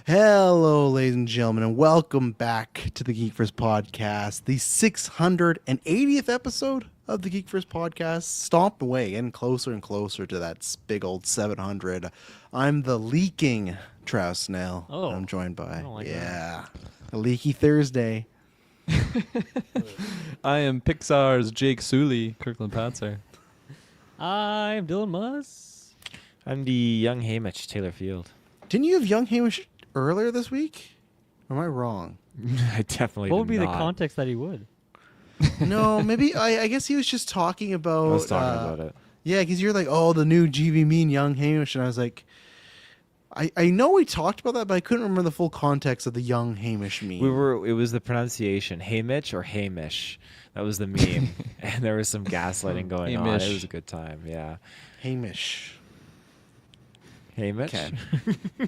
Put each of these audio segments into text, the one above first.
Hello, ladies and gentlemen, and welcome back to the Geek First Podcast, the 680th episode of the Geek First Podcast. Stomp away, getting closer and closer to that big old 700. I'm the leaking Trout Snail. Oh, I'm joined by, that. a Leaky Thursday. I am Pixar's Jake Sully, Kirkland Patzer. I'm Dylan Muss. I'm the young Hamish Taylor Field. Didn't you have Young Hamish earlier this week? Or am I wrong? I definitely What would be did the not. context that he would? No, maybe, I guess he was just talking about... I was talking about it. Yeah, because you're like, oh, the new GV mean Young Hamish, and I was like... I know we talked about that, but I couldn't remember the full context of the Young Hamish meme. It was the pronunciation, Hamish or Hamish. That was the meme. And there was some gaslighting going on. Hamish. It was a good time, yeah. Hamish. Hamish? Okay.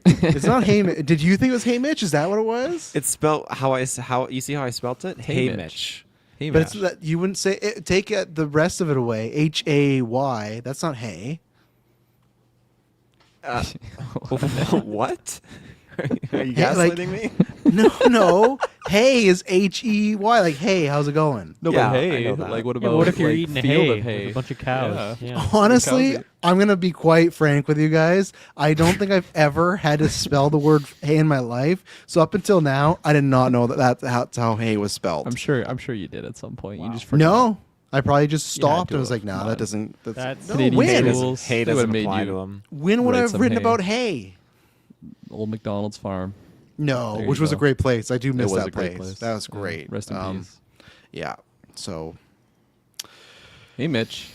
It's not Hamish. Did you think it was Hamish? Is that what it was? It's spelled how you see how I spelt it? Hamish. Hamish. But it's that you wouldn't say it, take the rest of it away. Hay. That's not hay. What? Are you Hey, like- gaslighting me? No. Hay is Hey. Like, hey, how's it going? No, Yeah, but I hey, know that. like what Yeah, about but what if you're like, eating field hay of hay? with a bunch of cows? Yeah. Yeah. Honestly, How's it? I'm going to be quite frank with you guys. I don't think I've ever had to spell the word hay in my life. So up until now, I did not know that's how hay was spelled. I'm sure you did at some point. Wow. You just forgot. No. I probably just You had stopped to and was have. like, no, Come that on. doesn't... That's no, Canadian when? rules. Hay They would've doesn't made apply you- to him. When would I Write have some written hay. about hay? Old McDonald's farm. No, There which you was a go. great place. I do miss was that a great place. place. That was Yeah. great. Rest in peace. Yeah. So Hey, Mitch.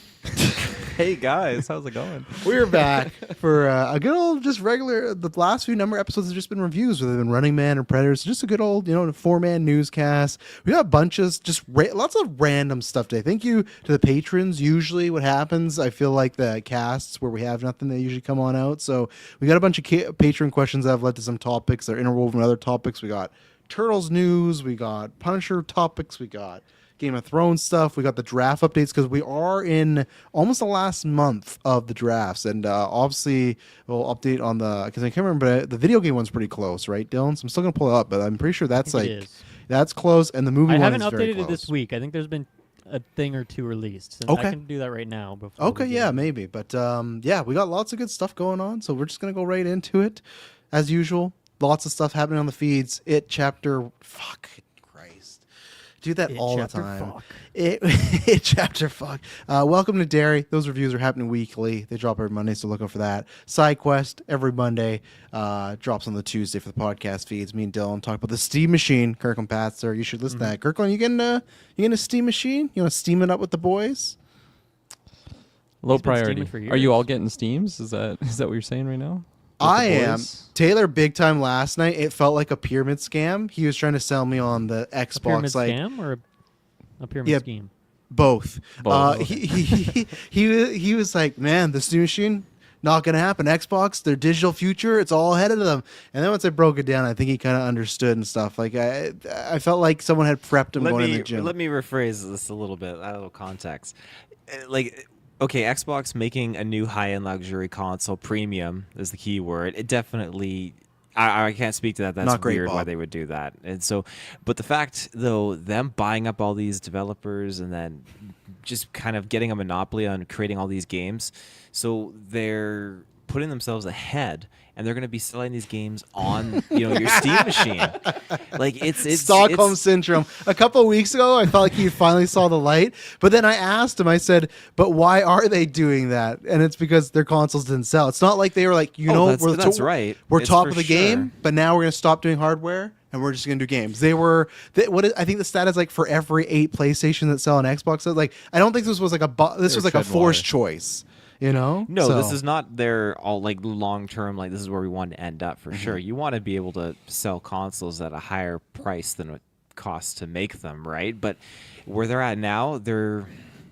Hey guys, how's it going? we're back for a good old, just regular. The last few number episodes have just been reviews, whether they've been Running Man or Predators. Just a good old, 4-man newscast. We got bunches, just lots of random stuff today. Thank you to the patrons. Usually, what happens, I feel like the casts where we have nothing, they usually come on out. So we got a bunch of patron questions that have led to some topics that are interwoven with other topics. We got Turtles news. We got Punisher topics. We got Game of Thrones stuff. We got the draft updates because we are in almost the last month of the drafts, and obviously we'll update on because I can't remember, but the video game one's pretty close, right, Dylan? So I'm still gonna pull it up, but I'm pretty sure that's I think it is. that's close, and the movie I one haven't is very updated it this close. week. I think there's been a thing or two released. And Okay. I can do that right now. Before Okay, we get yeah, in. maybe, but yeah, we got lots of good stuff going on, so we're just gonna go right into it, as usual. Lots of stuff happening on the feeds. Fuck Christ. Do that It all the chapter time. fuck. It chapter fuck. Welcome to Dairy. Those reviews are happening weekly. They drop every Monday, so look out for that. Side Quest every Monday. Drops on the Tuesday for the podcast feeds. Me and Dylan talk about the Steam Machine. Kirkland Patzer. You should listen to that. Kirkland, you getting a Steam Machine? You want to steam it up with the boys? Low He's been priority. steaming for Are you years. all getting Steams? Is that what you're saying right now? With I the am. boys? Taylor, big time last night. It felt like a pyramid scam. He was trying to sell me on the A Xbox, pyramid like scam or a pyramid Yeah. scheme? both. Both. He was like, man, the Steam Machine, not gonna happen. Xbox, their digital future, it's all ahead of them. And then once I broke it down, I think he kind of understood and stuff. Like I felt like someone had prepped him going in the gym. Let me rephrase this a little bit, a little context. Okay, Xbox making a new high-end luxury console, premium is the key word. It definitely, I can't speak to that. That's Not great, weird why Bob. they would do that. And so, but the fact though, them buying up all these developers and then just kind of getting a monopoly on creating all these games, so they're putting themselves ahead. And they're going to be selling these games on, your Steam machine. Like it's Stockholm syndrome. A couple of weeks ago, I felt like he finally saw the light. But then I asked him, I said, but why are they doing that? And it's because their consoles didn't sell. It's not like they were like, that's right. We're It's top for of the sure. game, but now we're going to stop doing hardware and we're just going to do games. I think the stat is like for every 8 PlayStation that sell on Xbox, like I don't think this was like this was like a tread forced water. choice. No, No, this is not their all like long term. Like this is where we want to end up for sure. You want to be able to sell consoles at a higher price than it costs to make them, right? But where they're at now,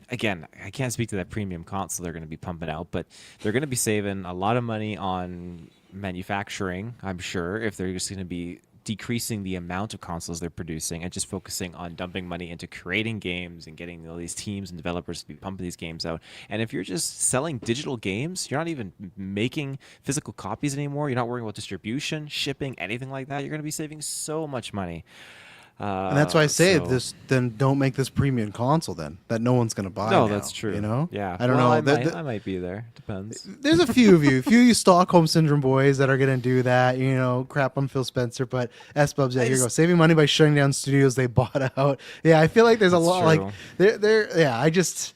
again, I can't speak to that premium console they're going to be pumping out, but they're going to be saving a lot of money on manufacturing. I'm sure if they're just going to be decreasing the amount of consoles they're producing and just focusing on dumping money into creating games and getting all these teams and developers to be pumping these games out. And if you're just selling digital games, you're not even making physical copies anymore. You're not worrying about distribution, shipping, anything like that. You're going to be saving so much money. And that's why I say so- this. Then don't make this premium console. Then that no one's gonna buy. No, now, that's true. You know. Yeah. I don't Well, know. I might be there. Depends. There's a few of you, Stockholm Syndrome boys that are gonna do that. You know, crap on Phil Spencer, but S-Bubs, yeah, here you go, saving money by shutting down studios they bought out. Yeah, I feel like there's a That's lot. Like true. there. Yeah, I'm peace,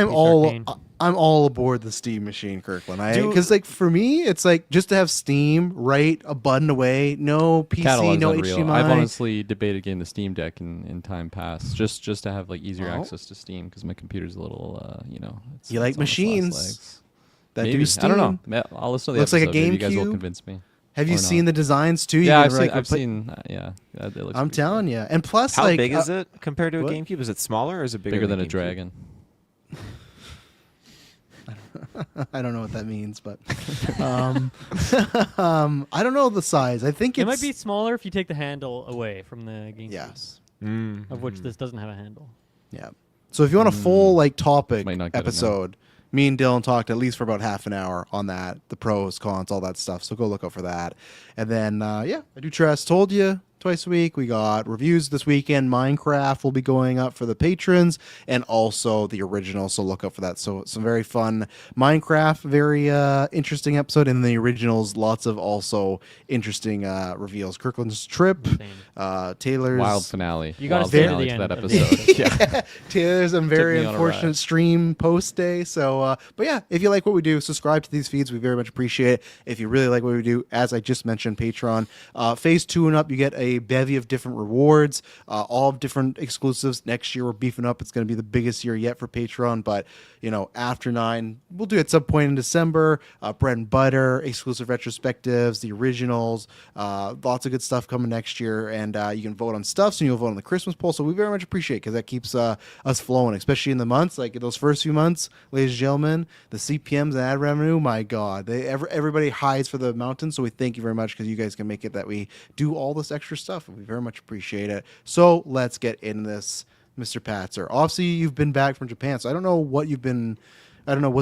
all. Arcane. I'm all aboard the Steam machine, Kirkland. Dude. Because like for me, it's like just to have Steam right a button away, no PC, Catalog's no unreal. HDMI. I've honestly debated getting the Steam Deck in time past, just to have like easier Oh. access to Steam because my computer's a little, it's, You like it's on its last machines legs. that Maybe. do Steam. I don't know. I'll listen to the Looks like a episode. Maybe you guys will GameCube. convince me. Have you Or seen not. the designs too? You Yeah, can, I've like, seen. Yeah, it looks I'm pretty telling you, and plus, How like, big is it compared to a what? GameCube? Is it smaller or is it bigger, bigger than a GameCube? dragon. I don't know what that means, but I don't know the size. I think It it's might be smaller if you take the handle away from the GameCube. yes, Of which this doesn't have a handle. yeah. So if you want a full like topic Might not get it now. episode, me and Dylan talked at least for about half an hour on that, the pros, cons, all that stuff. So go look out for that. And then yeah, I do trust. Told you twice a week. We got reviews this weekend. Minecraft will be going up for the patrons, and also the original. So look out for that. So some very fun Minecraft, very interesting episode, and the originals, lots of also interesting reveals. Kirkland's trip, Insane. Taylor's Wild finale. You gotta Wild stay to finale the to end that of the episode. yeah. Taylor's a very me on a unfortunate ride. stream post day. So, but yeah, if you like what we do, subscribe to these feeds. We very much appreciate it. If you really like what we do, as I just mentioned, Patreon, phase 2 and up, you get a bevy of different rewards, all of different exclusives. Next year, we're beefing up. It's going to be the biggest year yet for Patreon. But, you know, after 9, we'll do it at some point in December. Bread and butter, exclusive retrospectives, the originals, lots of good stuff coming next year. And you can vote on stuff, so you'll vote on the Christmas poll. So we very much appreciate it because that keeps us flowing, especially in the months, like those first few months, ladies and gentlemen, the CPMs and ad revenue, my God, everybody hides for the mountain. So we thank you very much because you guys can make it that we do all this extra stuff. We very much appreciate it. So let's get into this, Mr. Patzer. Obviously, you've been back from Japan, so I don't know what's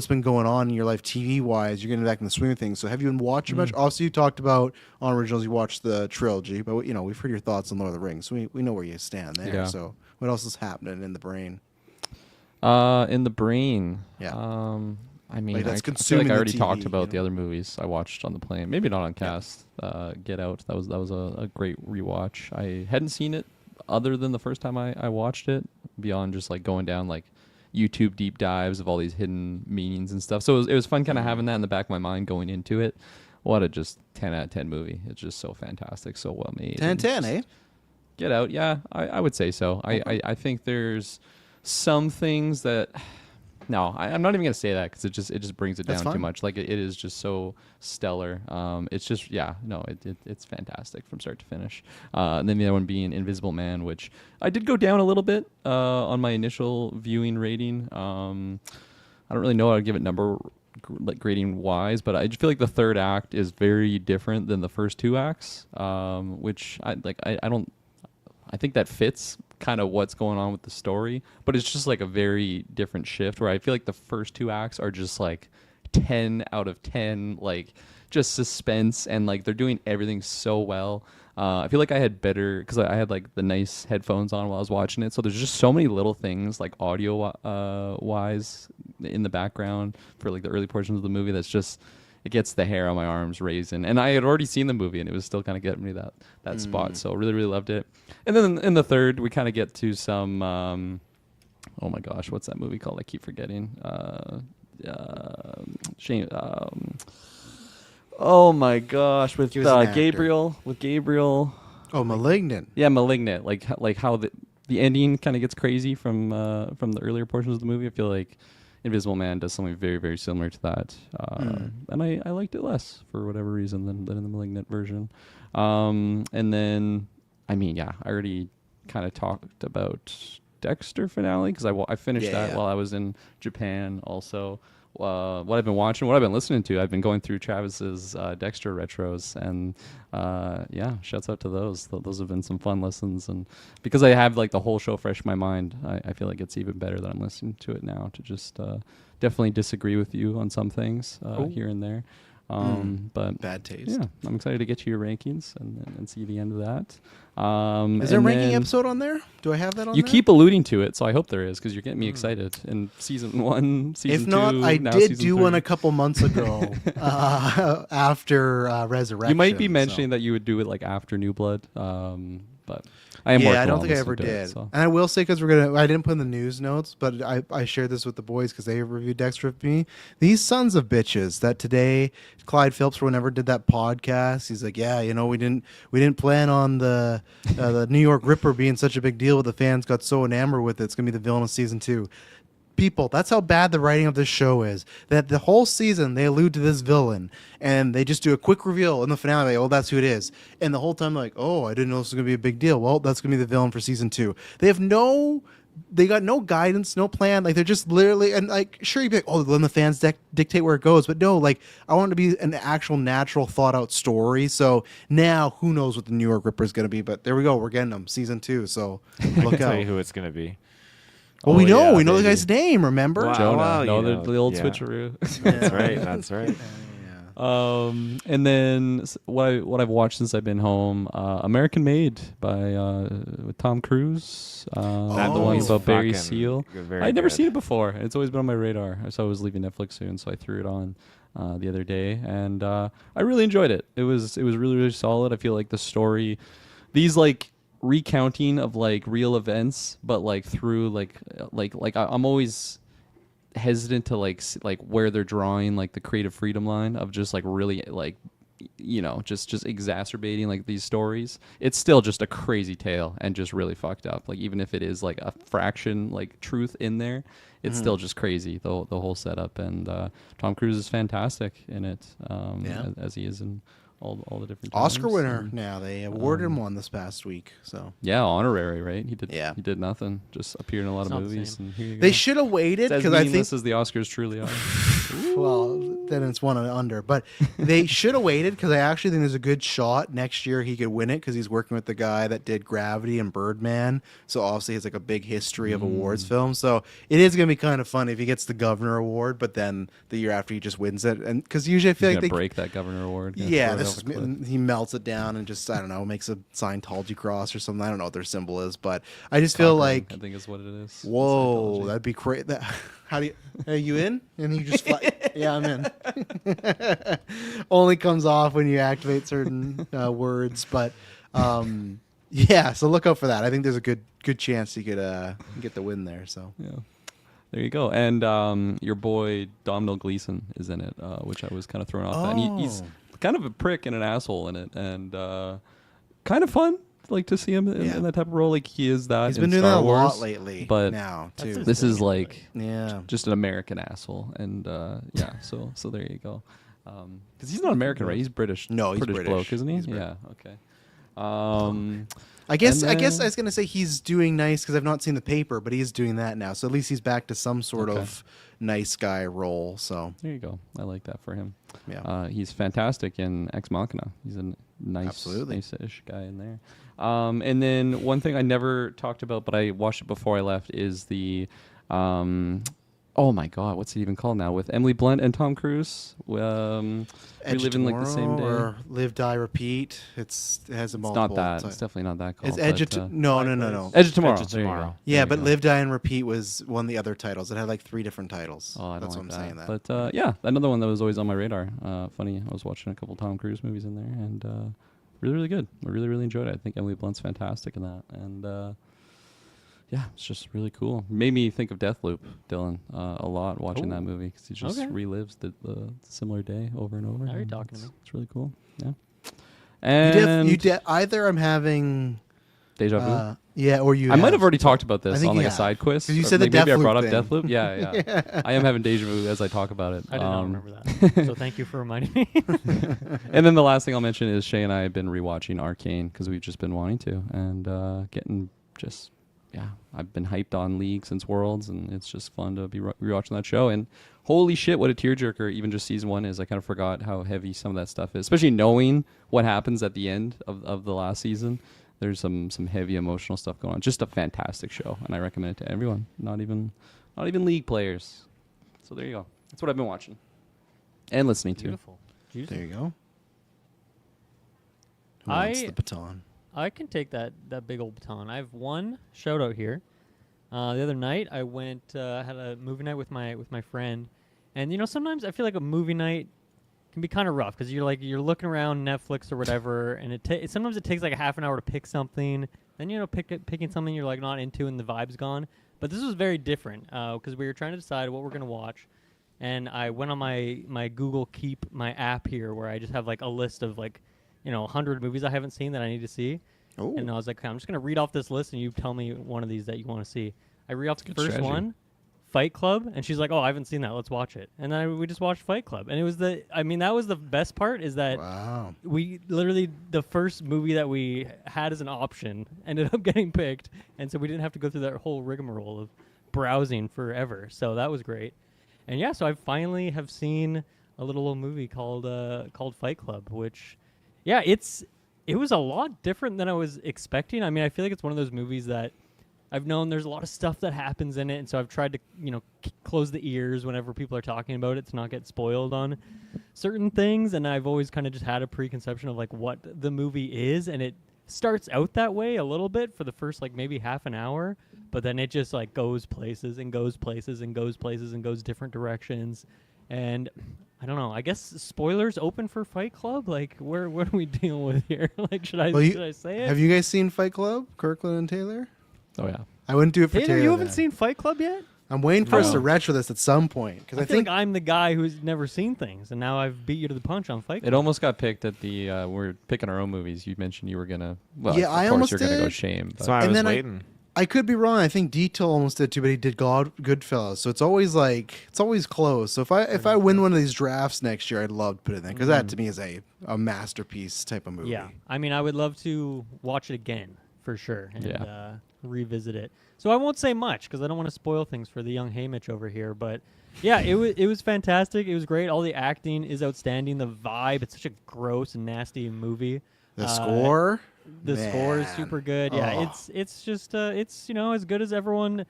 been going on in your life TV wise. You're getting back in the swing of things. So have you been watching much? Obviously, you talked about on originals. You watched the trilogy, but you know we've heard your thoughts on Lord of the Rings. So we know where you stand there. Yeah. So what else is happening in the brain? In the brain. Yeah. I mean, Like, that's I feel consuming like I the already TV, talked you about know? the other movies I watched on the plane. Maybe not on cast. Get Out. That was a great rewatch. I hadn't seen it other than the first time I watched it. Beyond just like going down like YouTube deep dives of all these hidden meanings and stuff. So it was fun kind of having that in the back of my mind going into it. What a just 10 out of 10 movie. It's just so fantastic, so well made. 10 and 10, just- eh? Get Out, yeah, I would say so. I think there's some things that no, I'm not even gonna say that because it just brings it That's down too fine. much. Like it is just so stellar. It's just it's fantastic from start to finish. And then the other one being Invisible Man, which I did go down a little bit on my initial viewing rating. I don't really know how to give it number like grading wise, but I just feel like the third act is very different than the first two acts, which I don't. I think that fits kind of what's going on with the story, but it's just like a very different shift where I feel like the first two acts are just like 10 out of 10, like just suspense, and like they're doing everything so well. I feel like I had better because I had like the nice headphones on while I was watching it, so there's just so many little things like audio wise in the background for like the early portions of the movie that's just it gets the hair on my arms raising. And I had already seen the movie and it was still kind of getting me that spot. So really, really loved it. And then in the third, we kind of get to some, oh my gosh, what's that movie called? I keep forgetting. Shane, oh my gosh, with He was an actor. Gabriel. Oh, Malignant. Yeah, Malignant. Like how the ending kind of gets crazy from the earlier portions of the movie. I feel like Invisible Man does something very, very similar to that. And I liked it less for whatever reason than in the Malignant version. And then, I mean, yeah, I already kind of talked about Dexter finale because I finished that Yeah. while I was in Japan also. what I've been watching, what I've been listening to. I've been going through Travis's Dexter retros, and yeah, shouts out to those. Those have been some fun listens, and because I have like the whole show fresh in my mind, I feel like it's even better that I'm listening to it now to just definitely disagree with you on some things here and there. But Bad taste. yeah, I'm excited to get to your rankings and see the end of that. Is there a and ranking then episode on there? Do I have that on You there? keep alluding to it, so I hope there is, because you're getting me excited. In season 1, season If 2, not, I now did season do 3. one a couple months ago after Resurrection. You might be so. mentioning that you would do it like after New Blood, but I am. Yeah, I don't working think I on ever listening to did. it, so. And I will say, because I didn't put in the news notes, but I shared this with the boys because they reviewed Dexter with me. These sons of bitches that today, Clyde Phillips, whenever did that podcast, he's like, yeah, we didn't plan on the New York Ripper being such a big deal, but the fans got so enamored with it. It's gonna be the villain of season 2. People, that's how bad the writing of this show is. That the whole season they allude to this villain and they just do a quick reveal in the finale. Oh, that's who it is. And the whole time, like, oh, I didn't know this was gonna be a big deal. Well, that's gonna be the villain for season 2. They got no guidance, no plan. Like, they're just literally, and like, sure, you'd be like, oh, then the fans dictate where it goes. But no, like, I want it to be an actual, natural, thought out story. So now, who knows what the New York Ripper is gonna be? But there we go, we're getting them, season 2. So look Tell out. you who it's gonna be. Well, Oh, we know yeah, the baby. guy's name. Remember? Wow. Jonah. wow, No, you know, the old yeah. switcheroo. That's right. That's right. And then what I've watched since I've been home, American Made by with Tom Cruise. That The one movie's about Barry fucking Seal. very I'd never good. seen it before. It's always been on my radar. I saw it was leaving Netflix soon, so I threw it on the other day, and I really enjoyed it. It was really, really solid. I feel like the story, these like recounting of like real events, but like through I'm always hesitant to like where they're drawing like the creative freedom line of just like really like just exacerbating like these stories. It's still just a crazy tale and just really fucked up. Like, even if it is like a fraction like truth in there, it's still just crazy, the whole setup. And Tom Cruise is fantastic in it, as he is in all the different Oscar times. winner. And, Now they awarded him one this past week. So yeah, honorary, right? He did. Yeah. He did nothing. Just appeared in a lot It's of not the movies. same. And here you they go. should have waited It's as because I think. meaningless as the Oscars truly are. Well, then it's one and under. But they should have waited because I actually think there's a good shot next year he could win it because he's working with the guy that did Gravity and Birdman. So obviously he has like a big history of awards films. So it is gonna be kind of fun if he gets the Governor Award, but then the year after he just wins it. And because usually I feel He's like gonna they break that Governor Award. Gonna Yeah, throw it this off is, a cliff. he melts it down and just, I don't know, makes a Scientology cross or something. I don't know what their symbol is, but I just feel Conquering, like, I think is what it is. whoa, Scientology. that'd be crazy. How do you? Are you in? And you just fly. Yeah, I'm in. Only comes off when you activate certain words, but yeah. So look out for that. I think there's a good chance you could get the win there. So Yeah. There you go. And your boy Domhnall Gleeson is in it, which I was kind of thrown off at. And he's kind of a prick and an asshole in it, and kind of fun, like, to see him in that type of role. Like, he is that. he's in been doing Star that a Wars, lot lately. but now That's too. his this thing, is like Yeah. just an American asshole, and yeah. So there you go. Because he's not American, right? He's British. No, he's British British. bloke, isn't he? He's Yeah. Okay. I guess And I then- was gonna say he's doing nice because I've not seen the paper, but he's doing that now. So at least he's back to some sort Okay. of nice guy role. So There you go. I like that for him. yeah, He's fantastic in Ex Machina. He's a Absolutely. nice-ish guy in there. And then one thing I never talked about, but I watched it before I left, is the oh my god, what's it even called now? With Emily Blunt and Tom Cruise. We Edge live in like the same day. or Live Die Repeat. It has a It's multiple. not that. It's definitely not that called. It's Edge of but, no. Edge of Tomorrow. Edge of There you go. Tomorrow. Yeah, There you but go. Live Die and Repeat was one of the other titles. It had like 3 different titles. Oh, I don't That's like what I'm saying. That. But yeah, another one that was always on my radar. Funny, I was watching a couple Tom Cruise movies in there, and really, really good. I really, really enjoyed it. I think Emily Blunt's fantastic in that, and yeah, it's just really cool. Made me think of Deathloop, Dylan, a lot watching that movie because he just Okay. relives the similar day over and over. Now you're and talking to me. It's really cool. Yeah. And Either I'm having Deja Vu. yeah, or you. I might have already talked about I this think on you like a have. side quiz. 'Cause you or said the maybe I Deathloop brought up thing. Deathloop. Yeah. I am having deja vu as I talk about it. I did not remember that. So thank you for reminding me. And then the last thing I'll mention is Shay and I have been rewatching Arcane because we've just been wanting to and getting just yeah, I've been hyped on League since Worlds, and it's just fun to be rewatching that show. And holy shit, what a tearjerker even just season 1 is. I kind of forgot how heavy some of that stuff is, especially knowing what happens at the end of the last season. There's some heavy emotional stuff going on. Just a fantastic show, and I recommend it to everyone, not even League players. So there you go. That's what I've been watching and listening to. Beautiful. There you go. Who wants I- the baton? I can take that big old baton. I have one shout out here. The other night I went had a movie night with my friend, and sometimes I feel like a movie night can be kind of rough because you're looking around Netflix or whatever, and sometimes it takes like a half an hour to pick something. Then picking something you're like not into and the vibe's gone. But this was very different because we were trying to decide what we're gonna watch, and I went on my Google Keep, my app here, where I just have like a list of like 100 movies I haven't seen that I need to see. Oh, And I was like, okay, I'm just going to read off this list and you tell me one of these that you want to see. I read off the Good first strategy. one, Fight Club, and she's like, oh, I haven't seen that. Let's watch it. And then we just watched Fight Club. And it was that was the best part is that wow. we literally, the first movie that we had as an option ended up getting picked. And so we didn't have to go through that whole rigmarole of browsing forever. So that was great. And yeah, so I finally have seen a little old movie called Fight Club, which, yeah, it was a lot different than I was expecting. I mean, I feel like it's one of those movies that I've known there's a lot of stuff that happens in it, and so I've tried to, close the ears whenever people are talking about it to not get spoiled on certain things, and I've always kind of just had a preconception of like what the movie is, and it starts out that way a little bit for the first like maybe half an hour, but then it just like goes places and goes places and goes places and goes different directions. And I don't know. I guess spoilers open for Fight Club. Like, what are we dealing with here? Like, should I say it? Have you guys seen Fight Club, Kirkland and Taylor? Oh yeah. I wouldn't do it for Taylor, Taylor. you haven't then. seen Fight Club yet? I'm waiting for us No. to retro this at some point because I I feel think like I'm the guy who's never seen things, and now I've beat you to the punch on Fight Club. It almost got picked at the we're picking our own movies. You mentioned you were gonna. Well, Yeah, of I course almost you're gonna go did. shame. But So I And was then waiting. I could be wrong. I think Detail almost did too, but he did Goodfellas. So it's always close. So if I win one of these drafts next year, I'd love to put it in because that to me is a masterpiece type of movie. Yeah, I mean, I would love to watch it again for sure and Yeah. revisit it. So I won't say much because I don't want to spoil things for the young Haymitch over here. But yeah, it was fantastic. It was great. All the acting is outstanding. The vibe. It's such a gross and nasty movie. The score. The score is Man. super good. Yeah, Oh. it's just it's as good as everyone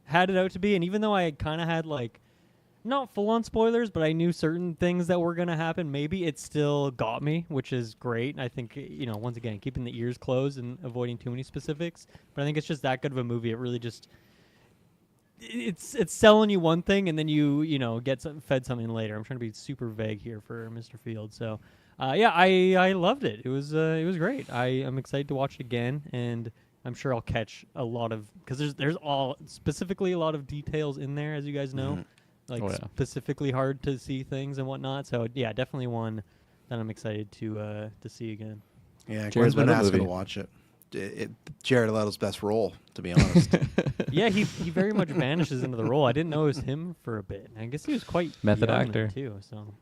had it out to be. And even though I kind of had like not full on spoilers, but I knew certain things that were gonna happen, maybe it still got me, which is great. I think once again keeping the ears closed and avoiding too many specifics. But I think it's just that good of a movie. It really just it's selling you one thing and then you get fed something later. I'm trying to be super vague here for Mr. Field. So. Yeah, I loved it. It was great. I am excited to watch it again, and I'm sure I'll catch a lot of because there's specifically a lot of details in there, as you guys know, like Oh, yeah. specifically hard to see things and whatnot. So yeah, definitely one that I'm excited to see again. Yeah, Jared's Gwen's been another asking to movie. watch it. Jared Leto's best role, to be honest. Yeah, he very much vanishes into the role. I didn't know it was him for a bit. I guess he was quite Method young actor. too. So,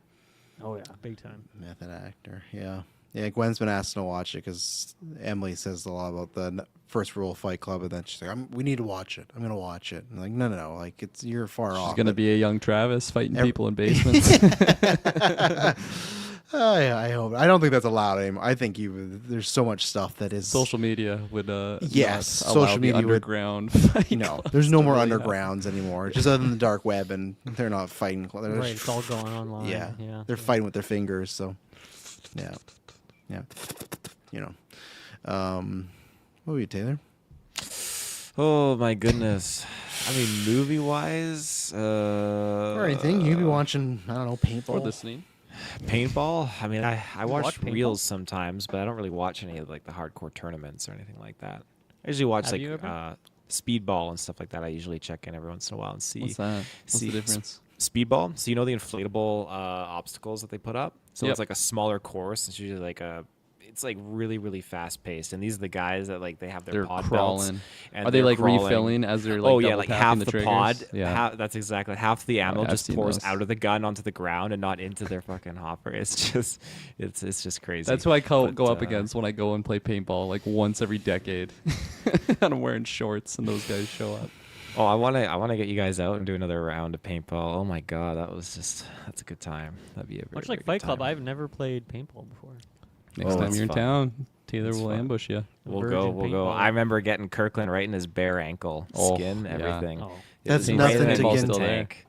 oh yeah, big time. Method actor, yeah. Yeah, Gwen's been asking to watch it because Emily says a lot about the first rule of Fight Club, and then she's like, "We need to watch it. I'm going to watch it." I'm like, no, like you're far She's off. gonna be a young Travis fighting Ev- people in basements. I hope. I don't think that's allowed anymore. I think there's so much stuff that is Social media would Yes, not allow social the media would- underground fight. No, there's no to more really happen. undergrounds anymore. Just other than the dark web, and they're not fighting. They're Right, just- it's all going online. Yeah, yeah. they're fighting with their fingers. So, yeah. What were you, Taylor? Oh my goodness. I mean, movie wise, Or anything? You could be watching. I don't know, paintball. Or listening. paintball. I mean, I watch watch paintball? reels sometimes, but I don't really watch any of like the hardcore tournaments or anything like that. I usually watch Have you like ever? speedball and stuff like that. I usually check in every once in a while and see. What's that? What's see the difference? Speedball. So you know the inflatable obstacles that they put up. So Yep. it's like a smaller course. It's usually like it's like really really fast paced, and these are the guys that like they have their They're pod crawling. belts. And Are they they're like crawling. refilling as they're like Oh yeah, double like tapping half the the triggers? pod. Yeah. That's exactly half the ammo I've just seen pours those. out of the gun onto the ground and not into their fucking hopper. It's just it's just crazy. That's who I But, go up against when I go and play paintball like once every decade. And I'm wearing shorts and those guys show up. Oh, I wanna get you guys out and do another round of paintball. Oh my god, that's a good time. That'd be a very, Much very like good Fight Club, time. I've never played paintball before. Next Oh, time it's you're in fun. town, Taylor It's will fun. ambush you. We'll Virgin go. paintball. I remember getting Kirkland right in his bare ankle, Oh, skin, yeah. everything. Oh. It That's was nothing right to in get the still there. tank.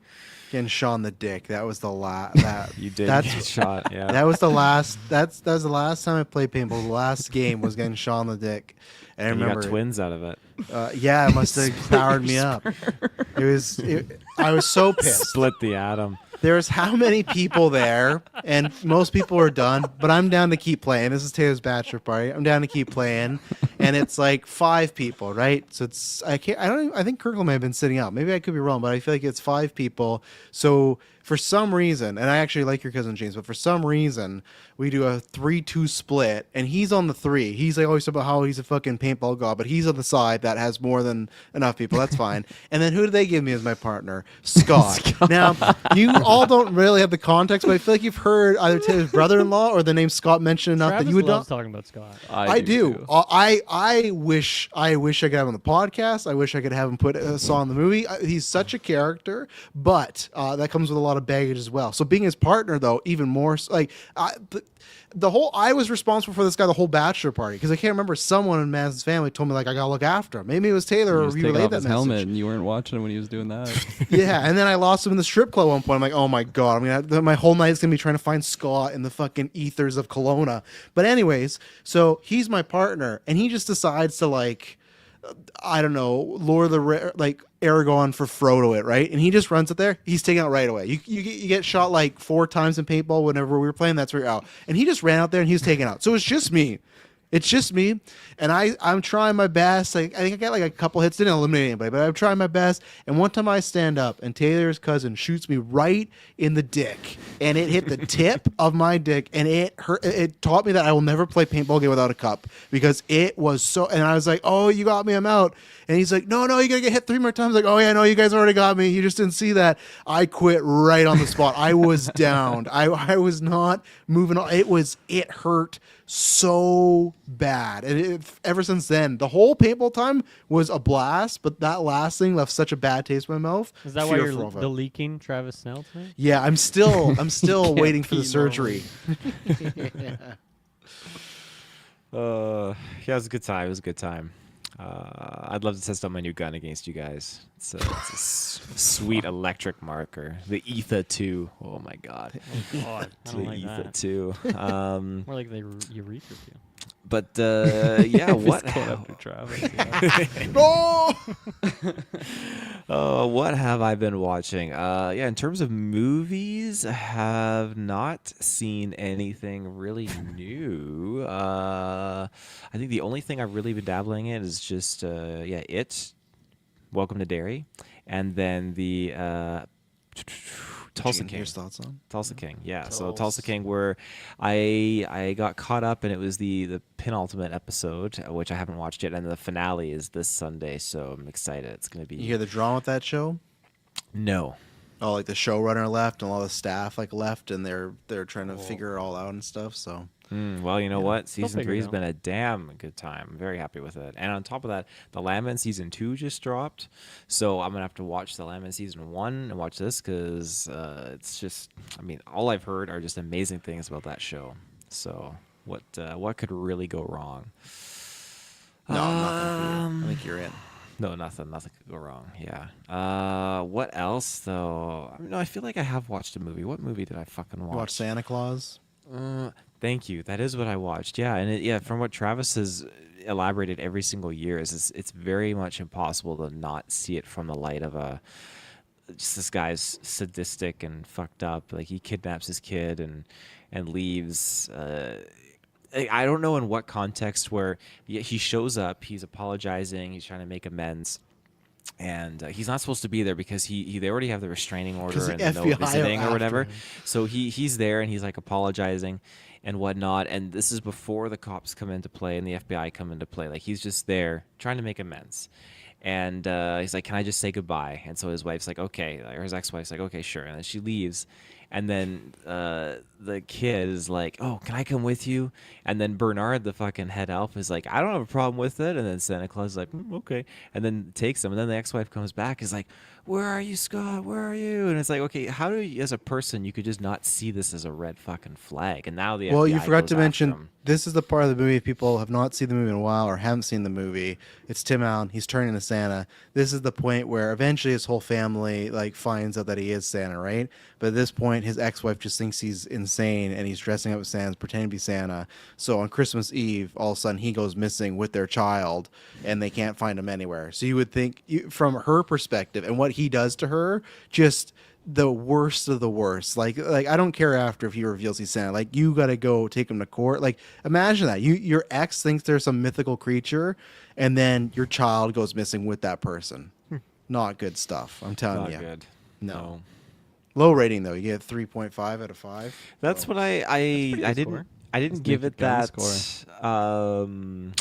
Getting shot in the dick. That was the last. You did That's get shot. Yeah. That was the last. That was the last time I played paintball. The last game was getting shot in the dick, and I And you remember. got twins out of it. Yeah, it must have powered me up. I was so pissed. Split the atom. There's how many people there, and most people are done, but I'm down to keep playing. This is Taylor's bachelor party. I'm down to keep playing, and it's like 5 people, right? So it's I think Kirkland may have been sitting out. Maybe I could be wrong, but I feel like it's 5 people. So for some reason, and I actually like your cousin James, but for some reason we do a 3-2 split, and he's on the 3. He's like always about how he's a fucking paintball god, but he's on the side that has more than enough people. That's fine. And then who do they give me as my partner? Scott. Now you all don't really have the context, but I feel like you've heard either Taylor's brother-in-law or the name Scott mentioned enough Travis that you would loves not. talking about Scott. I do. too. I wish I could have him on the podcast. I wish I could have him put a song in the movie. He's such a character, but that comes with a lot of baggage as well. So being his partner, though, even more like I was responsible for this guy the whole bachelor party because I can't remember, someone in Madison's family told me like I gotta look after him. Maybe it was Taylor He or was you taking relayed off that his message. helmet, and you weren't watching when he was doing that. Yeah, and then I lost him in the strip club at one point. I'm like, oh my god, my whole night is gonna be trying to find Scott in the fucking ethers of Kelowna. But anyways, so he's my partner, and he just decides to like, I don't know, lure like Aragorn for Frodo it, right? And he just runs it there. He's taken out right away. You get shot like 4 times in paintball whenever we were playing. That's where you're out. And he just ran out there and he was taken out. So it's just me. It's just me, and I'm trying my best. I think I got like a couple hits, didn't eliminate anybody, but I'm trying my best. And one time I stand up, and Taylor's cousin shoots me right in the dick, and it hit the tip of my dick, and it hurt. It taught me that I will never play paintball game without a cup because it was so. And I was like, "Oh, you got me, I'm out." And he's like, "No, you gotta get hit 3 more times." Like, "Oh yeah, no, you guys already got me. You just didn't see that." I quit right on the spot. I was downed. I was not moving on. It hurt so bad, and ever since then, the whole paintball time was a blast. But that last thing left such a bad taste in my mouth. Is that why you're Fearful of it. the leaking Travis Snell tonight? Yeah, I'm still waiting for the pee surgery. Yeah, it was a good time. It was a good time. I'd love to test out my new gun against you guys. It's a sweet electric marker, the Ether 2. Oh my god, Oh, God, I the don't like Ether that. 2. More like you research you. But yeah, what? He's going after Travis. Oh! What have I been watching? Yeah, in terms of movies, I have not seen anything really new. I think the only thing I've really been dabbling in is just It, Welcome to Derry, and then the Tulsa King. Here's thoughts on. Tulsa King, yeah. So Tulsa King, where I got caught up, and it was the penultimate episode, which I haven't watched yet, and the finale is this Sunday. So I'm excited. It's gonna be. You hear the drama with that show? No. Oh, like the showrunner left and all the staff like left, and they're trying to figure it all out and stuff. So Well, you know what? They'll Season figure 3 it has out. been a damn good time. I'm very happy with it. And on top of that, The Landman Season 2 just dropped. So I'm going to have to watch The Landman Season 1 and watch this because it's just, I mean, all I've heard are just amazing things about that show. So what could really go wrong? no, nothing for you. I think you're in. No, nothing could go wrong. Yeah. What else, though? I mean, I feel like I have watched a movie. What movie did I fucking watch? You watch Santa Claus? Thank you. That is what I watched. Yeah, and from what Travis has elaborated every single year, is it's very much impossible to not see it from the light of just this guy's sadistic and fucked up. Like he kidnaps his kid and leaves. I don't know in what context where he shows up, he's apologizing, he's trying to make amends. and he's not supposed to be there because they already have the restraining order 'Cause the and the no FBI are visiting or after whatever. him. So he's there and he's like apologizing and whatnot. And this is before the cops come into play and the FBI come into play. Like he's just there trying to make amends. And he's like, "Can I just say goodbye?" And so his wife's like, "Okay," or his ex-wife's like, "Okay, sure." And then she leaves. And then the kid is like, "Oh, can I come with you?" And then Bernard, the fucking head elf, is like, "I don't have a problem with it." And then Santa Claus is like, "Okay," and then takes him. And then the ex-wife comes back, is like, "Where are you, Scott? Where are you?" And it's like, okay, how do you, as a person, you could just not see this as a red fucking flag? And now the Well, FBI you forgot goes to after mention him. this is the part of the movie if people have not seen the movie in a while or haven't seen the movie. It's Tim Allen. He's turning into Santa. This is the point where eventually his whole family like finds out that he is Santa, right? But at this point, his ex-wife just thinks he's insane and he's dressing up as Santa, pretending to be Santa. So on Christmas Eve, all of a sudden he goes missing with their child and they can't find him anywhere. So you would think, from her perspective and what he does to her, just the worst of the worst. Like I don't care after if he reveals he's Santa. Like you got to go take him to court. Like imagine that your ex thinks there's some mythical creature, and then your child goes missing with that person. Not good stuff. I'm telling Not you. good. No. Low rating though. You get 3.5 out of 5. That's what I good didn't score. I didn't That's give Naked it Gun that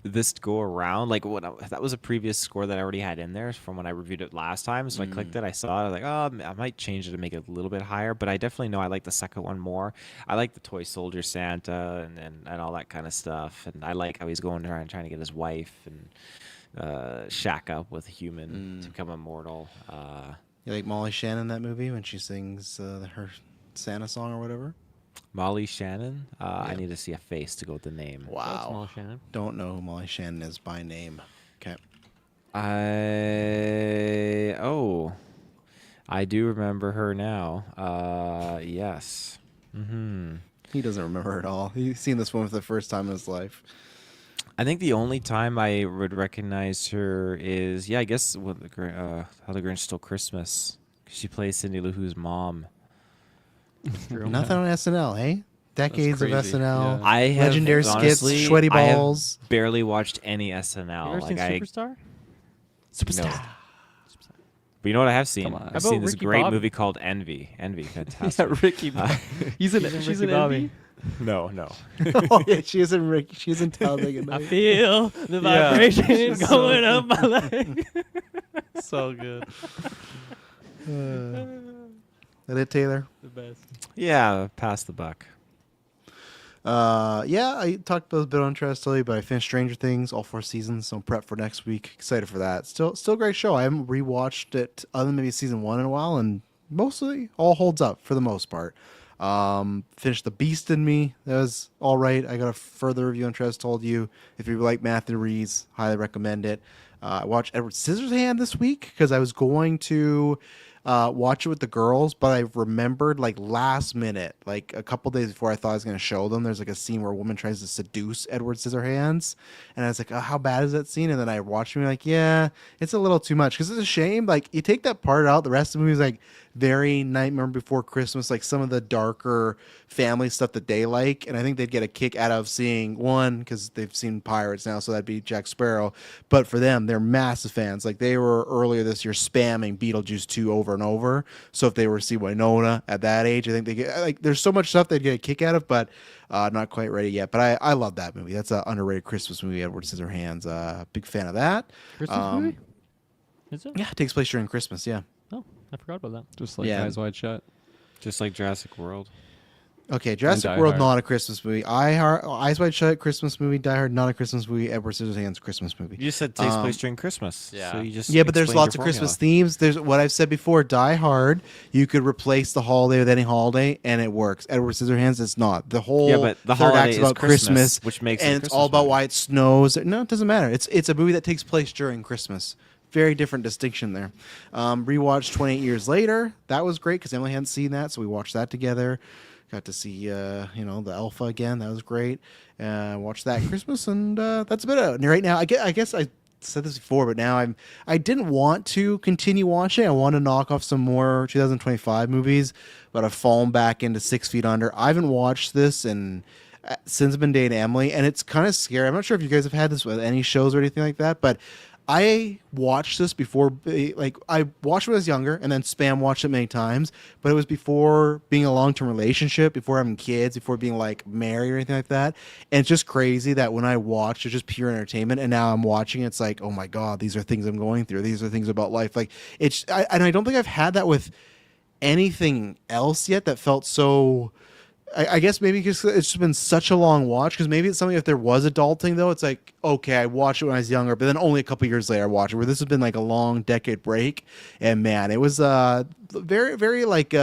this go around. Like that was a previous score that I already had in there from when I reviewed it last time. So I clicked it, I saw it, I was like, oh, I might change it to make it a little bit higher. But I definitely know I like the second one more. I like the toy soldier Santa and all that kind of stuff. And I like how he's going around trying to get his wife and shack up with a human to become immortal. You like Molly Shannon in that movie when she sings her Santa song or whatever? Molly Shannon. I need to see a face to go with the name. That's Molly Shannon. Don't know who Molly Shannon is by name. Okay. I do remember her now. Yes. He doesn't remember at all. He's seen this one for the first time in his life. I think the only time I would recognize her is, I guess How the Grinch Stole Christmas. She plays Cindy Lou Who's mom. Nothing on SNL, hey? Decades of crazy. Yeah. I have Legendary honestly, skits, sweaty I have balls. barely watched any You SNL. ever seen Superstar? No. But you know what I have seen? Come on. I've How seen about this Ricky great Bobby? movie called Envy. Envy, fantastic. Yeah, Ricky. She's in she's Ricky an Bobby. Envy? No. Oh yeah, she is in Rick. She's in Talladega I Nights. feel the Yeah, vibration she's going so up my leg. So good. That it, Taylor? The best. Yeah, pass the buck. Yeah, I talked about a bit on Trash Telly, but I finished Stranger Things, all 4 seasons, so I'm prepped for next week. Excited for that. Still a great show. I haven't rewatched it other than maybe season 1 in a while, and mostly all holds up for the most part. Finished The Beast in Me. That was all right. I got a further review on Trash Told You. If you like Matthew Reeves, highly recommend it. I watched Edward Scissorhands this week because I was going to watch it with the girls, but I remembered like last minute, like a couple days before I thought I was going to show them, there's like a scene where a woman tries to seduce Edward Scissorhands, and I was like, oh, how bad is that scene? And then I watched it and like, yeah, it's a little too much because it's a shame. Like you take that part out, the rest of the movie is like very Nightmare Before Christmas, like some of the darker family stuff that they like, and I think they'd get a kick out of seeing one because they've seen Pirates now, so that'd be Jack Sparrow. But for them, they're massive fans. Like they were earlier this year spamming Beetlejuice 2 over and over. So if they were to see Winona at that age, I think they get like there's so much stuff they'd get a kick out of, but not quite ready yet. But I love that movie. That's an underrated Christmas movie. Edward Scissorhands, big fan of that. Christmas movie? Is it? Yeah, it takes place during Christmas. Yeah. Oh, I forgot about that. Just like Yeah. Eyes Wide Shut. Just like Jurassic World. Okay, Jurassic Die World, Hard. not a Christmas movie. Eyes Wide Shut, Christmas movie. Die Hard, not a Christmas movie. Edward Scissorhands, Christmas movie. You just said takes place during Christmas. yeah. So you just Yeah, but there's explained lots your of Christmas formula. themes. There's what I've said before. Die Hard, you could replace the holiday with any holiday, and it works. Edward Scissorhands, it's not. The whole Yeah, but the third holiday act's is about Christmas, which makes it a and it's Christmas all about movie. why it snows. No, it doesn't matter. It's a movie that takes place during Christmas. Very different distinction there. Rewatched 28 Years Later. That was great because Emily hadn't seen that, so we watched that together. Got to see, the Alpha again. That was great. Watched that Christmas, and that's about it. And right now, I guess I said this before, but now I didn't want to continue watching. I want to knock off some more 2025 movies, but I've fallen back into 6 Feet Under. I haven't watched this since I've been dating Emily, and it's kind of scary. I'm not sure if you guys have had this with any shows or anything like that, but I watched this before, like I watched it when I was younger, and then Spam watched it many times. But it was before being a long-term relationship, before having kids, before being like married or anything like that. And it's just crazy that when I watched, it's just pure entertainment, and now I'm watching, it's like, oh my god, these are things I'm going through. These are things about life. Like and I don't think I've had that with anything else yet that felt so. I guess maybe because it's just been such a long watch. Because maybe it's something, if there was adulting though, it's like, okay, I watched it when I was younger, but then only a couple years later I watched it. Where this has been like a long decade break, and man, it was very very like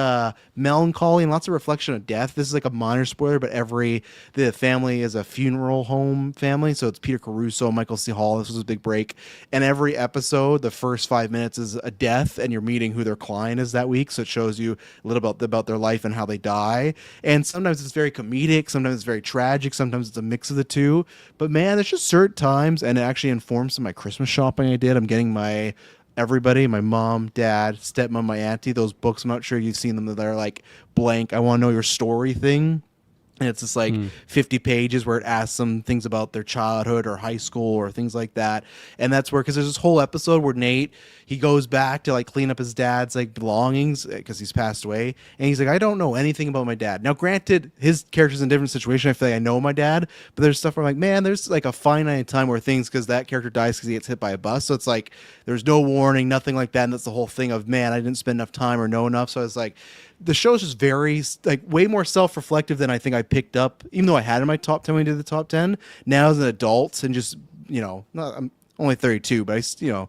melancholy and lots of reflection of death. This is like a minor spoiler, but the family is a funeral home family, so it's Peter Caruso, Michael C. Hall. This was a big break, and every episode, the first 5 minutes is a death, and you're meeting who their client is that week. So it shows you a little about their life and how they die. And sometimes it's very comedic, sometimes it's very tragic, sometimes it's a mix of the two. But man, there's just certain times, and it actually informs some of my Christmas shopping I did. I'm getting my everybody, my mom, dad, stepmom, my auntie, those books. I'm not sure you've seen them. That are like blank, I want to know your story thing. And it's just like 50 pages where it asks them things about their childhood or high school or things like that. And that's where, because there's this whole episode where Nate, he goes back to like clean up his dad's like belongings because he's passed away. And he's like, I don't know anything about my dad. Now, granted, his character's in a different situation. I feel like I know my dad, but there's stuff where I'm like, man, there's like a finite time where things, because that character dies because he gets hit by a bus. So it's like, there's no warning, nothing like that. And that's the whole thing of, man, I didn't spend enough time or know enough. So I was like, the show's just very, like, way more self-reflective than I think I picked up, even though I had in my top 10 when we did the top 10. Now as an adult, and just, I'm only 32, but I feel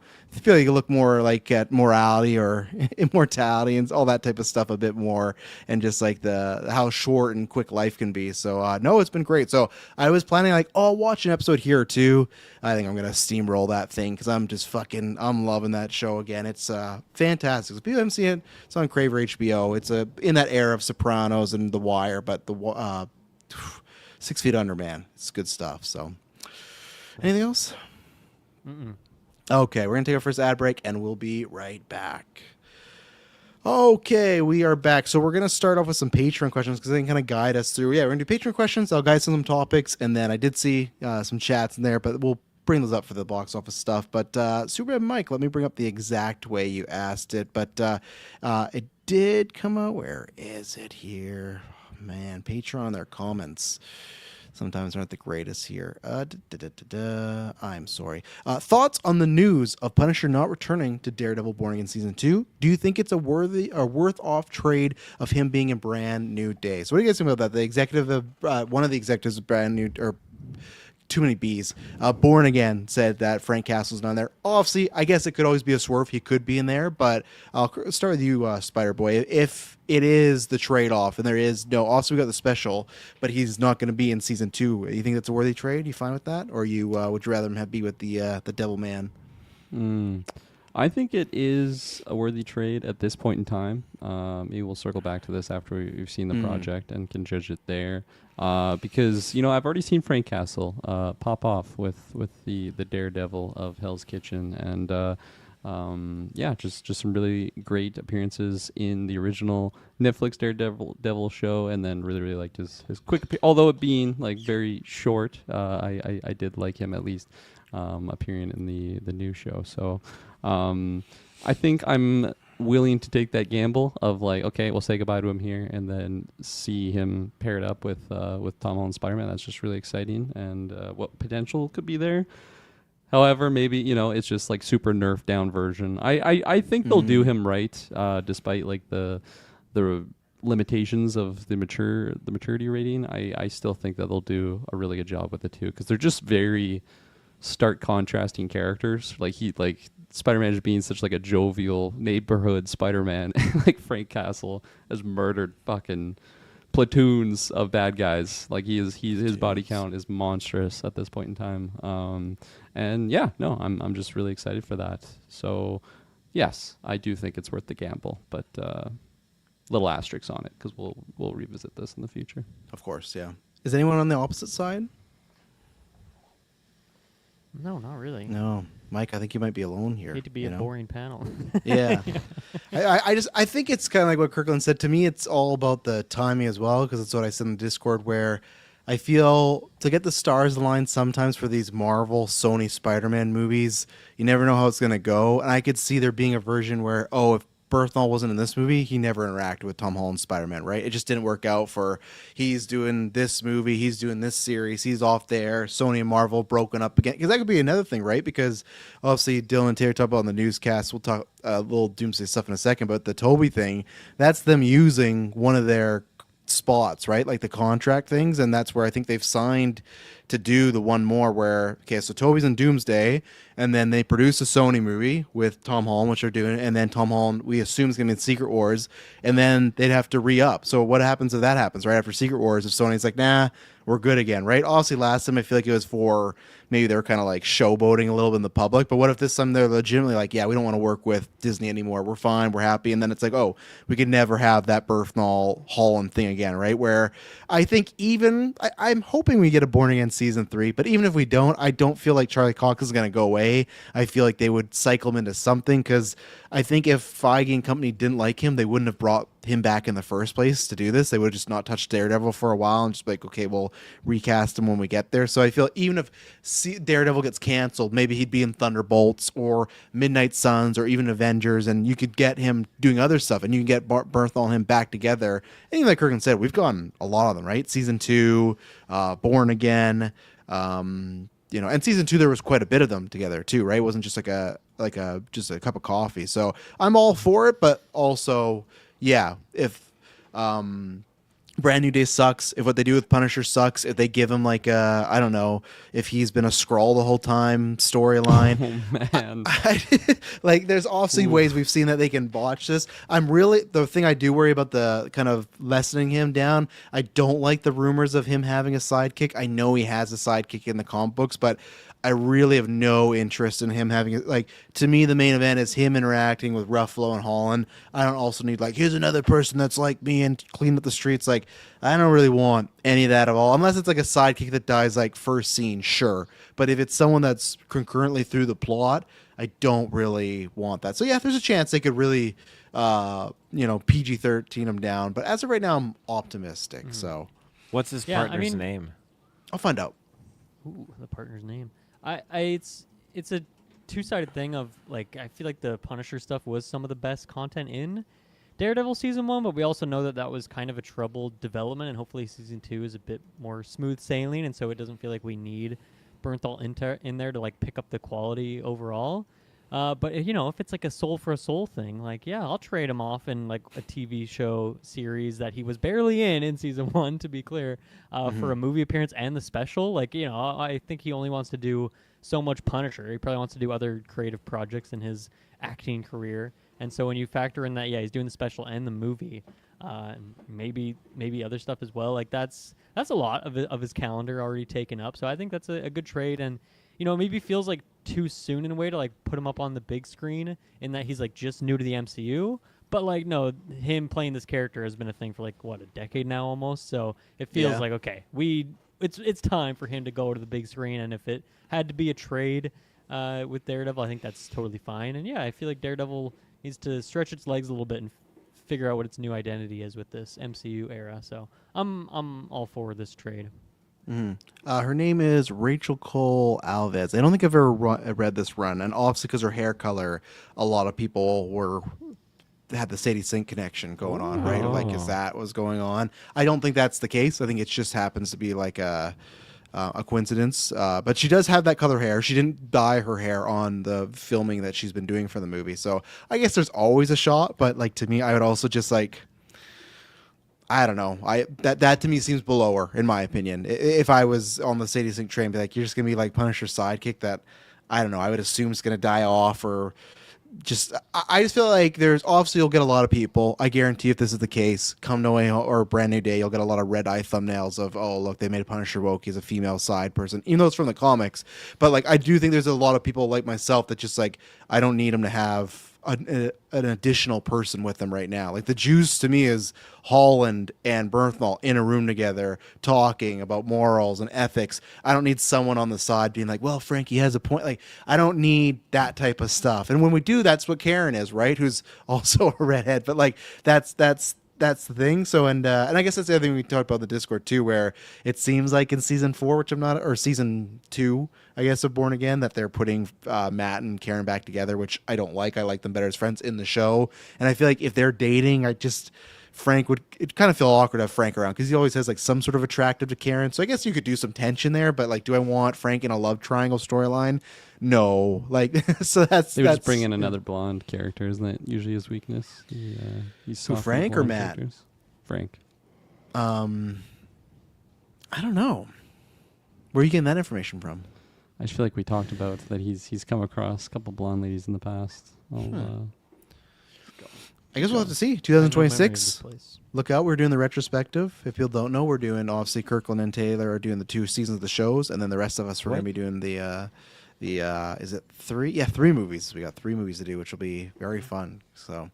like you look more like at morality or immortality and all that type of stuff a bit more, and just like how short and quick life can be. So no, it's been great. So I was planning like, oh, I'll watch an episode here or two. I think I'm gonna steamroll that thing because I'm loving that show again. It's fantastic. If people haven't seen it, it's on Crave or HBO. It's in that era of Sopranos and The Wire, but the 6 Feet Under, man, it's good stuff. So anything else? Okay, we're going to take our first ad break, and we'll be right back. Okay, we are back. So we're going to start off with some Patreon questions because they can kind of guide us through. Yeah, we're going to do Patreon questions. I'll guide some topics, and then I did see some chats in there, but we'll bring those up for the box office stuff. But Superman Mike, let me bring up the exact way you asked it. But it did come out. Where is it here? Oh, man, Patreon, their comments sometimes aren't the greatest here. I'm sorry. Thoughts on the news of Punisher not returning to Daredevil Born Again Season 2? Do you think it's a worth-off trade of him being in Brand New Day? So what do you guys think about that? The executive, one of the executives of Brand New, or too many B's, Born Again, said that Frank Castle's not there. Obviously, I guess it could always be a swerve. He could be in there, but I'll start with you, Spider-Boy. If it is the trade-off, and there is no, also we got the special, but he's not going to be in Season 2, you think that's a worthy trade? You fine with that? Or would you rather him be with the Devil Man? I think it is a worthy trade at this point in time. Maybe we'll circle back to this after we've seen the project and can judge it there. Because I've already seen Frank Castle pop off with the Daredevil of Hell's Kitchen, and just some really great appearances in the original Netflix Daredevil show, and then really liked his quick, although it being like very short. I did like him at least appearing in the new show. So I think I'm willing to take that gamble of like, okay, we'll say goodbye to him here and then see him paired up with Tom Holland Spider-Man. That's just really exciting, and what potential could be there. However, maybe it's just like super nerfed down version. I think they'll do him right, despite like the limitations of the maturity rating. I still think that they'll do a really good job with the two, because they're just very stark contrasting characters. Like Spider-Man just being such like a jovial neighborhood Spider-Man, like Frank Castle has murdered fucking platoons of bad guys. Like his body count is monstrous at this point in time. I'm just really excited for that. So yes, I do think it's worth the gamble, but little asterisks on it because we'll revisit this in the future. Of course, yeah. Is anyone on the opposite side? No, not really. No, Mike, I think you might be alone here. Hate to be a boring panel. Yeah. I think it's kind of like what Kirkland said. To me, it's all about the timing as well, because it's what I said in the Discord where I feel to get the stars aligned sometimes for these Marvel, Sony, Spider-Man movies, you never know how it's going to go. And I could see there being a version where, oh, if Berthnall wasn't in this movie, he never interacted with Tom Holland's Spider-Man, right? It just didn't work out for he's doing this movie, he's doing this series, he's off there, Sony and Marvel broken up again. Because that could be another thing, right? Because obviously Dylan and Taylor talk about on the newscast, we'll talk a little Doomsday stuff in a second, but the Toby thing, that's them using one of their spots, right? Like the contract things, and that's where I think they've signed to do the one more where, okay, so Toby's in Doomsday, and then they produce a Sony movie with Tom Holland, which they're doing, and then Tom Holland, we assume, is going to be in Secret Wars, and then they'd have to re-up. So what happens if that happens, right after Secret Wars, if Sony's like, nah, we're good again, right? Obviously, last time I feel like it was for maybe they were kind of like showboating a little bit in the public, but what if this time they're legitimately like, yeah, we don't want to work with Disney anymore, we're fine, we're happy, and then it's like, oh, we could never have that Berthnall Holland thing again, right? Where I think even, I'm hoping we get a Born Again season 3, but even if we don't, I don't feel like Charlie Cox is going to go away. I feel like they would cycle him into something, because I think if Feige and company didn't like him, they wouldn't have brought him back in the first place to do this. They would have just not touched Daredevil for a while and just be like, okay, we'll recast him when we get there. So I feel even if Daredevil gets canceled, maybe he'd be in Thunderbolts or Midnight Suns or even Avengers, and you could get him doing other stuff, and you can get Berthnall and him back together. And like Kurgan said, we've gotten a lot of them, right? Season 2, Born Again, and season 2 there was quite a bit of them together too, right? It wasn't just just a cup of coffee. So I'm all for it, but also, yeah, if Brand New Day sucks, if what they do with Punisher sucks, if they give him like a, I don't know, if he's been a Skrull the whole time storyline. Oh man. Like there's obviously ways we've seen that they can botch this. The thing I do worry about the kind of lessening him down, I don't like the rumors of him having a sidekick. I know he has a sidekick in the comic books, but I really have no interest in him having it. Like, to me, the main event is him interacting with Ruffalo and Holland. I don't also need, like, here's another person that's like me and clean up the streets. Like, I don't really want any of that at all. Unless it's like a sidekick that dies, like, first scene, sure. But if it's someone that's concurrently through the plot, I don't really want that. So, yeah, there's a chance they could really, PG-13 him down. But as of right now, I'm optimistic, so. What's his partner's name? I'll find out. Ooh, the partner's name. It's a two-sided thing of, like, I feel like the Punisher stuff was some of the best content in Daredevil season 1, but we also know that was kind of a troubled development, and hopefully season 2 is a bit more smooth sailing, and so it doesn't feel like we need Bernthal in there to, like, pick up the quality overall. But if it's like a soul for a soul thing, like, yeah, I'll trade him off in like a TV show series that he was barely in season 1, to be clear, for a movie appearance and the special. Like, I think he only wants to do so much Punisher. He probably wants to do other creative projects in his acting career. And so when you factor in that, yeah, he's doing the special and the movie, maybe other stuff as well. Like that's a lot of his calendar already taken up. So I think that's a good trade. And maybe feels like too soon in a way to like put him up on the big screen in that he's like just new to the MCU. But like, no, him playing this character has been a thing for like a decade now almost. So it feels like, okay, it's time for him to go to the big screen. And if it had to be a trade with Daredevil, I think that's totally fine. And yeah, I feel like Daredevil needs to stretch its legs a little bit and figure out what its new identity is with this MCU era. So I'm all for this trade. Her name is Rachel Cole Alves. I don't think I've ever read this run, and obviously because her hair color, a lot of people had the Sadie Sink connection going on, right? Like, if that was going on, I don't think that's the case. I think it just happens to be like a coincidence. But she does have that color hair. She didn't dye her hair on the filming that she's been doing for the movie, so I guess there's always a shot. But like, to me, I would also just like, I don't know. That to me seems below her, in my opinion. If I was on the Sadie Sink train, be like, you're just gonna be like Punisher's sidekick that, I don't know, I would assume is gonna die off, or just, I just feel like there's obviously, you'll get a lot of people. I guarantee if this is the case, come No Way Home or Brand New Day, you'll get a lot of red eye thumbnails of, oh look, they made Punisher woke, he's a female side person, even though it's from the comics. But like, I do think there's a lot of people like myself that just like, I don't need him to have an additional person with them right now. Like, the juice to me is Holland and Bernthal in a room together talking about morals and ethics. I don't need someone on the side being like, well, Frankie has a point. Like, I don't need that type of stuff. And when we do, that's what Karen is, right? Who's also a redhead. But like, that's that's the thing. So and I guess that's the other thing we talked about in the Discord too, where it seems like in season 4, which I'm not, or season 2, I guess, of Born Again, that they're putting Matt and Karen back together, which I don't like. I like them better as friends in the show, and I feel like if they're dating, Frank would, it kind of feel awkward to have Frank around because he always has like some sort of attractive to Karen. So I guess you could do some tension there, but like, do I want Frank in a love triangle storyline? No, like so that's They would just bring in another blonde character, isn't that usually his weakness? He's Who, soft Frank with or blonde Matt? characters. Frank. I don't know. Where are you getting that information from? I just feel like we talked about that he's come across a couple blonde ladies in the past. I guess we'll have to see. I have no memory of 2026. this place. Look out, we're doing the retrospective. If people don't know, we're doing, obviously, Kirkland and Taylor are doing the 2 seasons of the shows, and then the rest of us, we're going to be doing the is it 3? Yeah, 3 movies. We got 3 movies to do, which will be very fun. So,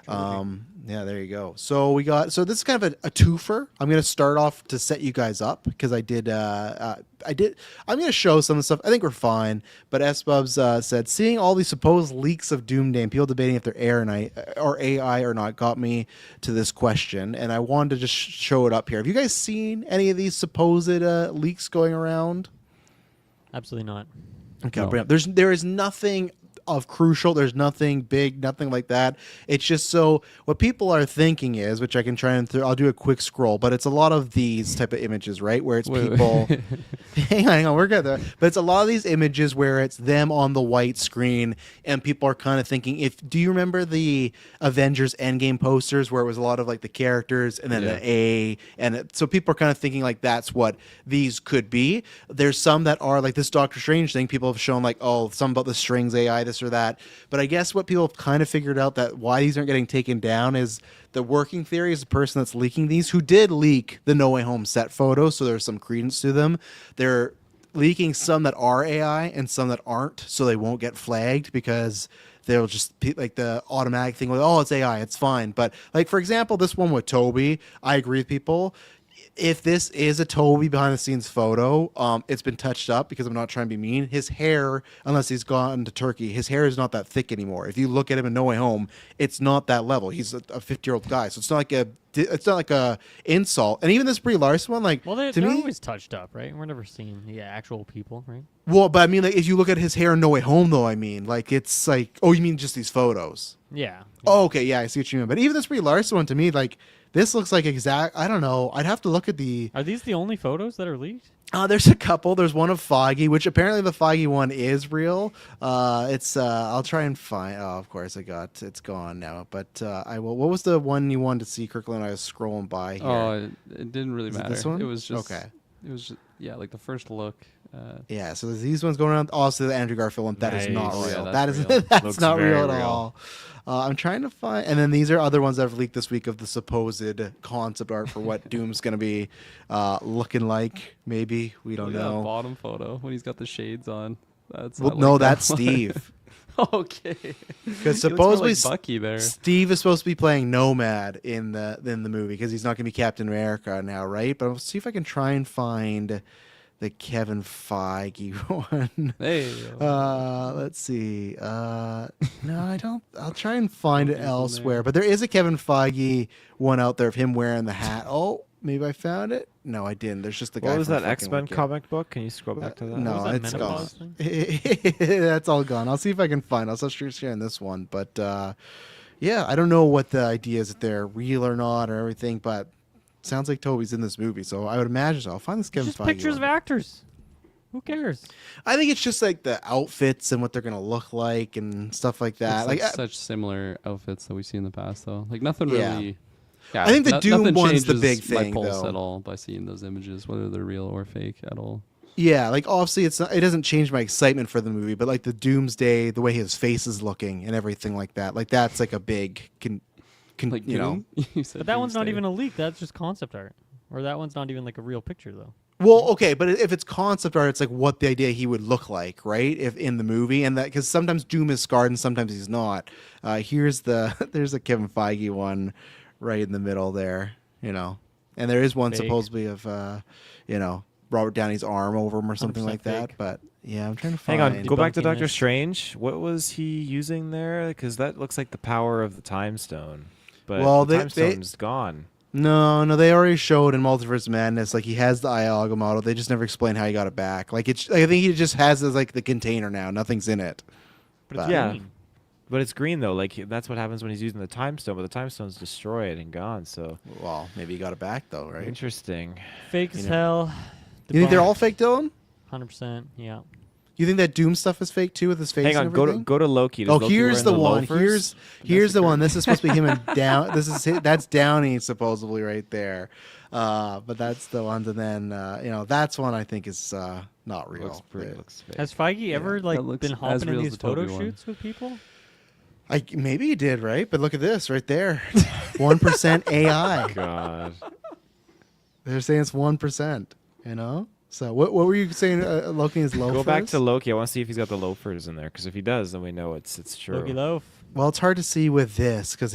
yeah, there you go. So this is kind of a twofer. I'm going to start off to set you guys up because I'm going to show some of the stuff. I think we're fine. But S-Bubs said, seeing all these supposed leaks of Doomsday and people debating if they're AI or not got me to this question. And I wanted to just show it up here. Have you guys seen any of these supposed leaks going around? Absolutely not. Okay, No. I'll bring it up. There is nothing of crucial. There's nothing big, nothing like that. It's just so what people are thinking is, which I can try and I'll do a quick scroll, but it's a lot of these type of images, right? Where it's people. Hang on, we're good there. But it's a lot of these images where it's them on the white screen, and people are kind of thinking. Do you remember the Avengers Endgame posters where it was a lot of like the characters and then Yeah. the A, and so people are kind of thinking like that's what these could be. There's some that are like this Doctor Strange thing. People have shown like, oh, some about the strings AI, this or that. But I guess what people have kind of figured out that why these aren't getting taken down is the working theory is the person that's leaking these, who did leak the No Way Home set photos, so there's some credence to them. They're leaking some that are AI and some that aren't, so they won't get flagged because they'll just be like the automatic thing with, oh, it's AI, it's fine. But like, for example, this one with Toby, I agree with people. If this is a Toby behind the scenes photo, it's been touched up because I'm not trying to be mean. His hair, unless he's gone to Turkey, his hair is not that thick anymore. If you look at him in No Way Home, it's not that level. He's a 50-year-old guy, so it's not like a insult. And even this Brie Larson one, like, Well, to they're me, always touched up, right? We're never seeing the actual people, right? well, but I mean, like, if you look at his hair in No Way Home, though, I mean, like, it's like, oh, you mean just these photos? Yeah. Oh, okay, yeah, I see what you mean. But even this Brie Larson one, to me, like, this looks like I don't know. I'd have to look at the. Are these the only photos that are leaked? There's a couple. There's one of Foggy, which apparently the Foggy one is real. It's I'll try and find. Oh, of course it's gone now. But I will. What was the one you wanted to see, Kirkland? I was scrolling by here. Oh, it didn't really Is it matter. this one? It was just Okay. It was just, yeah, like the first look. Yeah, so there's these ones going around. Also, the Andrew Garfield one. That is not Nice. real. Oh, yeah, that that's is real. that's Looks not very real at real. all. I'm trying to find, and then these are other ones that have leaked this week of the supposed concept art for what Doom's going to be looking like. Maybe we don't Look at that know. bottom photo when he's got the shades on. That's Well, I no, like that that's one. Steve. Okay. Because He looks more supposedly like Bucky there. Steve is supposed to be playing Nomad in the movie because he's not going to be Captain America now, right? But I'll see if I can try and find the Kevin Feige one. Hey. Let's see. No, I don't. I'll try and find it Nothing from elsewhere. there. But there is a Kevin Feige one out there of him wearing the hat. Oh, maybe I found it. No, I didn't. There's just the guy. What was from that fucking X-Men Wicked. comic book? Can you scroll back to that? No, What was that it's gone. menopause thing? That's all gone. I'll see if I can find. I'll start sharing this one. But yeah, I don't know what the idea is, if they're real or not or everything. But sounds like Toby's in this movie, so I would imagine so. I'll find this Kevin Just Feige pictures one. of actors. Who cares? I think it's just like the outfits and what they're gonna look like and stuff like that. It's like Like, such similar outfits that we've seen in the past, though. Like nothing Yeah. really. Yeah, I think the Doom nothing one's the changes big thing, my pulse though. at all by seeing those images, whether they're real or fake at all. yeah, like obviously it's not, it doesn't change my excitement for the movie, but like the Doomsday, the way his face is looking and everything like that, like that's like a big, Like you know. Doom? You said But that one's not Doomsday. even a leak. That's just concept art. Or that one's not even like a real picture, though. Well, okay, but if it's concept art, it's like what the idea he would look like, right? If in the movie, and that because sometimes Doom is scarred and sometimes he's not. There's a Kevin Feige one right in the middle there, you know, and there is one Fake. supposedly of Robert Downey's arm over him or something 100% like that. fake. But yeah, I'm trying to find. Hang on, go back to Debunking Doctor this. Strange. What was he using there? Because that looks like the power of the Time Stone. but Well, the they- time stone's gone. No, they already showed in Multiverse of Madness, like he has the Iago model. They just never explain how he got it back. Like I think he just has as like the container now. Nothing's in it. But it's Yeah. green. But it's green though. Like that's what happens when he's using the time stone. But the time stone's destroyed and gone. So Well, maybe he got it back though, right? interesting. Fake as You know. hell. You think they're all fake, Dylan? 100%. Yeah. You think that Doom stuff is fake too with his face? Hang on. and everything? Go to Loki. Does Oh, Loki here's wearing the one. loafers? Here's the one. This is supposed to be him and down. That's Downey supposedly right there, but that's the ones. And then that's one I think is not real. Looks pretty. But Looks fake. Has Feige ever like That looks been as hopping in real as these the Toby photo one. shoots with people? maybe he did, right? But look at this right there, 1% AI. God. They're saying it's 1%. So what were you saying? Loki is loafers. Go back to Loki. I want to see if he's got the loafers in there. Because if he does, then we know it's true. Loki Loaf. Well, it's hard to see with this because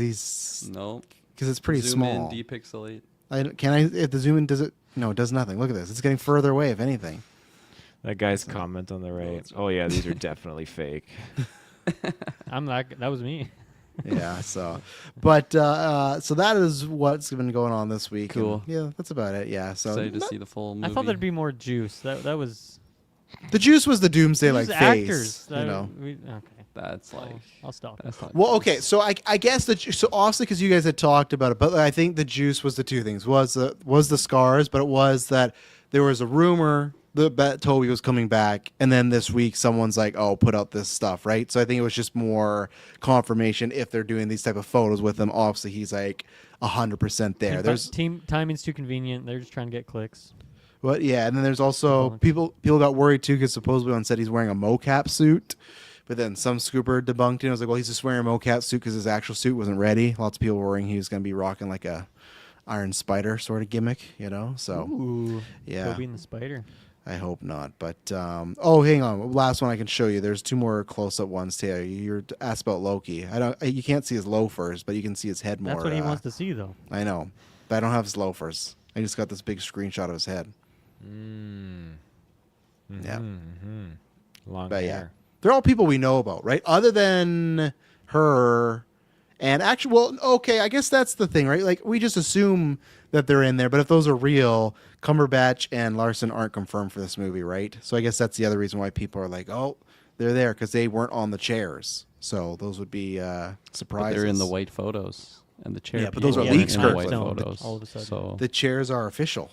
No. it's pretty Zoom small. in, depixelate. If the zoom in does it? No, it does nothing. Look at this. It's getting further away. If anything. That guy's comment on the right. Oh yeah, these are definitely fake. That was me. Yeah. But that is what's been going on this week. and, Cool. yeah, that's about it. Yeah. So Excited to see the full movie. I thought there'd be more juice. That was the juice was the Doomsday these like actors. face. Okay. That's like. I'll stop. That's not Well, juice. okay. So I guess so obviously because you guys had talked about it, but I think the juice was the two things was the scars, but it was that there was a rumor that Toby was coming back, and then this week someone's like, "Oh, put out this stuff," right? So I think it was just more confirmation if they're doing these type of photos with him. Obviously, he's like 100% there. There's timing's too convenient. They're just trying to get clicks. yeah, and then there's also people got worried too because supposedly on set he's wearing a mocap suit. But then some scooper debunked it. I was like, well, he's just wearing a mocap suit because his actual suit wasn't ready. Lots of people were worrying he was going to be rocking like a Iron Spider sort of gimmick, So, Ooh. yeah, Toby and the Spider. I hope not. But, hang on. Last one I can show you. There's two more close-up ones, Taylor. You're asked about Loki. You can't see his loafers, but you can see his head more. That's what he wants to see, though. I know. But I don't have his loafers. I just got this big screenshot of his head. Yeah. Long But, hair. yeah. They're all people we know about, right? Other than her and actually, well, okay, I guess that's the thing, right? Like, we just assume that they're in there, but if those are real, Cumberbatch and Larson aren't confirmed for this movie, right? So I guess that's the other reason why people are like, oh, they're there, because they weren't on the chairs. So those would be But surprises. they're in the white photos and the chair. Yeah, but those people are weren't leaks, in the Kirk. white Stone, photos. all of a sudden. So The chairs are official.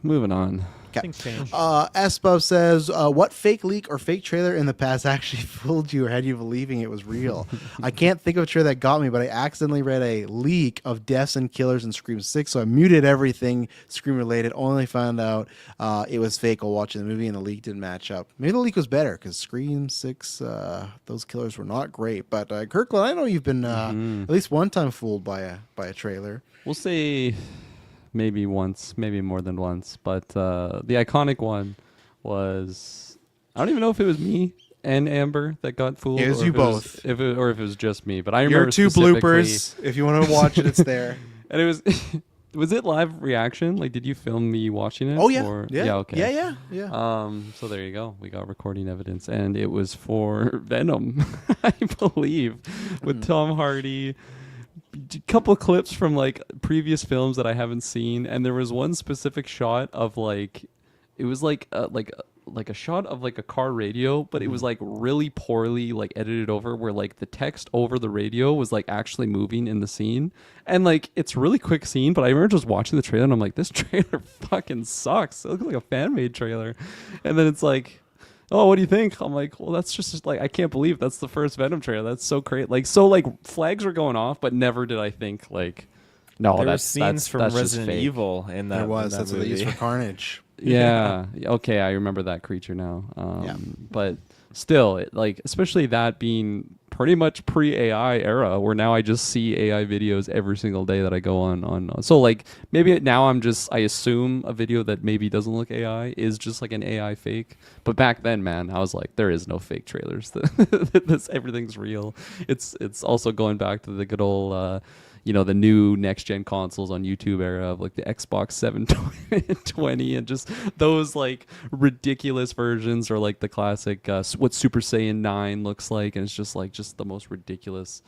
moving on. Things change. Espo says, what fake leak or fake trailer in the past actually fooled you or had you believing it was real? I can't think of a trailer that got me, but I accidentally read a leak of deaths and killers in Scream 6, so I muted everything Scream related, only found out it was fake while watching the movie, and the leak didn't match up. Maybe the leak was better, because Scream 6, those killers were not great. But Kirkland, I know you've been at least one time fooled by a trailer. We'll say maybe once, maybe more than once. But the iconic one was, I don't even know if it was me and Amber that got fooled. It was or you if both. If it was just me. But I remember Your two specifically- bloopers. If you want to watch it, it's there. And it was, was it live reaction? Like, did you film me watching it? Oh, yeah. Or, Yeah. okay. Yeah. So there you go. We got recording evidence, and it was for Venom, I believe, with Tom Hardy. A couple clips from like previous films that I haven't seen, and there was one specific shot of like, it was like a shot of like a car radio, but it was like really poorly like edited over, where like the text over the radio was like actually moving in the scene, and like it's a really quick scene. But I remember just watching the trailer, and I'm like, this trailer fucking sucks. It looks like a fan made trailer, and then it's like, oh, what do you think? I'm like, well, that's just like, I can't believe that's the first Venom trailer. That's so great. Like, so like flags were going off, but never did I think like, no, There were that's scenes from that's just Resident fake. Evil in that. There was. in that That's what they used movie. for Carnage. Yeah. Okay, I remember that creature now. Yeah. But still, like, especially that being pretty much pre-AI era, where now I just see AI videos every single day that I go on. So like maybe now I assume a video that maybe doesn't look AI is just like an AI fake. But back then, man, I was like, there is no fake trailers. Everything's real. It's also going back to the good old. the new next gen consoles on YouTube era of like the Xbox 720 and just those like ridiculous versions, or like the classic what Super Saiyan 9 looks like, and it's just the most ridiculous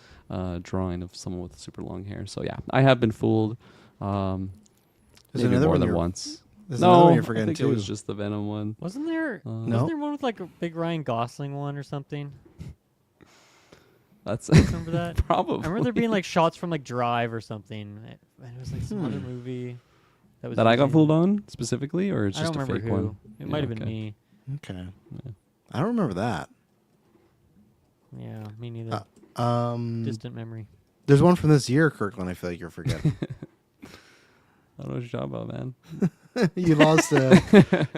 drawing of someone with super long hair. So yeah, I have been fooled. Maybe another more one than you're- once. There's another one No, you're I forgetting think too. it was just the Venom one. Wasn't there No. one with like a big Ryan Gosling one or something? That's Remember that? probably. I remember there being like shots from like Drive or something. And it was like some other movie that was that I got using- fooled on specifically, or it's I just don't a remember fake who. one. It might have been okay. me. Okay. I don't remember that. Yeah, me neither. Distant memory. There's one from this year, Kirkland. I feel like you're forgetting. I don't know what you're talking about, man.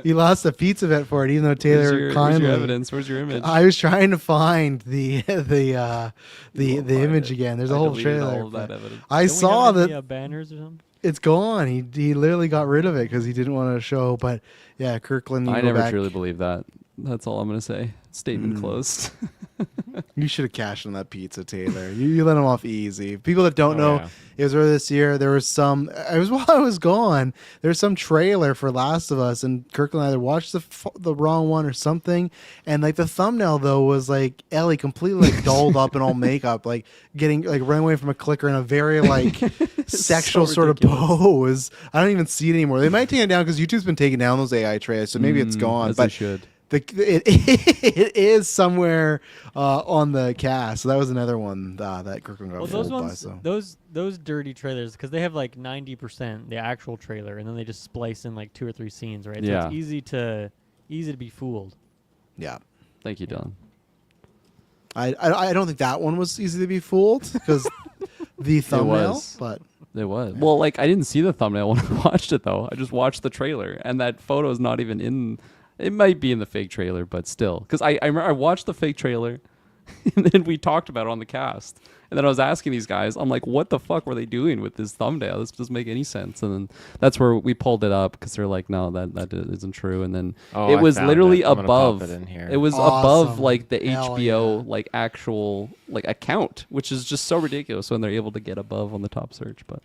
you lost a pizza bet for it, even though Taylor Where's your kindly. evidence? Where's your image? I was trying to find the You won't image find it. again. There's I a whole deleted trailer. all of that but evidence. I Don't we saw have any, that banners or something. it's gone. He literally got rid of it because he didn't want to show. But yeah, Kirkland. I go never back. truly believed that. That's all I'm gonna say. Statement closed. You should have cashed on that pizza, Taylor. You let him off easy. People that don't know, yeah. it was earlier this year. There was some. It was while I was gone. There was some trailer for Last of Us, and Kirkland either watched the wrong one or something. And like the thumbnail though was like Ellie completely like dolled up in all makeup, like getting like running away from a clicker in a very like sexual so sort of ridiculous. pose. I don't even see it anymore. They might take it down because YouTube's been taking down those AI trailers, so maybe it's gone. As they But should. it is somewhere on the cast. So that was another one that Kirkland got Well, those fooled by. ones, So those dirty trailers, because they have like 90% the actual trailer, and then they just splice in like 2 or 3 scenes, right? So Yeah. it's easy to be fooled. yeah, Thank you, Dylan. I don't think that one was easy to be fooled because the thumbnail. was. But It was. Well, like I didn't see the thumbnail when I watched it though. I just watched the trailer, and that photo is not even in. It might be in the fake trailer, but still, because I remember I watched the fake trailer, and then we talked about it on the cast, and then I was asking these guys, I'm like, what the fuck were they doing with this thumbnail? This doesn't make any sense. And then that's where we pulled it up because they're like, no, that isn't true. And then Oh, it I was found literally it. I'm gonna pop above. it in here. It was above Awesome. like the Hell HBO yeah. like actual like account, which is just so ridiculous when they're able to get above on the top search. But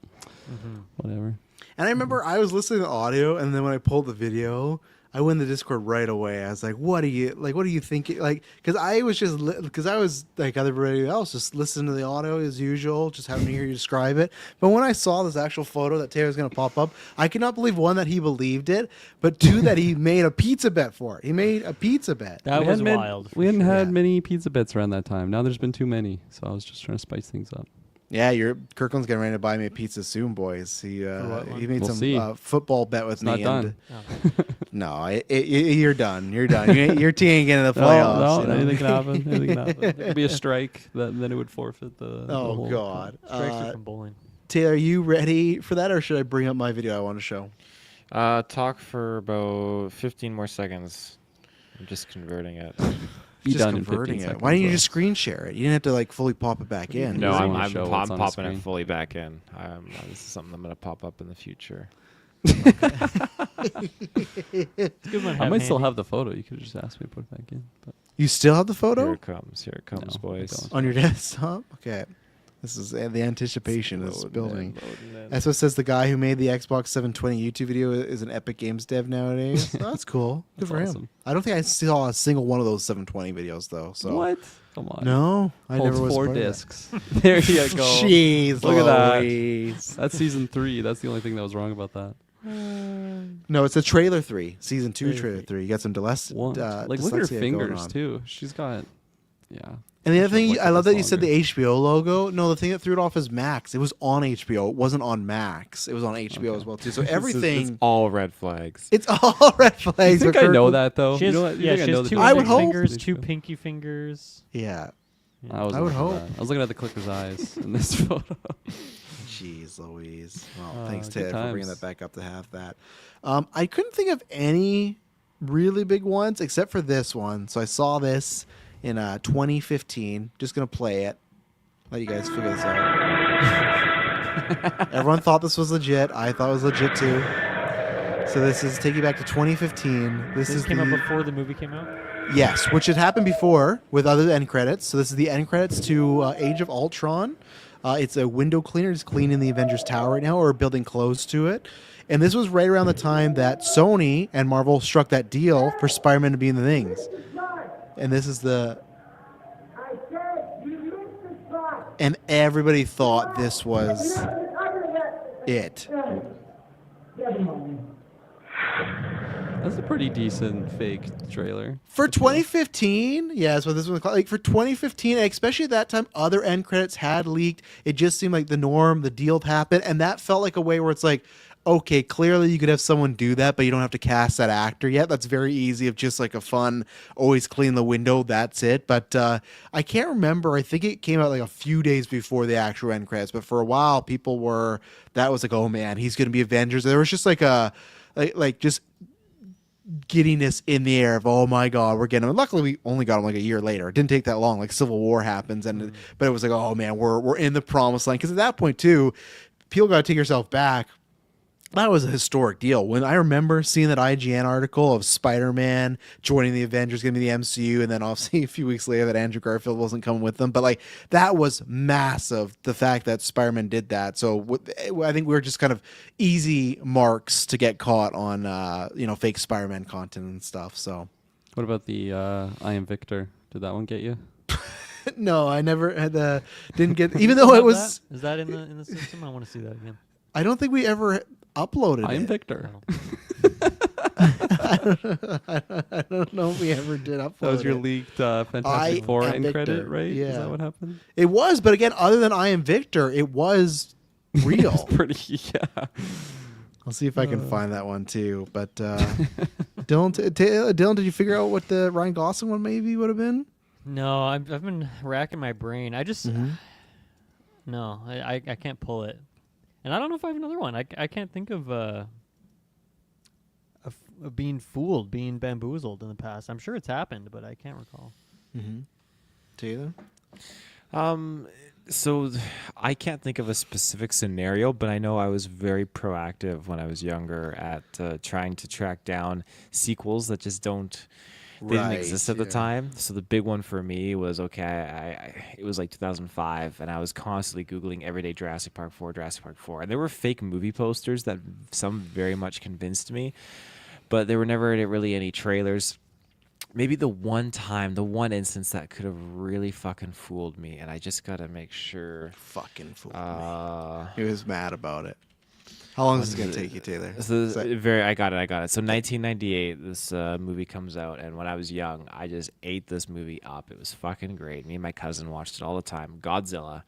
whatever. and I remember I was listening to audio, and then when I pulled the video, I went in the Discord right away. I was like, "What are you thinking?" Like, because I was just because I was like everybody else, just listening to the audio as usual, just having to hear you describe it. But when I saw this actual photo that Taylor's going to pop up, I could not believe one that he believed it, but two that he made a pizza bet for it. He made a pizza bet. That We was hadn't wild. we hadn't had Yeah. many pizza bets around that time. Now there's been too many, so I was just trying to spice things up. Yeah, Kirkland's getting ready to buy me a pizza soon, boys. He what one? he made We'll see. some football bet with It's me. not done. and- Oh. No, you're done. You're done. Your team ain't getting to the playoffs. No, you know? anything can happen. Anything can happen. It could be a strike. Then it would forfeit the. Oh whole God, Strikes are from bowling. Taylor, are you ready for that, or should I bring up my video I want to show? Talk for about 15 more seconds. I'm just converting it. Be Just done in 15 converting it. seconds, Why didn't you though. just screen share it? You didn't have to like fully pop it back in. No, doesn't I'm, wanna I'm, show I'm what's on the popping it screen. fully back in. This is something I'm going to pop up in the future. It's a good one to I might still handy. have the photo. You could have just asked me to put it back in. But You still have the Here photo it comes. Here it comes, No, I boys. don't. on your desktop? Okay, this is the anticipation is Loading building. in, loading in. That's what says the guy who made the Xbox 720 YouTube video is an Epic Games dev nowadays. Oh, that's cool. Good That's for him. awesome. I don't think I saw a single one of those 720 videos though. So what? Come on. no, I Holds never was 4 part of that. discs. There you go. Jeez, Look at that. Louise. That's season 3. That's the only thing that was wrong about that. No, it's a trailer 3, season 2, Trailer trailer 3. You got some Like look at her dyslexia going fingers on. too. She's got, yeah. And the other thing, Like I love that you this said longer. the HBO logo. No, the thing that threw it off is Max. It was on HBO. It wasn't on Max. It was on HBO Okay. as well too. So It's everything, all red flags. it's all red I flags. think but I know Kirkland- that though. She has, you know what? You yeah, think she I know has the 2 I would index hope- fingers, difference? 2 pinky fingers. Yeah. I was I would looking for hope. that. I was looking at the clicker's eyes in this photo. Jeez Louise. Well, thanks good Ted for bringing times. that back up to have that. I couldn't think of any really big ones except for this one. So I saw this in 2015. Just gonna play it. Let you guys figure this out. Everyone thought this was legit. I thought it was legit too. So this is take you back to 2015. This is This came out the- before the movie came out. Yes, which had happened before with other end credits. So this is the end credits to Age of Ultron. It's a window cleaner. It's cleaning the Avengers Tower right now, or building close to it. And this was right around the time that Sony and Marvel struck that deal for Spider-Man to be in the things. And this is the... And everybody thought this was it. That's a pretty decent fake trailer. For 2015, yeah, that's what this was called. Like for 2015, especially at that time, other end credits had leaked. It just seemed like the norm, the deal happened, and that felt like a way where it's like, okay, clearly you could have someone do that, but you don't have to cast that actor yet. That's very easy of just like a fun, always clean the window, that's it. But I can't remember. I think it came out like a few days before the actual end credits, but for a while, people were, that was like, oh man, he's going to be Avengers. There was just like a, like just giddiness in the air of, oh my god, we're getting him. Luckily we only got him like a year later. It didn't take that long. Like Civil War happens, and but it was like, oh man, we're in the promised land. Because at that point too, people got to take yourself back. That was a historic deal. When I remember seeing that IGN article of Spider-Man joining the Avengers, going to be the MCU, and then obviously a few weeks later that Andrew Garfield wasn't coming with them. But like that was massive, the fact that Spider-Man did that. So I think we were just kind of easy marks to get caught on, fake Spider-Man content and stuff. So, What about the I Am Victor? Did that one get you? no, I never had didn't get, even though it was. Is that in the system? I want to see that again. I don't think we ever uploaded I Am it. Victor. I don't know if we ever did upload That was your it. leaked Fantastic I Four Am end Victor, credit, right? yeah. Is that what happened? It was, but again, other than I Am Victor, it was real. It's pretty, yeah. I'll see if I can find that one too. But Dylan, did you figure out what the Ryan Gosling one maybe would have been? No, I've been racking my brain. I just no, I can't pull it, and I don't know if I have another one. I can't think of being fooled, being bamboozled in the past. I'm sure it's happened, but I can't recall. Taylor? So I can't think of a specific scenario, but I know I was very proactive when I was younger at trying to track down sequels that just they didn't exist at the time. So the big one for me was, it was like 2005, and I was constantly Googling everyday Jurassic Park 4, and there were fake movie posters that some very much convinced me, but there were never really any trailers. Maybe the one instance that could have really fucking fooled me, and I just gotta make sure. Fucking fooled me. He was mad about it. How long is this gonna take you, Taylor? I got it. So 1998, this movie comes out, and when I was young, I just ate this movie up. It was fucking great. Me and my cousin watched it all the time. Godzilla,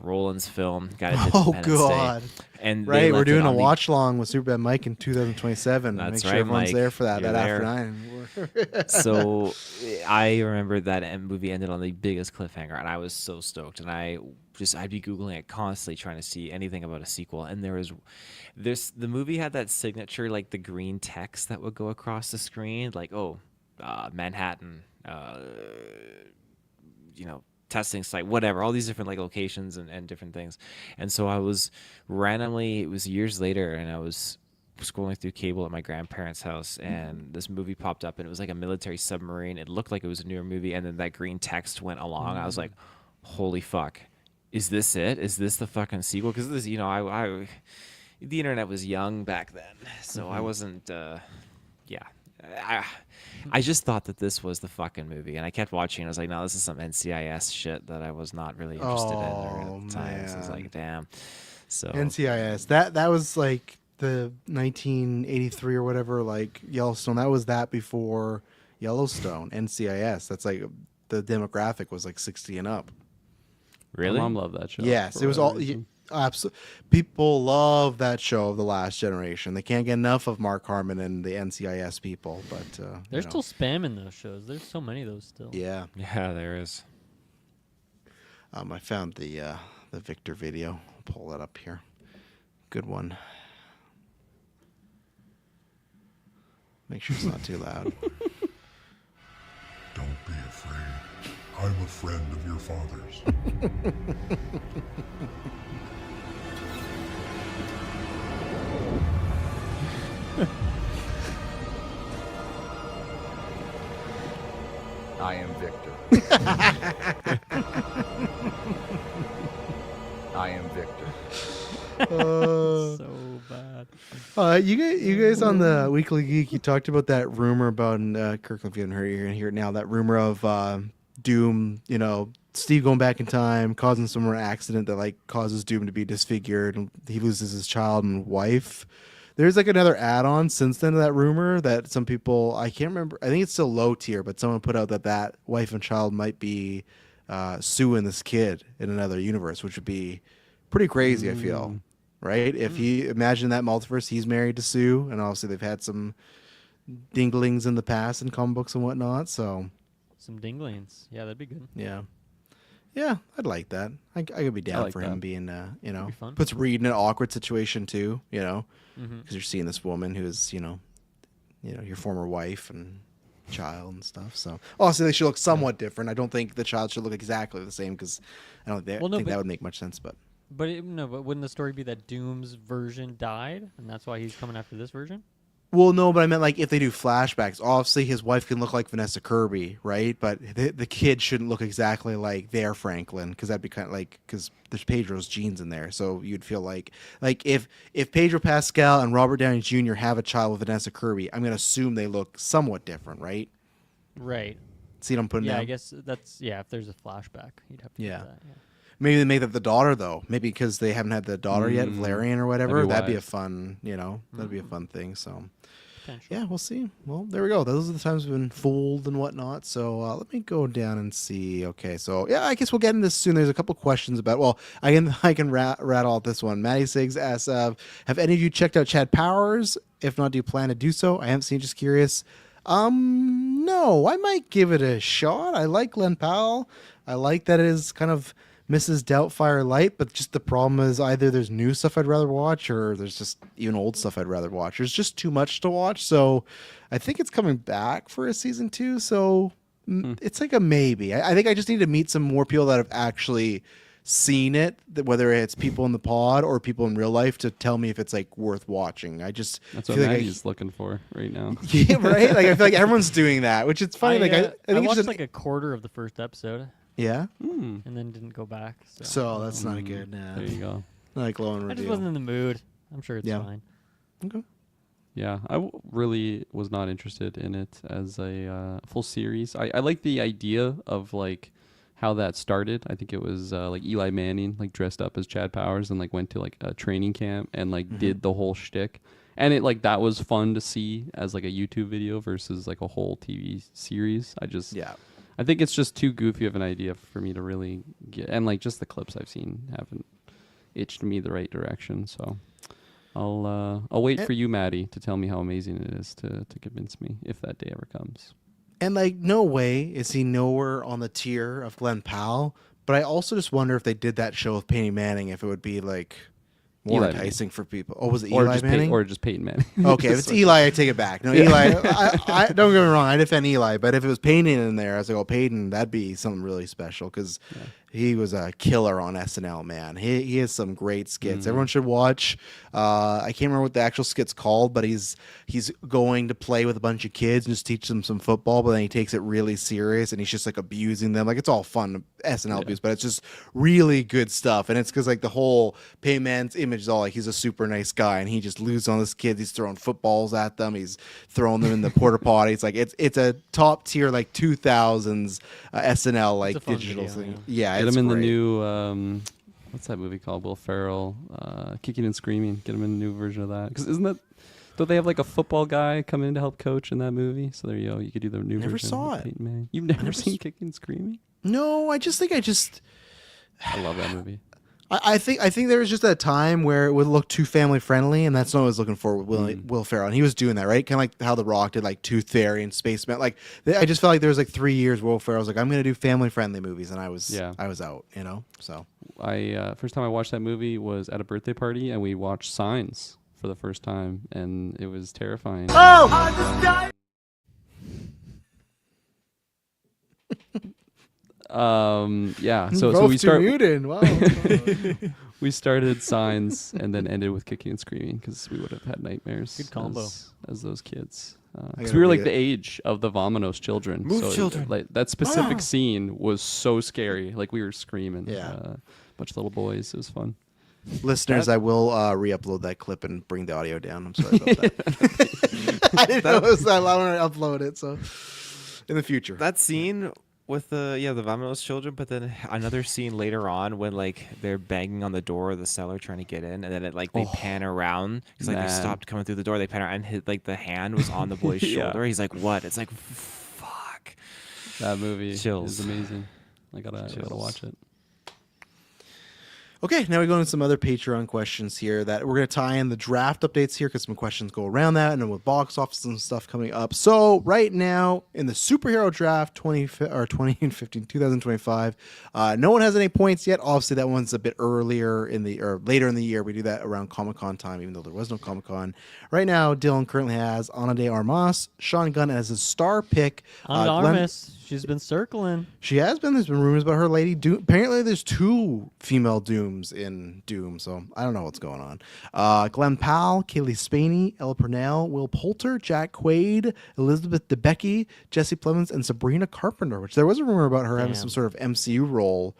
Roland's film. Got it. Oh god! And right, we're doing a watch long with Superbad Mike in 2027. That's Make sure right, everyone's Mike. there for that. You're That there. after 9. So I remember that movie ended on the biggest cliffhanger, and I was so stoked. And I'd be Googling it constantly, trying to see anything about a sequel. And the movie had that signature, like the green text that would go across the screen, like, Manhattan, testing site, whatever, all these different like locations and different things. And so I was randomly, it was years later, and I was scrolling through cable at my grandparents' house, and this movie popped up, and it was like a military submarine. It looked like it was a newer movie, and then that green text went along. I was like, holy fuck, is this it? Is this the fucking sequel? Because this, the internet was young back then, so I wasn't, I just thought that this was the fucking movie, and I kept watching. I was like, no, this is some NCIS shit that I was not really interested in at the time. So I was like, damn. So NCIS. That was like the 1983 or whatever, like Yellowstone. That was that before Yellowstone. NCIS. That's like the demographic was like 60 and up. really? My mom loved that show. Yes, for it was whatever all. reason. Absolutely, people love that show of The Last Generation. They can't get enough of Mark Harmon and the NCIS people. But They're still spamming those shows. There's so many of those still. yeah. Yeah, there is. I found the Victor video. I'll pull that up here. Good one. Make sure it's not too loud. Don't be afraid. I'm a friend of your father's. I am Victor. I am Victor. So bad. You guys on the Weekly Geek, you talked about that rumor about, Kirkland, if you haven't heard it, you're going to hear it now, that rumor of Doom, Steve going back in time, causing some more accident that, like, causes Doom to be disfigured, and he loses his child and wife. There's, like, another add-on since then to that rumor that some people, I can't remember, I think it's still low tier, but someone put out that wife and child might be suing this kid in another universe, which would be pretty crazy, I feel. Right? If he imagine that multiverse, he's married to Sue, and obviously they've had some dinglings in the past in comic books and whatnot. So Some dinglings. Yeah, that'd be good. yeah, I'd like that. I could be down like for that. him being, be fun. puts Reed in an awkward situation too. Because Mm-hmm. you're seeing this woman who is, your former wife and child and stuff. So obviously they should look somewhat different. I don't think the child should look exactly the same because I don't think, think that would make much sense. But But but wouldn't the story be that Doom's version died, and that's why he's coming after this version? well, no, but I meant like if they do flashbacks, obviously his wife can look like Vanessa Kirby, right? But the kid shouldn't look exactly like their Franklin because that'd be kind of like because there's Pedro's genes in there, so you'd feel like if Pedro Pascal and Robert Downey Jr. have a child with Vanessa Kirby, I'm gonna assume they look somewhat different, right? Right. See what I'm putting Yeah, down? I guess that's if there's a flashback, you'd have to Yeah. do that. Yeah. Maybe they make that the daughter though. Maybe because they haven't had the daughter yet, Valerian or whatever. That'd be That'd be a wise. fun, that'd be a fun thing. So. Potential. Yeah, we'll see. Well, there we go. Those are the times we've been fooled and whatnot. So let me go down and see. Okay, so yeah, I guess we'll get into this soon. There's a couple questions about. Well, I can rattle out this one. Maddie Siggs asks, "Have any of you checked out Chad Powers? If not, do you plan to do so? I haven't seen. Just curious. No, I might give it a shot. I like Glenn Powell. I like that it is kind of Mrs. Doubtfire light, but just the problem is either there's new stuff I'd rather watch or there's just even old stuff I'd rather watch. There's just too much to watch. So I think it's coming back for a season 2. So it's like a maybe. I think I just need to meet some more people that have actually seen it, whether it's people in the pod or people in real life, to tell me if it's like worth watching. I just That's what feel like Maggie's looking for right now. yeah, right. Like I feel like everyone's doing that, which it's funny. I I think it's watched just like a quarter of the first episode yeah. and then didn't go back. So that's not a good. There you go. Not a glowing I review. just wasn't in the mood. I'm sure it's Yeah. fine. Okay. Yeah, really was not interested in it as a full series. I like the idea of like how that started. I think it was like Eli Manning like dressed up as Chad Powers and like went to like a training camp and like did the whole shtick. And it like that was fun to see as like a YouTube video versus like a whole TV series. I think it's just too goofy of an idea for me to really get, and like just the clips I've seen haven't itched me the right direction. So I'll wait for you, Maddie, to tell me how amazing it is to convince me if that day ever comes. And like, no way is he nowhere on the tier of Glenn Powell. But I also just wonder if they did that show with Peyton Manning, if it would be like more Eli enticing for people. Oh, was it Or Eli just Manning? or just Peyton Manning. Okay, if it's Eli, I take it back. No, Eli. I don't get me wrong. I defend Eli, but if it was Peyton in there, I was like, "Oh, Peyton, that'd be something really special," because he was a killer on SNL. Man, he has some great skits. Everyone should watch. I can't remember what the actual skit's called, but he's going to play with a bunch of kids and just teach them some football, but then he takes it really serious and he's just like abusing them. Like it's all fun SNL abuse, but it's just really good stuff. And it's because like the whole Peyton Manning's image is all like he's a super nice guy and he just loses on his kids. He's throwing footballs at them. He's throwing them in the porta potty. It's like it's a top tier like 2000s SNL like It's a fun digital video, thing. yeah. Yeah, Get it's him in great. the new what's that movie called? Will Ferrell, Kicking and Screaming. Get him in a new version of that. Because don't they have like a football guy come in to help coach in that movie? So there you go. You could do the new Never version. saw with it. Peyton Manning. You've never seen Kicking and Screaming? No, I just think I love that movie. I think there was just a time where it would look too family friendly, and that's what I was looking for with Will Ferrell, and he was doing that, right? Kind of like how The Rock did, like Tooth Fairy and Spaceman. Like I just felt like there was like 3 years where Will Ferrell was like, "I'm going to do family friendly movies," and I was out, So First time I watched that movie was at a birthday party, and we watched Signs for the first time, and it was terrifying. So we start. Wow. We started Signs and then ended with Kicking and Screaming because we would have had nightmares. Good combo. As those kids. Because gotta we were like read the age of the Vominos children. Move, children. Like that specific scene was so scary. Like we were screaming. Yeah. bunch of little boys. It was fun. Listeners, I will re-upload that clip and bring the audio down. I'm sorry about that. I didn't know it was that loud when I upload it. So in the future, That scene with the Vamonos children, but then another scene later on when like they're banging on the door of the cellar trying to get in, and then they pan around because like they man. stopped coming through the door. They pan around and hit like the hand was on the boy's Yeah. shoulder. He's like, "What?" It's like, "Fuck." That movie Chills. is amazing. I gotta watch it. okay, now we go into some other Patreon questions here that we're going to tie in the draft updates here because some questions go around that and then with box office and stuff coming up. So right now in the superhero draft 2025, no one has any points yet. Obviously that one's a bit later in the year. We do that around Comic-Con time, even though there was no Comic-Con. Right now, Dylan currently has Ana de Armas, Sean Gunn as his star pick. Ana Armas, she's been circling. She has been. There's been rumors about her Lady Doom. Apparently, there's 2 female Dooms in Doom, so I don't know what's going on. Glenn Powell, Kaylee Spaney, Ella Purnell, Will Poulter, Jack Quaid, Elizabeth Debicki, Jesse Plemons, and Sabrina Carpenter, which there was a rumor about her having some sort of MCU role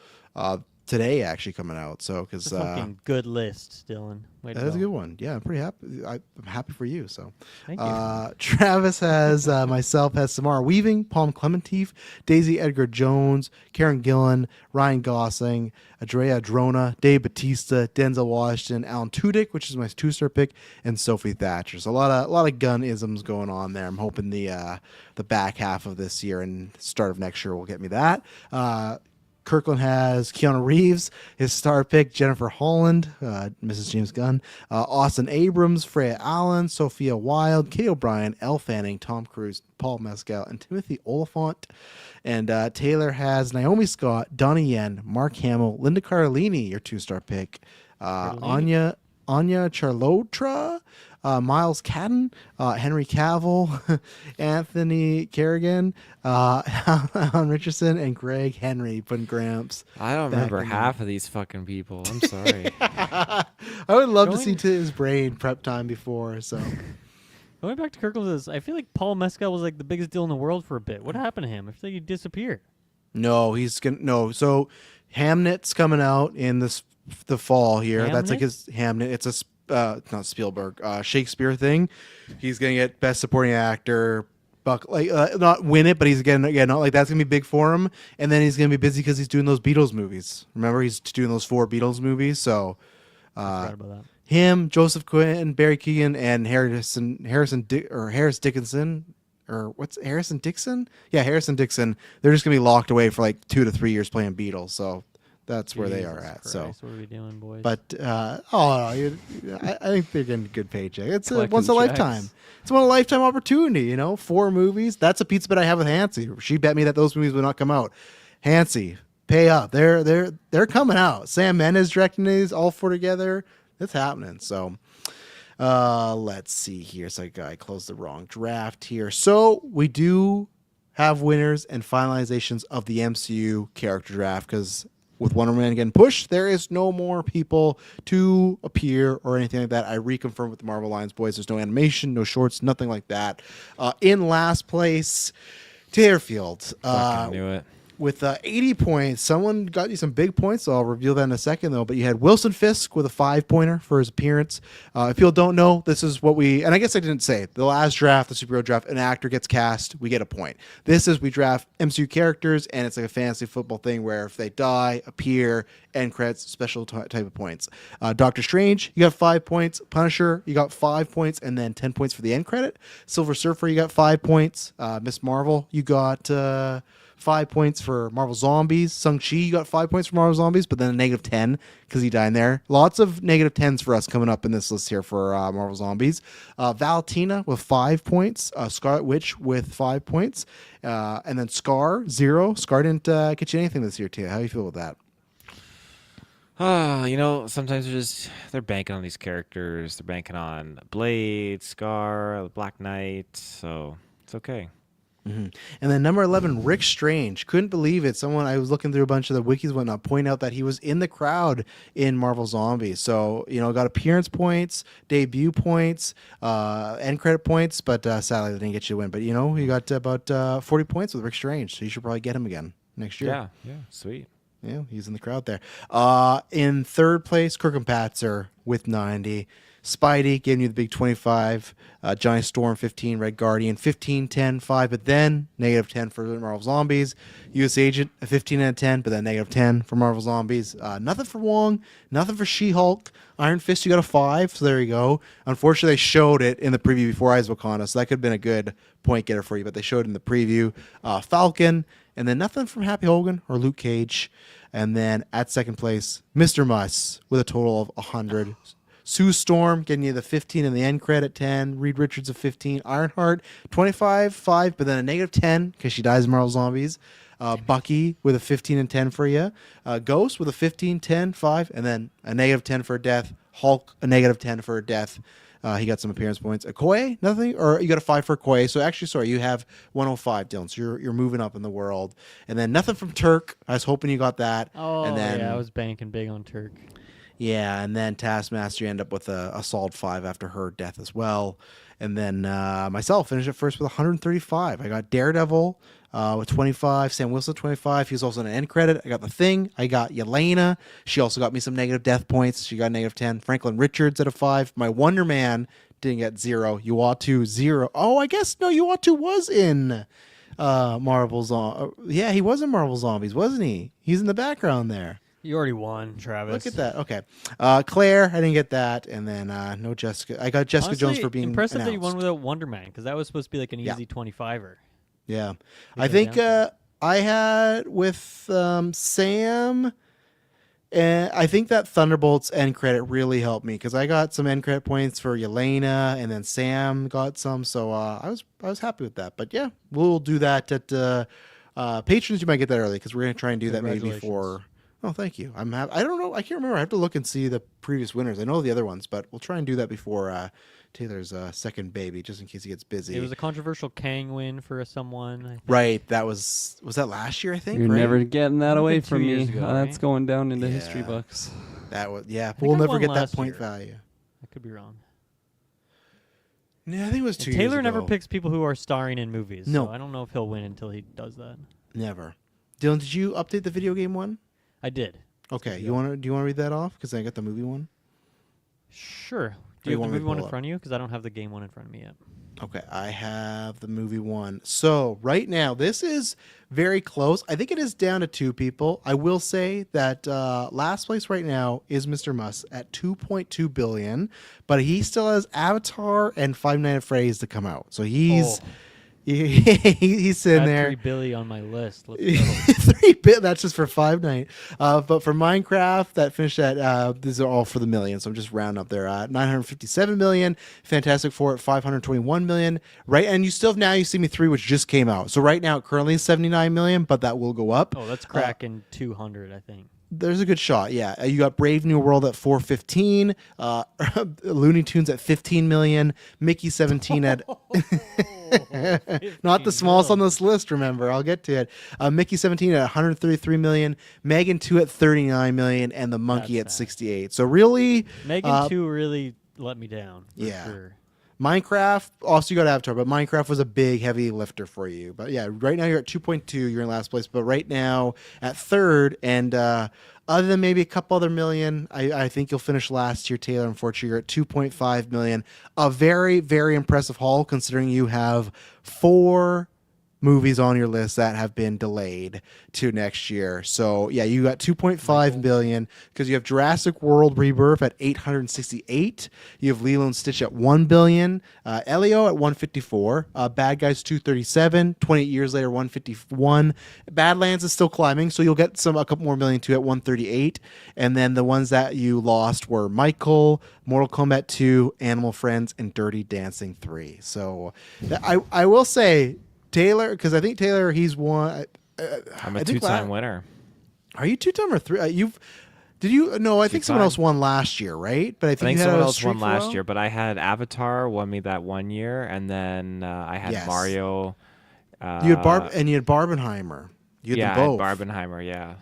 today actually coming out. So because That's a fucking good list, Dylan. Way to that is a go. good one. Yeah, I'm pretty happy. I'm happy for you. So, Thank you. Travis has myself has Samara Weaving, Palm Clementif, Daisy Edgar Jones, Karen Gillan, Ryan Gosling, Adria Drona, Dave Batista, Denzel Washington, Alan Tudyk, which is my 2-star pick, and Sophie Thatcher. So a lot of gun isms going on there. I'm hoping the back half of this year and start of next year will get me that. Kirkland has Keanu Reeves, his star pick, Jennifer Holland, Mrs. James Gunn, Austin Abrams, Freya Allen, Sophia Wilde, Kate O'Brien, Elle Fanning, Tom Cruise, Paul Mescal, and Timothy Oliphant. And Taylor has Naomi Scott, Donnie Yen, Mark Hamill, Linda Cardellini, your 2-star pick, Anya Charlotra, Miles Cadden, Henry Cavill, Anthony Kerrigan, Alan Richardson, and Greg Henry putting Gramps. I don't back remember in half of these fucking people. I'm sorry. I would love to Going- see to his brain prep time before. So Going back to Kirkland's, I feel like Paul Mescal was like the biggest deal in the world for a bit. What happened to him? I feel like he disappeared. no, he's gonna no. So Hamnet's coming out in the fall here. That's like Hamnet? his Hamnet. It's not Spielberg, Shakespeare thing. He's gonna get Best Supporting Actor. Not win it, but he's not like that's gonna be big for him. And then he's gonna be busy because he's doing those Beatles movies. Remember, he's doing those 4 Beatles movies. So Forgot about that. him, Joseph Quinn, Barry Keoghan, and Harris Dickinson, or what's Harrison Dixon? Yeah, Harrison Dixon. They're just gonna be locked away for like 2 to 3 years playing Beatles. So that's where they are Jesus at. So. Christ, what are we doing, boys? But I think they're getting a good paycheck. It's Collecting once a checks. lifetime. It's one a lifetime opportunity. 4 movies. That's a pizza bet I have with Hansi. She bet me that those movies would not come out. Hansi, pay up. They're coming out. Sam Mendes directing these, all 4 together. It's happening. So let's see here. So I closed the wrong draft here. So we do have winners and finalizations of the MCU character draft because with Wonder Man getting pushed, there is no more people to appear or anything like that. I reconfirmed with the Marvel Alliance boys. There's no animation, no shorts, nothing like that. In last place, Taylorfield. Fucking knew it. With 80 points. Someone got you some big points, so I'll reveal that in a second, though. But you had Wilson Fisk with a 5-pointer for his appearance. If people don't know, this is what and I guess I didn't say it. The last draft, the superhero draft, an actor gets cast, we get a point. This is we draft MCU characters, and it's like a fantasy football thing where if they die, appear, end credits, special type of points. Doctor Strange, you got 5 points. Punisher, you got 5 points, and then 10 points for the end credit. Silver Surfer, you got 5 points. Miss Marvel, you got 5 points for Marvel Zombies. Shang-Chi, you got 5 points for Marvel Zombies, but then a negative 10 because he died in there. Lots of negative 10s for us coming up in this list here for Marvel Zombies. Valentina with 5 points. Scarlet Witch with 5 points. And then Scar, 0. Scar didn't get you anything this year, too. How do you feel with that? Sometimes they're banking on these characters. They're banking on Blade, Scar, Black Knight. So it's okay. Mm-hmm. And then number 11, Rick Strange. Couldn't believe it. I was looking through a bunch of the wikis and whatnot, point out that he was in the crowd in Marvel Zombies. So, got appearance points, debut points, end credit points, but sadly they didn't get you a win. But, you got about 40 points with Rick Strange, so you should probably get him again next year. Yeah, sweet. Yeah, he's in the crowd there. In third place, Kirk and Patzer with 90. Spidey giving you the big 25. Johnny Storm 15. Red Guardian 15, 10, 5. But then negative 10 for Marvel Zombies. U.S. Agent a 15 out of 10. But then negative 10 for Marvel Zombies. Nothing for Wong. Nothing for She-Hulk. Iron Fist, you got a 5. So there you go. Unfortunately, they showed it in the preview before Eyes of Wakanda. So that could have been a good point getter for you. But they showed it in the preview. Falcon. And then nothing from Happy Hogan or Luke Cage. And then at second place, Mr. Muss with a total of 100. Sue Storm getting you the 15 in the end credit, 10. Reed Richards a 15. Ironheart 25, 5, but then a negative 10 because she dies in Marvel Zombies. Bucky with a 15 and 10 for you. Ghost with a 15, 10, 5, and then a negative 10 for a death. Hulk a negative 10 for a death. He got some appearance points. Okoye, nothing, or you got a 5 for Okoye. So actually, sorry, you have 105, Dylan. So you're moving up in the world. And then nothing from Turk. I was hoping you got that. Oh, and then, yeah, I was banking big on Turk. Yeah, and then Taskmaster, you end up with a solid 5 after her death as well. And then myself finished at first with 135. I got Daredevil with 25, Sam Wilson 25. He was also an end credit. I got The Thing. I got Yelena. She also got me some negative death points. She got negative 10. Franklin Richards at a 5. My Wonder Man didn't get 0. Uatu 0. Oh, I guess no. Uatu was in Marvel's. Yeah, he was in Marvel Zombies, wasn't he? He's in the background there. You already won, Travis. Look at that. Okay. Claire, I didn't get that. And then no Jessica. I got Jessica Honestly, Jones for being impressive announced. that you won without Wonder Man, because that was supposed to be like an Yeah. easy 25er. Yeah. Yeah, I think yeah. I had with Sam, and I think that Thunderbolts end credit really helped me because I got some end credit points for Yelena, and then Sam got some. So I was happy with that. But yeah, we'll do that at patrons. You might get that early because we're going to try and do that maybe before. Oh, thank you. I don't know. I can't remember. I have to look and see the previous winners. I know the other ones, but we'll try and do that before Taylor's second baby, just in case he gets busy. It was a controversial Kang win for someone. I think. Right. That was that last year, I think? You're right? never getting that Might have away been from 2 me. years ago, That's right? going down into history Yeah. books. That was, yeah. think We'll I never won get that last point year. value. I could be wrong. Yeah, I think it was And 2 years Taylor never ago. picks people who are starring in movies. No. So I don't know if he'll win until he does that. Never. Dylan, did you update the video game one? I did. Okay. Do you want to read that off? Because I got the movie one. Sure. Do you you have want the me to movie one pull in up? front of you? Because I don't have the game one in front of me yet. Okay, I have the movie one. So right now, this is very close. I think it is down to 2 people. I will say that last place right now is Mr. Muss at 2.2 billion, but he still has Avatar and Five Nights at Freddy's to come out. So he's he's sitting Add there. 3 Billy on my list. Let's go. 3 bit. That's just for 5 night. But for Minecraft, that finished at these are all for the million. So I'm just rounding up there. 957 million. Fantastic Four at 521 million. Right, and you still have Now You See Me 3, which just came out. So right now, it currently is 79 million, but that will go up. Oh, that's cracking 200, I think. There's a good shot, yeah. You got Brave New World at 415, Looney Tunes at 15 million, Mickey 17 at not the smallest on this list. Remember, I'll get to it. Mickey 17 at 133 million, Megan 2 at 39 million, and the Monkey That's at sad. 68. So really, Megan 2 really let me down. For yeah. Sure. Minecraft, also you got Avatar, but Minecraft was a big, heavy lifter for you. But yeah, right now you're at 2.2, you're in last place. But right now at third, and other than maybe a couple other million, I think you'll finish last year, Taylor. Unfortunately, you're at 2.5 million. A very, very impressive haul considering you have 4 movies on your list that have been delayed to next year. So yeah, you got 2.5 billion because you have Jurassic World Rebirth at 868. You have Lilo and Stitch at 1 billion. Elio at 154. Bad Guys 237. 28 years later, 151. Badlands is still climbing, so you'll get a couple more million too at 138. And then the ones that you lost were Michael, Mortal Kombat 2, Animal Friends, and Dirty Dancing 3. So I will say, Taylor, because I think Taylor, he's won. I'm a I think 2-time winner. Are you 2-time or 3? Did you? No, I think someone 2-time. else won last year, right? But I I think think you had someone a else streak won for a while? last year, but I had Avatar won me that one year, and then I had Yes. Mario. You had and you had Barbenheimer. You had Yeah, them I both. had Barbenheimer. Yeah.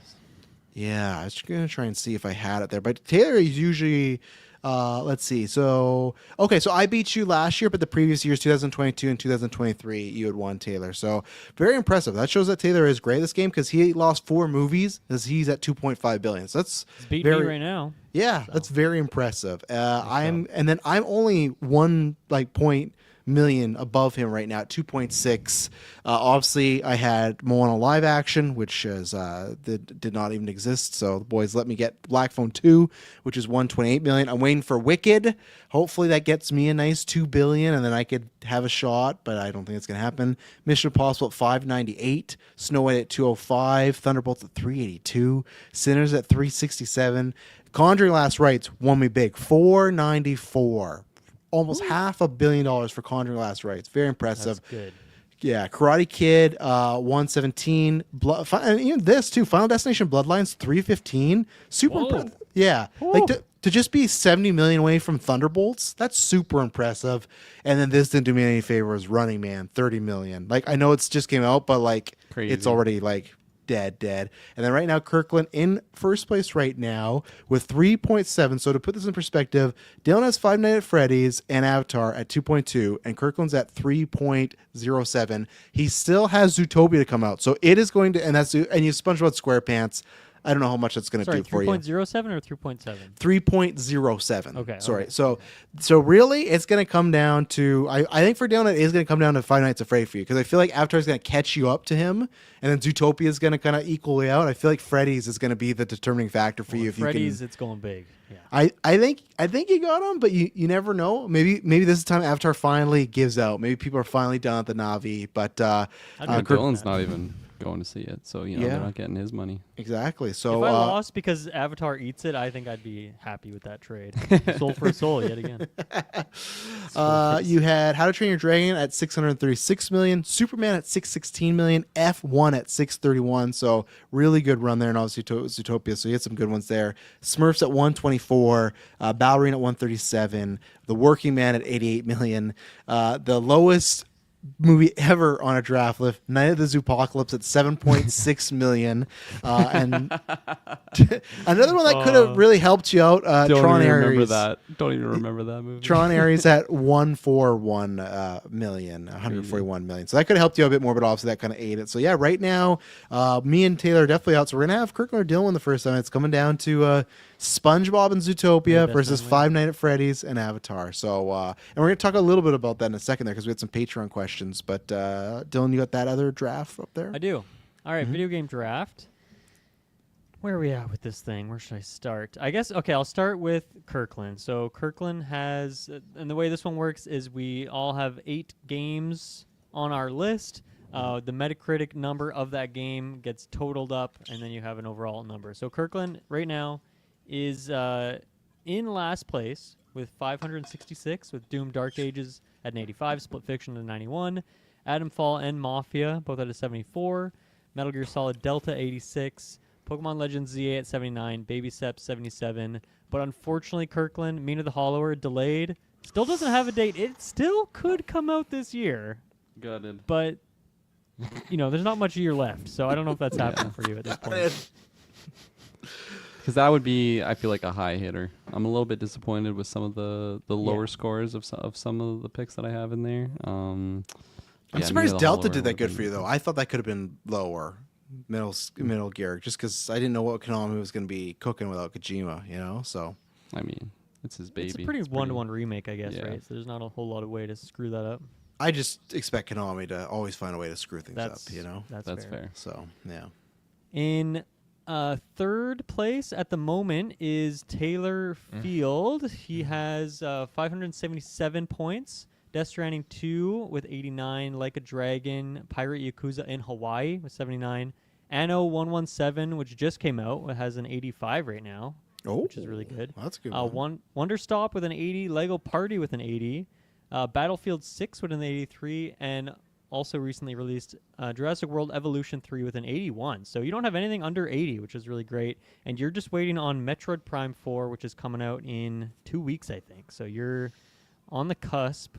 Yeah, I was gonna try and see if I had it there. But Taylor is usually Let's see. So I beat you last year, but the previous years, 2022 and 2023, you had won, Taylor. So very impressive. That shows that Taylor is great at this game because he lost 4 movies as he's at 2.5 billion. So that's He's beating me right now. Yeah, that's very impressive. I'm only one point million above him right now at 2.6. Obviously, I had Moana live action, which is did not even exist. So the boys let me get Black Phone 2, which is 128 million. I'm waiting for Wicked. Hopefully that gets me a nice 2 billion, and then I could have a shot. But I don't think it's gonna happen. Mission Impossible at 598, Snow White at 205, Thunderbolts at 382, Sinners at 367. Conjuring Last Rites won me big, 494. Almost $500 million for Conjuring Last Rites. Very impressive. That's good. Yeah, Karate Kid, 117. And even this too, Final Destination Bloodlines, 315. Super impressive. Yeah, like to just be 70 million away from Thunderbolts, that's super impressive. And then this didn't do me any favors. Running Man, 30 million. Like I know it's just came out, but like Crazy. It's already like dead. And then right now, Kirkland in first place right now with 3.7. So to put this in perspective, Dylan has Five Nights at Freddy's and Avatar at 2.2, and Kirkland's at 3.07. He still has Zootopia to come out, so it is going to, and you SpongeBob SquarePants. I don't know how much that's going to do for you. 3.07 or 3.7? 3.07. Okay. Sorry. Okay. So really, it's going to come down to, I think for Dylan, it is going to come down to Five Nights at Freddy for you, because I feel like Avatar is going to catch you up to him, and then Zootopia is going to kind of equal it out. I feel like Freddy's is going to be the determining factor for you. If Freddy's, you can, it's going big. Yeah. I think you got him, but you never know. Maybe this is the time Avatar finally gives out. Maybe people are finally done at the Na'vi. But Dylan's not even going to see it, so they're not getting his money. Exactly. So if I lost because Avatar eats it, I think I'd be happy with that trade. Soul for a soul yet again. You had How to Train Your Dragon at 636 million, Superman at 616 million, F1 at 631. So really good run there, and obviously Zootopia. So you had some good ones there. Smurfs at 124, Ballerina at 137, The Working Man at 88 million. The lowest movie ever on a draft list, Night of the Zoopocalypse at 7.6 million. And another one that could have really helped you out, Tron Ares. Don't even remember that movie. Tron Ares at 141 million, 141 million. So that could have helped you a bit more, but obviously that kind of ate it. So yeah, right now, me and Taylor are definitely out. So we're going to have Kirkland or Dylan the first time. It's coming down to SpongeBob and Zootopia versus Five Nights at Freddy's and Avatar. So, and we're going to talk a little bit about that in a second there, because we had some Patreon questions. But Dylan, you got that other draft up there? I do. All right, video game draft. Where are we at with this thing? Where should I start? I guess, okay, I'll start with Kirkland. So Kirkland has, and the way this one works is we all have 8 games on our list. The Metacritic number of that game gets totaled up, and then you have an overall number. So Kirkland right now is in last place with 566, with Doom Dark Ages at an 85, Split Fiction at a 91, Adamfall and Mafia both at a 74, Metal Gear Solid Delta 86, Pokemon Legends ZA at 79, Baby Steps 77. But unfortunately, Kirkland, Mina the Hollower, delayed. Still doesn't have a date. It still could come out this year. Gutted. But, there's not much year left. So I don't know if that's happening for you at this point. Because that would be, I feel like, a high hitter. I'm a little bit disappointed with some of the lower scores of some of the picks that I have in there. I'm surprised Delta did that good for you, though. I thought that could have been lower, middle gear, just because I didn't know what Konami was going to be cooking without Kojima, so. I mean, it's his baby. It's a pretty one-to-one remake, I guess, right? So there's not a whole lot of way to screw that up. I just expect Konami to always find a way to screw things up, That's fair. So, yeah. In third place at the moment is Taylor Field. He has 577 points. Death Stranding 2 with 89. Like a Dragon. Pirate Yakuza in Hawaii with 79. Anno 117, which just came out, has an 85 right now, which is really good. That's a good. Wonder Stop with an 80. Lego Party with an 80. Battlefield 6 with an 83. And also recently released Jurassic World Evolution 3 with an 81. So you don't have anything under 80, which is really great. And you're just waiting on Metroid Prime 4, which is coming out in 2 weeks, I think. So you're on the cusp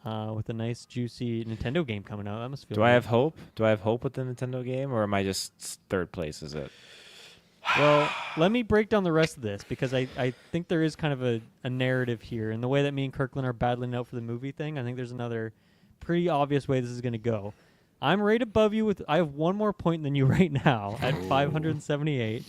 with a nice, juicy Nintendo game coming out. That must feel Do I have hope? Do I have hope with the Nintendo game, or am I just third place? Is it? Well, let me break down the rest of this because I think there is kind of a narrative here. And the way that me and Kirkland are battling out for the movie thing, I think there's another pretty obvious way this is going to go. I'm right above you I have one more point than you right now at 578.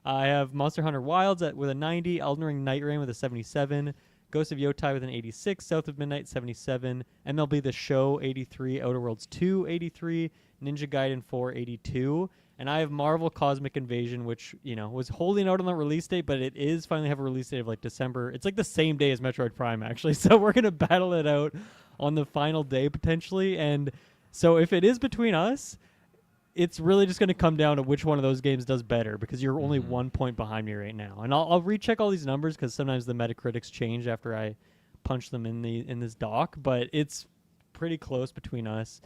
I have Monster Hunter Wilds with a 90, Elden Ring Night Rain with a 77, Ghost of Yotai with an 86, South of Midnight 77, MLB The Show 83, Outer Worlds 2 83, Ninja Gaiden 4 82. And I have Marvel Cosmic Invasion, which, was holding out on the release date, but it is finally have a release date of like December. It's like the same day as Metroid Prime, actually. So we're going to battle it out on the final day, potentially. And so if it is between us, it's really just going to come down to which one of those games does better, because you're only 1 point behind me right now. And I'll recheck all these numbers because sometimes the Metacritics change after I punch them in this doc, but it's pretty close between us.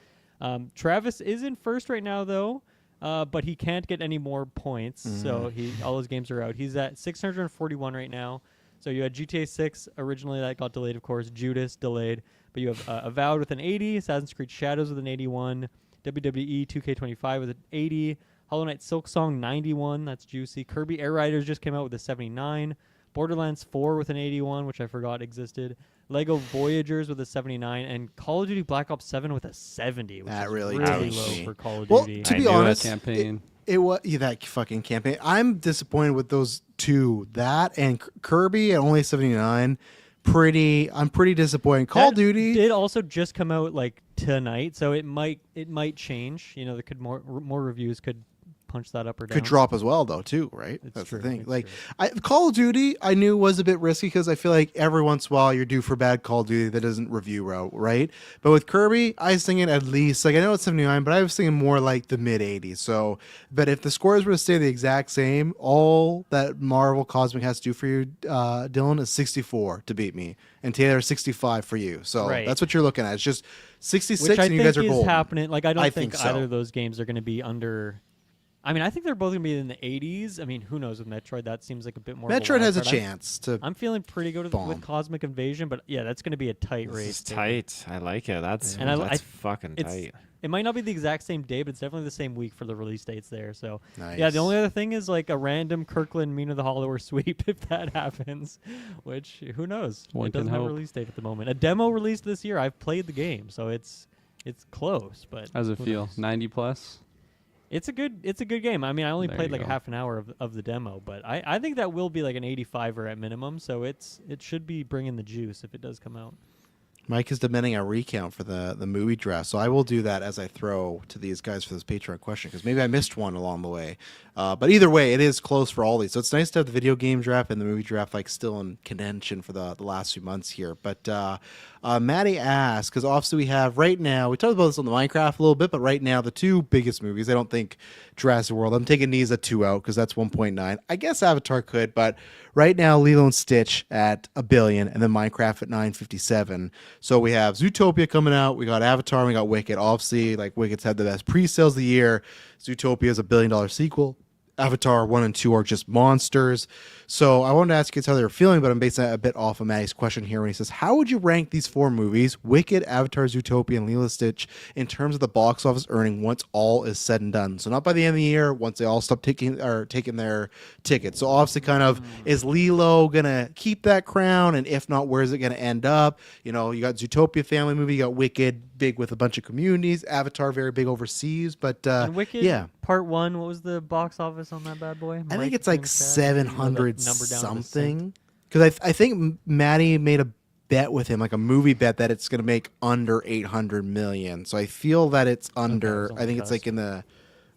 Travis is in first right now, though. But he can't get any more points, so all his games are out. He's at 641 right now. So you had GTA 6 originally, that got delayed, of course. Judas delayed, but you have Avowed with an 80, Assassin's Creed Shadows with an 81, WWE 2K25 with an 80, Hollow Knight Silksong 91, that's juicy. Kirby Air Riders just came out with a 79, Borderlands 4 with an 81, which I forgot existed. Lego Voyagers with a 79, and Call of Duty Black Ops 7 with a 70, which That is really really takes low me. for Call of Well, Duty. to I be knew it. honest, Campaign. it was that fucking campaign. I'm disappointed with those two. That and Kirby at only 79. I'm pretty disappointed. Call of That Duty. did also just come out like tonight, so it might change. There could more reviews could punch that up or down. Could drop as well, though, too, right? It's That's true, the thing. it's Like, true. Call of Duty, I knew was a bit risky because I feel like every once in a while you're due for bad Call of Duty that doesn't review route, right? But with Kirby, I was thinking at least, like, I know it's 79, but I was thinking more like the mid 80s. So, but if the scores were to stay the exact same, all that Marvel Cosmic has to do for you, Dylan, is 64 to beat me, and Taylor 65 for you. So Right. that's what you're looking at. It's just 66, Which I and you think guys are is golden. happening. Like, I don't I think think so. either of those games are going to be under. I mean, I think they're both going to be in the 80s. I mean, who knows with Metroid? That seems like a bit more. of Metroid has a wild card. chance to. I'm feeling pretty good with bomb. Cosmic Invasion, but yeah, that's going to be a tight This race. is tight. I like it. That's And that's fucking it's- tight. It might not be the exact same day, but it's definitely the same week for the release dates there. So Nice. yeah, the only other thing is like a random Kirkland Mina the Hollower sweep if that happens, which who knows? One It doesn't can have a hope. release date at the moment. A demo released this year. I've played the game, so it's close, but How's it who feel? knows? 90 plus? It's a good game. I mean, I only There played you like a go. half an hour of the demo, but I think that will be like an 85er at minimum. So it should be bringing the juice if it does come out. Mike is demanding a recount for the movie draft, so I will do that as I throw to these guys for this Patreon question, because maybe I missed one along the way. But either way, it is close for all these, so it's nice to have the video game draft and the movie draft like still in contention for the last few months here. But Maddie asked, because obviously we have right now, we talked about this on the Minecraft a little bit, but right now the two biggest movies, I don't think Jurassic World, I'm taking these at 2 out because that's 1.9. I guess Avatar could, but right now Lilo and Stitch at $1 billion, and then Minecraft at 957. So we have Zootopia coming out, we got Avatar, and we got Wicked. Obviously, like Wicked's had the best pre-sales of the year. Zootopia is $1 billion sequel. Avatar 1 and 2 are just monsters. So I wanted to ask you guys how they were feeling, but I'm basing that a bit off of Maddie's question here when he says, how would you rank these four movies, Wicked, Avatar, Zootopia, and Lilo and Stitch, in terms of the box office earning once all is said and done? So not by the end of the year, once they all stop taking their tickets. So obviously kind of, is Lilo going to keep that crown? And if not, where is it going to end up? You know, you got Zootopia family movie, you got Wicked, big with a bunch of communities, Avatar very big overseas, but And Wicked, yeah. Part 1, what was the box office on that bad boy? I Right think it's in like the chat? 700 Number down to the cent. something. Because I think Maddie made a bet with him, like a movie bet, that it's going to make under 800 million. So I feel that it's under. on I think the it's like cusp. in the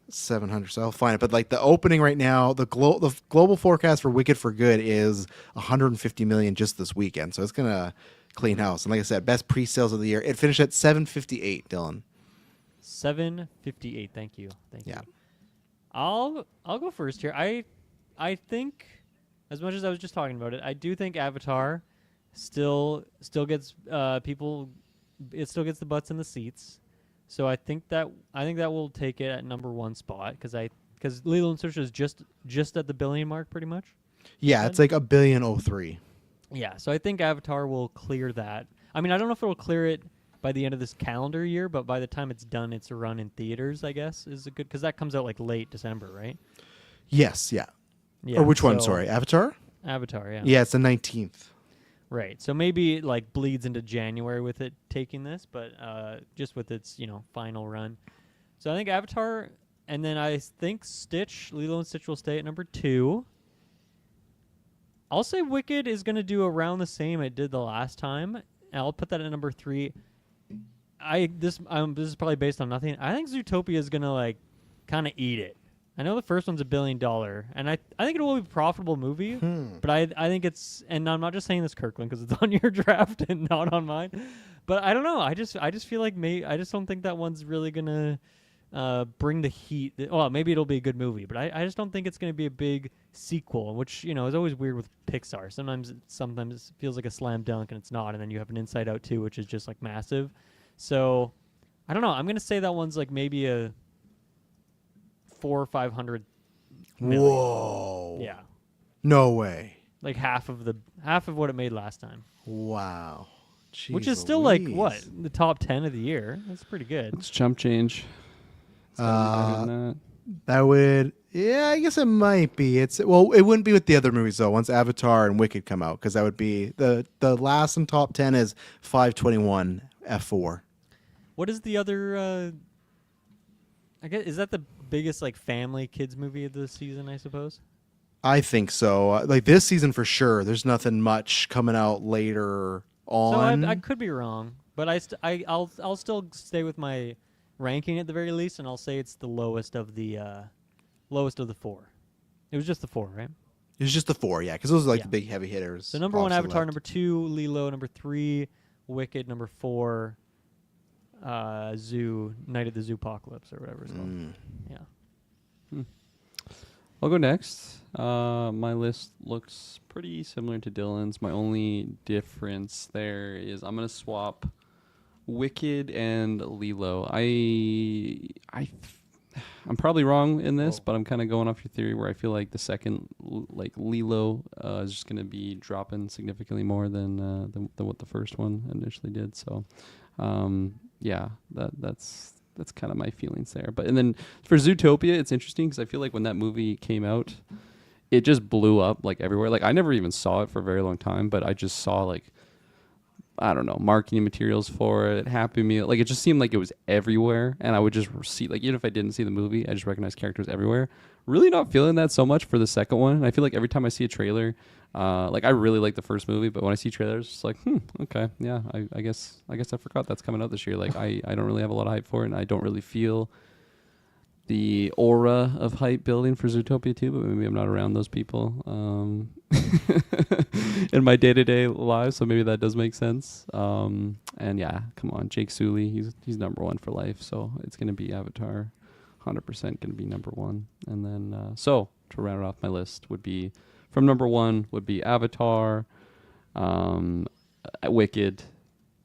700. So I'll find it. But like the opening right now, the global forecast for Wicked for Good is 150 million just this weekend. So it's going to clean house. And like I said, best pre-sales of the year. It finished at 758. Dylan. 758. Thank you. Yeah. I'll go first here. I think, as much as I was just talking about it, I do think Avatar still gets people. It still gets the butts in the seats. So I think that will take it at number 1 spot because Lilo and Stitch is just at the billion mark pretty much. Yeah, it's like $1.03 billion. Yeah, so I think Avatar will clear that. I mean, I don't know if it'll clear it by the end of this calendar year, but by the time it's done, its run in theaters, I guess, is a good, because that comes out like late December, right? Yes, yeah. Yeah, or which one? so- Sorry, Avatar. Avatar. Yeah. Yeah, it's the 19th. Right. So maybe it like bleeds into January with it taking this, but just with its final run. So I think Avatar, and then I think Lilo and Stitch will stay at number 2. I'll say Wicked is going to do around the same it did the last time. And I'll put that at number 3. This is probably based on nothing. I think Zootopia is going to like kind of eat it. I know the first one's $1 billion, and I think it will be a profitable movie. But I think it's, and I'm not just saying this, Kirkland, because it's on your draft and not on mine. But I don't know. I just feel like I just don't think that one's really gonna bring the heat. Well, maybe it'll be a good movie, but I just don't think it's gonna be a big sequel, which is always weird with Pixar. Sometimes it feels like a slam dunk, and it's not. And then you have an Inside Out 2, which is just like massive. So I don't know. I'm gonna say that one's like maybe a 400 or 500 million. Whoa. Yeah. No way. Like half of what it made last time. Wow. Which is Jeez still like Louise. what? The top 10 of the year. That's pretty good. It's chump change. It's gotta be better than that. That would, yeah, I guess it might be. It wouldn't be with the other movies though. Once Avatar and Wicked come out, because that would be the last in top 10 is 521 F4. What is the other I guess is that the biggest like family kids movie of the season, I suppose? I think so. Like this season for sure. There's nothing much coming out later on. So I could be wrong, but I'll still stay with my ranking at the very least, and I'll say it's the lowest of the 4. It was just the 4, right? It was just the 4, yeah, because those are like Yeah. the big heavy hitters. So number 1 obviously Avatar, left. number 2 Lilo, number 3 Wicked, number 4 Night at the Zoopocalypse or whatever it's called. Yeah. I'll go next. My list looks pretty similar to Dylan's. My only difference there is I'm gonna swap Wicked and Lilo. I'm probably wrong in this, but I'm kind of going off your theory where I feel like the second, like Lilo, is just gonna be dropping significantly more than what the first one initially did. So, yeah, that's kind of my feelings there. And then for Zootopia, it's interesting because I feel like when that movie came out, it just blew up like everywhere. Like I never even saw it for a very long time, but I just saw like, I don't know, marketing materials for it, Happy Meal. Like it just seemed like it was everywhere. And I would just see, like, even if I didn't see the movie, I just recognized characters everywhere. Really not feeling that so much for the second one. And I feel like every time I see a trailer, like I really like the first movie, but when I see trailers, it's like, okay, yeah, I guess I forgot that's coming out this year. Like I don't really have a lot of hype for it, and I don't really feel the aura of hype building for Zootopia 2, but maybe I'm not around those people in my day-to-day life, so maybe that does make sense. And yeah, come on, Jake Sully, he's number 1 for life, so it's going to be Avatar, 100% going to be number 1. And then, so to round it off my list would be, from number 1 would be Avatar, Wicked,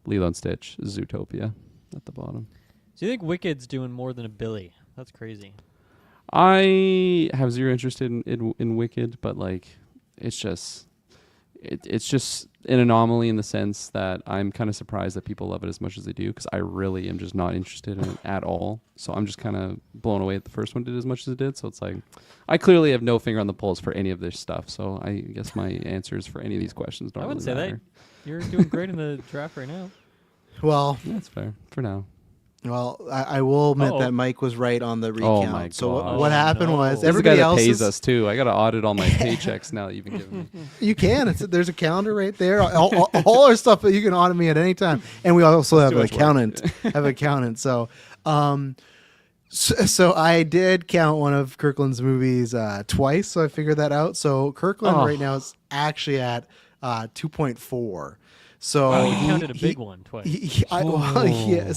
Lilo and Stitch, Zootopia at the bottom. So you think Wicked's doing more than a Billy? That's crazy. I have zero interest in Wicked, but like it's just an anomaly in the sense that I'm kind of surprised that people love it as much as they do, because I really am just not interested in it at all. So I'm just kind of blown away that the first one did as much as it did. So it's like I clearly have no finger on the pulse for any of this stuff. So I guess my answers for any of these questions don't I wouldn't really say matter. that. You're doing great in the draft right now. Well, That's fair for now. I will admit that Mike was right on the recount. Oh my so gosh. what happened no. was This is the everybody guy that else pays us too. I got to audit all my paychecks now that you've been giving me. You can. There's a calendar right there. All our stuff that you can audit me at any time, and we also have an accountant. So, so I did count one of Kirkland's movies twice, so I figured that out. So Kirkland right now is actually at 2.4. So Oh, you counted a big one twice.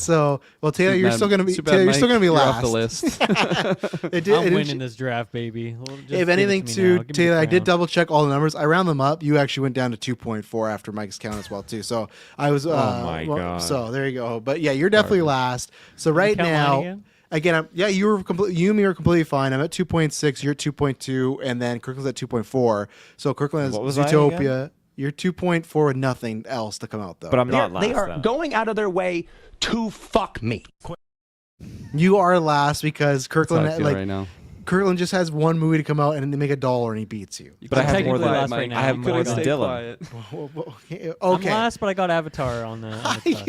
So Taylor, you're Man, still gonna be too bad, Mike, be you're last. off the list. I'm winning this draft, baby. Well, just If give it anything, to me now. too, Give me the Taylor, I did crown. double check all the numbers. I round them up. You actually went down to 2.4 after Mike's count as well, too. So I was. my God. So there you go. But yeah, you're definitely last. So right count mine now, again? you and me were completely fine. I'm at 2.6. You're at 2.2, and then Kirkland's at 2.4. So Kirkland has What was I Zootopia. You're 2.4 with nothing else to come out though. But I'm not last. They are though. going out of their way to fuck me. You are last because That's how I Kirkland feel right now. Kirkland just has one movie to come out and they make $1 and he beats you. You But I could've have stayed more than- quiet, last Mike. right now. I have You more could've than stayed Dylan. quiet. Okay. I'm last, but I got Avatar on the.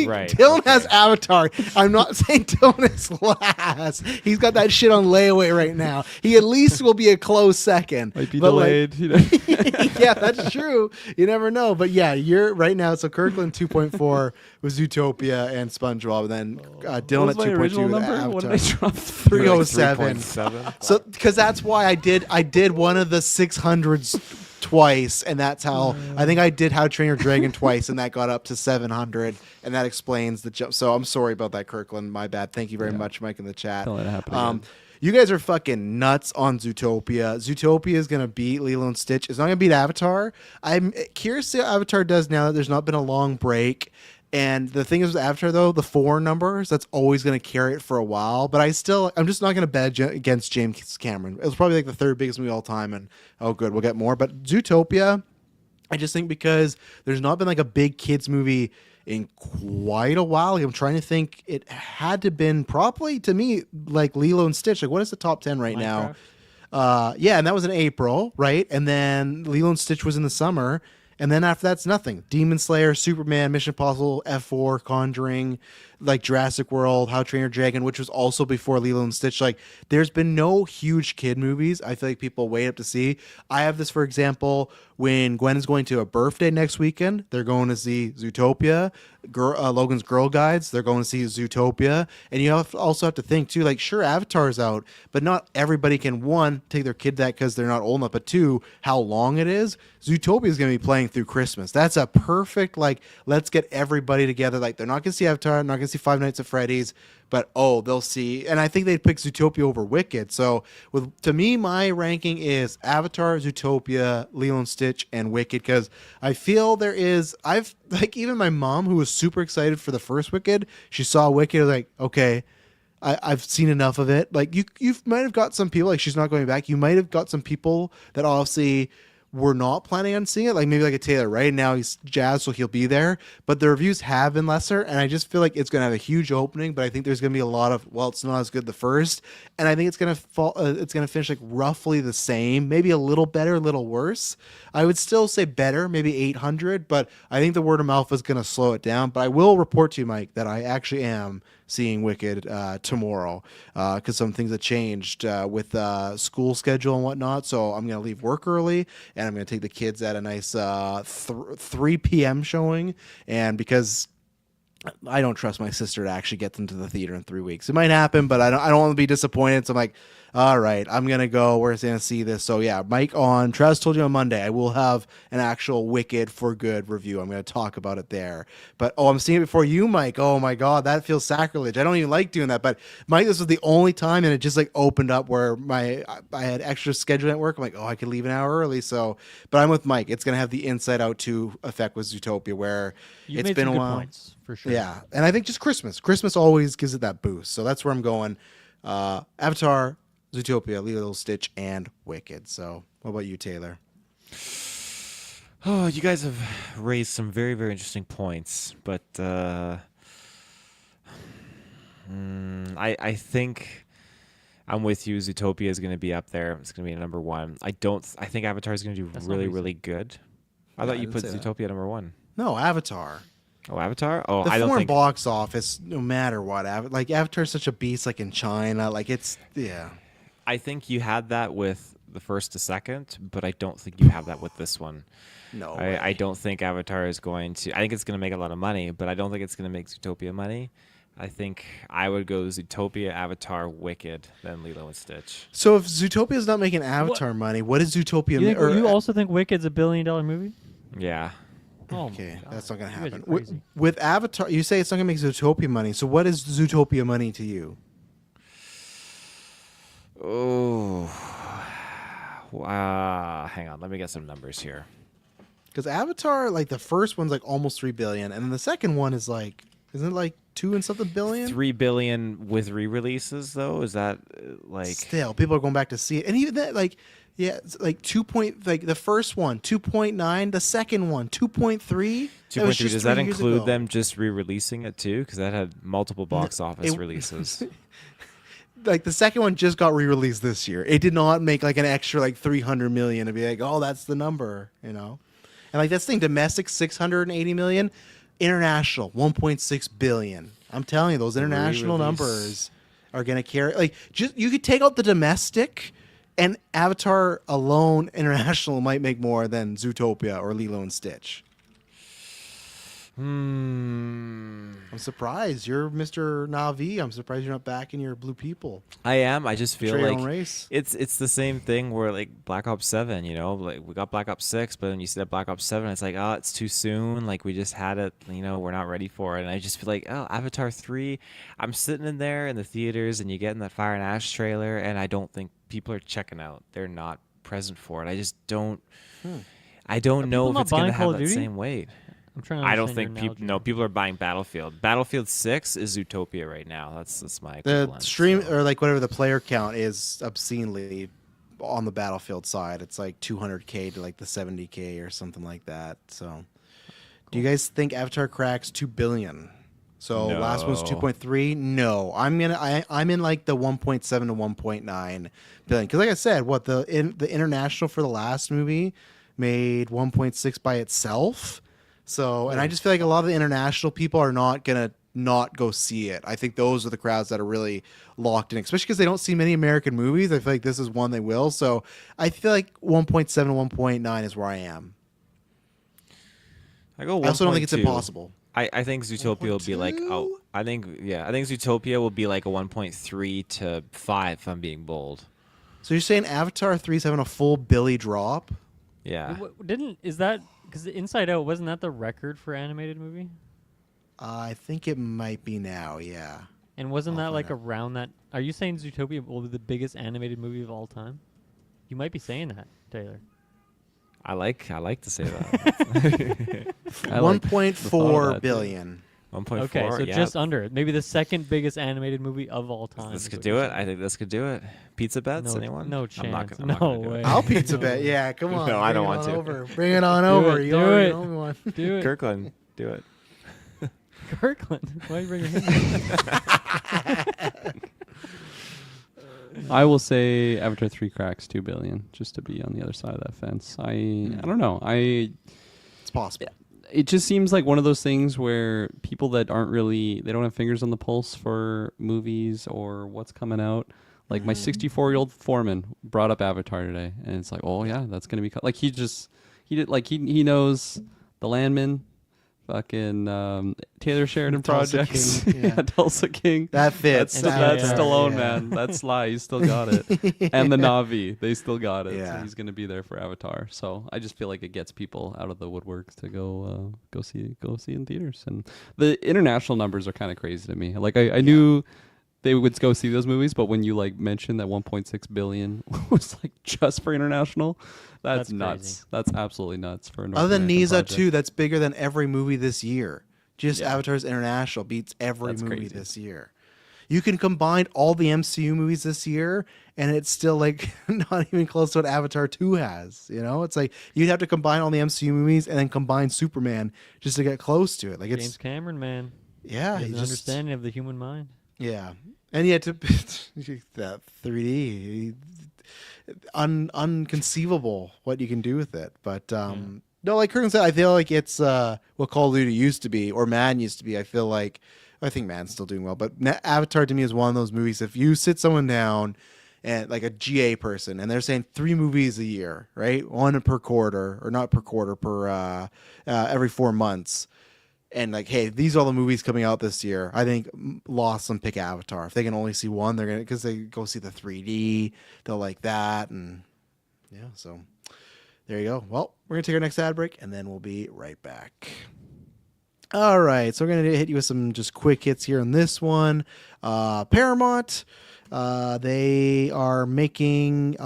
Right. Dylan has Avatar. I'm not saying Dylan is last. He's got that shit on layaway right now. He at least will be a close second. Might be But, like, delayed. yeah, that's true. You never know. But yeah, you're right now. So Kirkland 2.4 with Zootopia and SpongeBob, and then Dylan What was at my 2.2 original with number? What did I Avatar. drop? 307. 3.7. So because that's why I did one of the 600s twice, and that's how I think I did How to Train Your Dragon twice, and that got up to 700, and that explains the jump. So I'm sorry about that, Kirkland. My bad. Thank you very much, Mike, in the chat. Don't let it happen again. You guys are fucking nuts on Zootopia. Zootopia is gonna beat Lilo and Stitch. It's not gonna beat Avatar. I'm curious to see how Avatar does now that there's not been a long break. And the thing is with Avatar, though, the 4 numbers, that's always going to carry it for a while. But I'm just not going to bet against James Cameron. It was probably like the 3rd biggest movie of all time. And, oh, good, we'll get more. But Zootopia, I just think because there's not been like a big kids movie in quite a while. I'm trying to think. It had to been probably, to me, like Lilo and Stitch. Like, what is the top 10 right now? Yeah, and that was in April, right? And then Lilo and Stitch was in the summer. And then after that's nothing. Demon Slayer, Superman, Mission Impossible, F4, Conjuring, like Jurassic World, How to Train Your Dragon, which was also before Lilo and Stitch. Like, there's been no huge kid movies. I feel like people wait up to see. I have this, for example, when Gwen is going to a birthday next weekend, they're going to see Zootopia. Logan's Girl Guides, they're going to see Zootopia. And you also have to think, too, like, sure, Avatar's out, but not everybody can, 1, take their kid that because they're not old enough, but 2, how long it is. Zootopia is going to be playing through Christmas. That's a perfect, like, let's get everybody together. Like, they're not going to see Avatar, not going to see Five Nights at Freddy's, but they'll see. And I think they'd pick Zootopia over Wicked. So to me, my ranking is Avatar, Zootopia, Lilo and Stitch, and Wicked, because I feel even my mom, who was super excited for the first Wicked, she saw Wicked, was like, okay, I've seen enough of it. Like, you might have got some people, like, she's not going back. You might have got some people that obviously were not planning on seeing it, like maybe like a Taylor. Right now he's jazzed, so he'll be there. But the reviews have been lesser, and I just feel like it's going to have a huge opening. But I think there's going to be a lot of, well, it's not as good the first, and I think it's going to fall. It's going to finish like roughly the same, maybe a little better, a little worse. I would still say better, maybe 800, but I think the word of mouth is going to slow it down. But I will report to you, Mike, that I actually am seeing Wicked tomorrow because some things have changed with school schedule and whatnot. So I'm going to leave work early and I'm going to take the kids at a nice 3 p.m. showing. And because I don't trust my sister to actually get them to the theater in 3 weeks. It might happen, but I don't want to be disappointed. So I'm like, all right, I'm going to go. We're going to see this. So yeah, Mike on, Travis told you on Monday, I will have an actual Wicked for Good review. I'm going to talk about it there. But, I'm seeing it before you, Mike. Oh my God, that feels sacrilege. I don't even like doing that. But Mike, this was the only time, and it just like opened up where I had extra schedule at work. I'm like, I could leave an hour early. So, but I'm with Mike. It's going to have the Inside Out 2 effect with Zootopia where You it's made been some a good while. points, for sure. Yeah, and I think just Christmas always gives it that boost. So that's where I'm going. Avatar, Zootopia, Lilo, Stitch, and Wicked. So what about you, Taylor? Oh, you guys have raised some very, very interesting points, but I think I'm with you. Zootopia is going to be up there. It's going to be number 1. I think Avatar is going to do That's not really, reason. really good. I Yeah, thought I you didn't put say that. Zootopia number 1. No, Avatar. Oh, Avatar? Oh, The I don't foreign think. box office, no matter what. Like Avatar is such a beast. Like in China, like it's I think you had that with the first to second, but I don't think you have that with this one. No. I don't think Avatar is going to. I think it's going to make a lot of money, but I don't think it's going to make Zootopia money. I think I would go Zootopia, Avatar, Wicked, then Lilo and Stitch. So if Zootopia is not making Avatar money, what is Zootopia? You also think Wicked's $1 billion movie? Yeah. Oh Okay, my God. that's not gonna You guys happen. are crazy. With Avatar, you say it's not gonna make Zootopia money. So what is Zootopia money to you? Oh. Hang on. Let me get some numbers here. Because Avatar, like the first one's like almost 3 billion, and then the second one is like, isn't it like 2 and something billion? 3 billion with re-releases, though? Is that like? Still, people are going back to see it, and even that, like, yeah, it's like 2 point, like the first one 2.9, the second one 2.3. 2.3. Does that include them just re-releasing it too? Because that had multiple box office it- releases. like the second one just got re-released this year. It did not make like an extra like 300 million to be like, oh, that's the number, you know. And like this thing, domestic 680 million, international 1.6 billion. I'm telling you, those international Re-release. numbers are gonna carry. Like, just you could take out the domestic, and Avatar alone, international might make more than Zootopia or Lilo and Stitch. I'm surprised. You're Mr. Navi. I'm surprised you're not back in your blue people. I am. I just feel Betray your like own race. it's the same thing where like Black Ops 7, you know, like we got Black Ops 6, but then you see that Black Ops 7, it's like, oh, it's too soon. Like we just had it, you know, we're not ready for it. And I just feel like, oh, Avatar 3, I'm sitting in there in the theaters and you get in that Fire and Ash trailer, and I don't think people are checking out. They're not present for it. I just don't. I don't know if not it's gonna buying Call have of that Duty? same weight. I'm trying to I don't understand think your people. analogy. No, people are buying Battlefield. Battlefield 6 is Zootopia right now. That's my The equivalent, stream so. or like whatever the player count is obscenely on the Battlefield side. It's like 200K to like the 70K or something like that. So, do you guys think Avatar cracks 2 billion? So last one's No. 2.3. No, I'm in like the 1.7 to 1.9 billion. Because like I said, what the international for the last movie made 1.6 by itself. So, and I just feel like a lot of the international people are not gonna not go see it. I think those are the crowds that are really locked in, especially because they don't see many American movies. I feel like this is one they will. So I feel like 1.7 to 1.9 is where I am. I go. I also don't think it's 1.2. impossible. I think Zootopia will be like, oh, I think Zootopia will be like a 1.3 to 5 if I'm being bold. So you're saying Avatar 3 is having a full Billy drop? Yeah. Is that because Inside Out wasn't that the record for animated movie? I think it might be now, yeah. And wasn't I'll that like find out. around that? Are you saying Zootopia will be the biggest animated movie of all time? You might be saying that, Taylor. I like to say that. I like the thought of 1.4 that, billion. 1.4. Okay, so yeah. just under it. Maybe the second biggest animated movie of all time. This is could what do you're it. saying. I think this could do it. Pizza bets, No- anyone? no I'm not chance. gonna- I'm not No gonna do way. it. I'll pizza No. bet. Yeah, come on. No, I don't bring it want on to. Over. Bring it on Do over. it, You do already it. know me one. Do it. Kirkland, do it. Kirkland. Why are you bringing him? I will say Avatar 3 cracks 2 billion, just to be on the other side of that fence. I don't know. It's possible. It just seems like one of those things where people that aren't really, they don't have fingers on the pulse for movies or what's coming out. Like my 64-year-old foreman brought up Avatar today, and it's like, oh yeah, that's gonna be like he knows the Landman, fucking Taylor Sheridan Tulsa projects, King, yeah. Tulsa King. That fits. That's Yeah. Stallone, Yeah. man. That's Sly. He's still got it. And the Na'vi, they still got it. Yeah. So he's gonna be there for Avatar. So I just feel like it gets people out of the woodworks to go see in theaters. And the international numbers are kind of crazy to me. Like I knew they would go see those movies, but when you like mentioned that 1.6 billion was like just for international, that's nuts. crazy. That's absolutely nuts for a North Other than American Nisa project. 2, that's bigger than every movie this year. Just Yeah. Avatar's International beats every That's movie crazy. this year. You can combine all the MCU movies this year, and it's still like not even close to what Avatar 2 has. You know, it's like you'd have to combine all the MCU movies and then combine Superman just to get close to it. Like James it's Cameron, man. yeah, He has he an just understanding of the human mind. yeah, and yet to that 3D, unconceivable what you can do with it. But no, like Kurgan said, I feel like it's what Call of Duty used to be, or Madden used to be. I think Madden's still doing well, but Avatar to me is one of those movies. If you sit someone down and like a GA person, and they're saying 3 movies a year, right? 1 per quarter, or not per quarter, per every 4 months. And like, hey, these are all the movies coming out this year. I think lost them pick Avatar. If they can only see one, they're gonna, because they go see the 3D, they'll like that, and yeah. So there you go. Well, we're gonna take our next ad break, and then we'll be right back. All right, so we're gonna hit you with some just quick hits here on this one. Paramount, they are making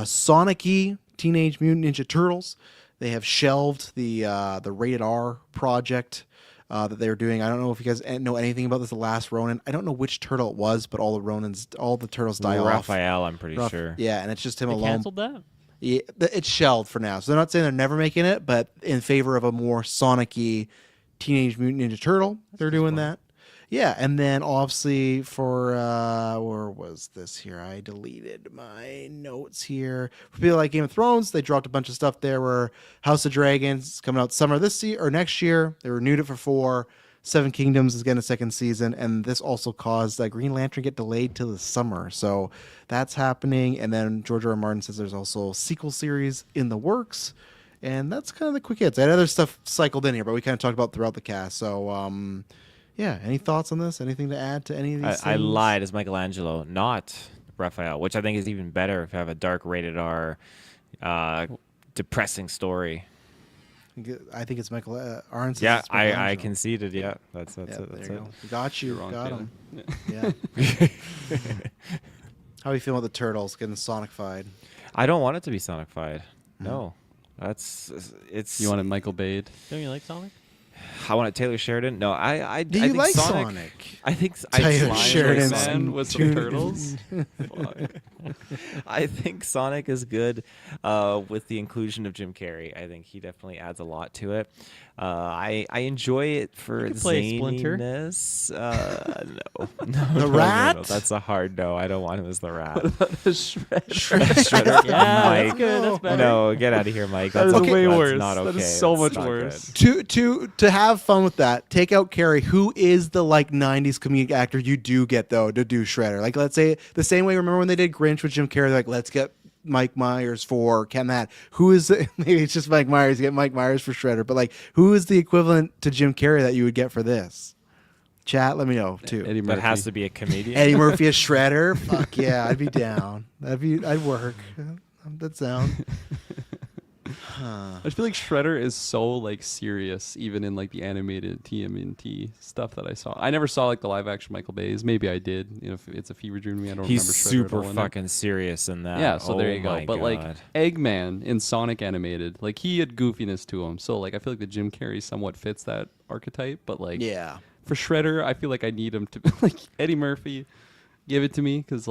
Sonic-y Teenage Mutant Ninja Turtles. They have shelved the rated R project that they were doing. I don't know if you guys know anything about this. The Last Ronin. I don't know which turtle it was, but all the turtles die off. Raphael, I'm pretty sure. Yeah, and it's just him They alone. canceled that? Yeah, it's shelved for now. So they're not saying they're never making it, but in favor of a more Sonic-y Teenage Mutant Ninja Turtle, they're doing that. Yeah, and then obviously for where was this here? I deleted my notes here. For people like Game of Thrones, they dropped a bunch of stuff there. Where House of Dragons coming out summer this year or next year. They renewed it for 4. Seven Kingdoms is getting a second season, and this also caused Green Lantern get delayed till the summer. So that's happening. And then George R. R. Martin says there's also a sequel series in the works. And that's kind of the quick hits. I had other stuff cycled in here, but we kind of talked about throughout the cast. So, yeah, any thoughts on this? Anything to add to any of these I things? lied as Michelangelo, not Raphael, which I think is even better if you have a dark rated R, depressing story. I think it's Michael Arns. Yeah, I conceded. Yeah, that's Yeah, it. there That's you it. go. Got you. You're wrong, Got Taylor. him. Yeah. How are you feeling about the Turtles getting Sonicified? I don't want it to be Sonicified. No, it's. You wanted Michael Bay. Don't you like Sonic? I want it Taylor Sheridan. No, I Do I you think like Sonic? Sonic? I think Taylor Lion Sheridan's Man Man with some Tune- turtles. Fuck. I think Sonic is good with the inclusion of Jim Carrey. I think he definitely adds a lot to it. I enjoy it for You could play Splinter. zaniness. No. The Rat? No, that's a hard no. I don't want him as the rat. Yeah, that's Mike. good. That's better. No, get out of here, Mike. That is That's way that's worse. Not okay. That is so It's much not worse. good. To have fun with that, take out Carrie, who is the 90s comedic actor you do get though to do Shredder. Like let's say the same way. Remember when they did Grinch with Jim Carrey? They're like, let's get Mike Myers for Ken that. Who is maybe it's just Mike Myers. You get Mike Myers for Shredder, but who is the equivalent to Jim Carrey that you would get for this? Chat, let me know too. Eddie That Murphy. has to be a comedian. Eddie Murphy as Shredder. Fuck yeah, I'd be down. I'd work. That sound. I just feel like Shredder is so serious, even in the animated TMNT stuff that I saw. I never saw the live action Michael Bay's. Maybe I did. If it's a fever dream to me, I don't He's remember Shredder at super all in it. fucking serious in that. Yeah, so there you go. my But God. Eggman in Sonic animated, he had goofiness to him. So I feel like the Jim Carrey somewhat fits that archetype. But Yeah. for Shredder, I feel like I need him to Eddie Murphy. Give it to me, because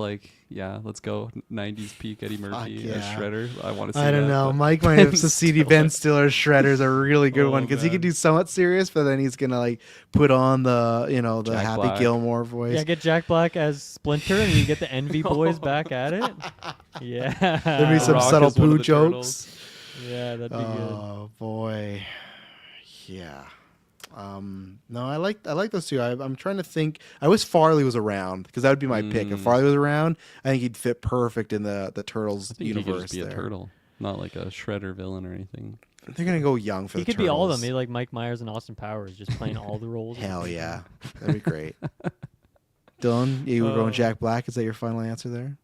yeah, let's go 90s peak Eddie Murphy as yeah. Shredder. I want to see I don't that, know. but Mike might have succeeded. Ben Stiller's Shredder's a really good Oh, one because he man. can do somewhat serious, but then he's gonna put on the the Jack Happy Black. Gilmore voice. Yeah, get Jack Black as Splinter, and you get the Envy Boys back at it. Yeah, There'd be some Rock subtle is one of poo the jokes. turtles. Yeah, that'd be good. Oh boy, yeah. No, I like those two. I'm trying to think. I wish Farley was around because that would be my pick. If Farley was around, I think he'd fit perfect in the Turtles I think he universe. could just be a there. turtle, not like a Shredder villain or anything. They're gonna go young for He the could be all of them. Turtles. Maybe like Mike Myers and Austin Powers, just playing all the roles. Hell yeah, that'd be great. Dylan, you were going Jack Black. Is that your final answer there?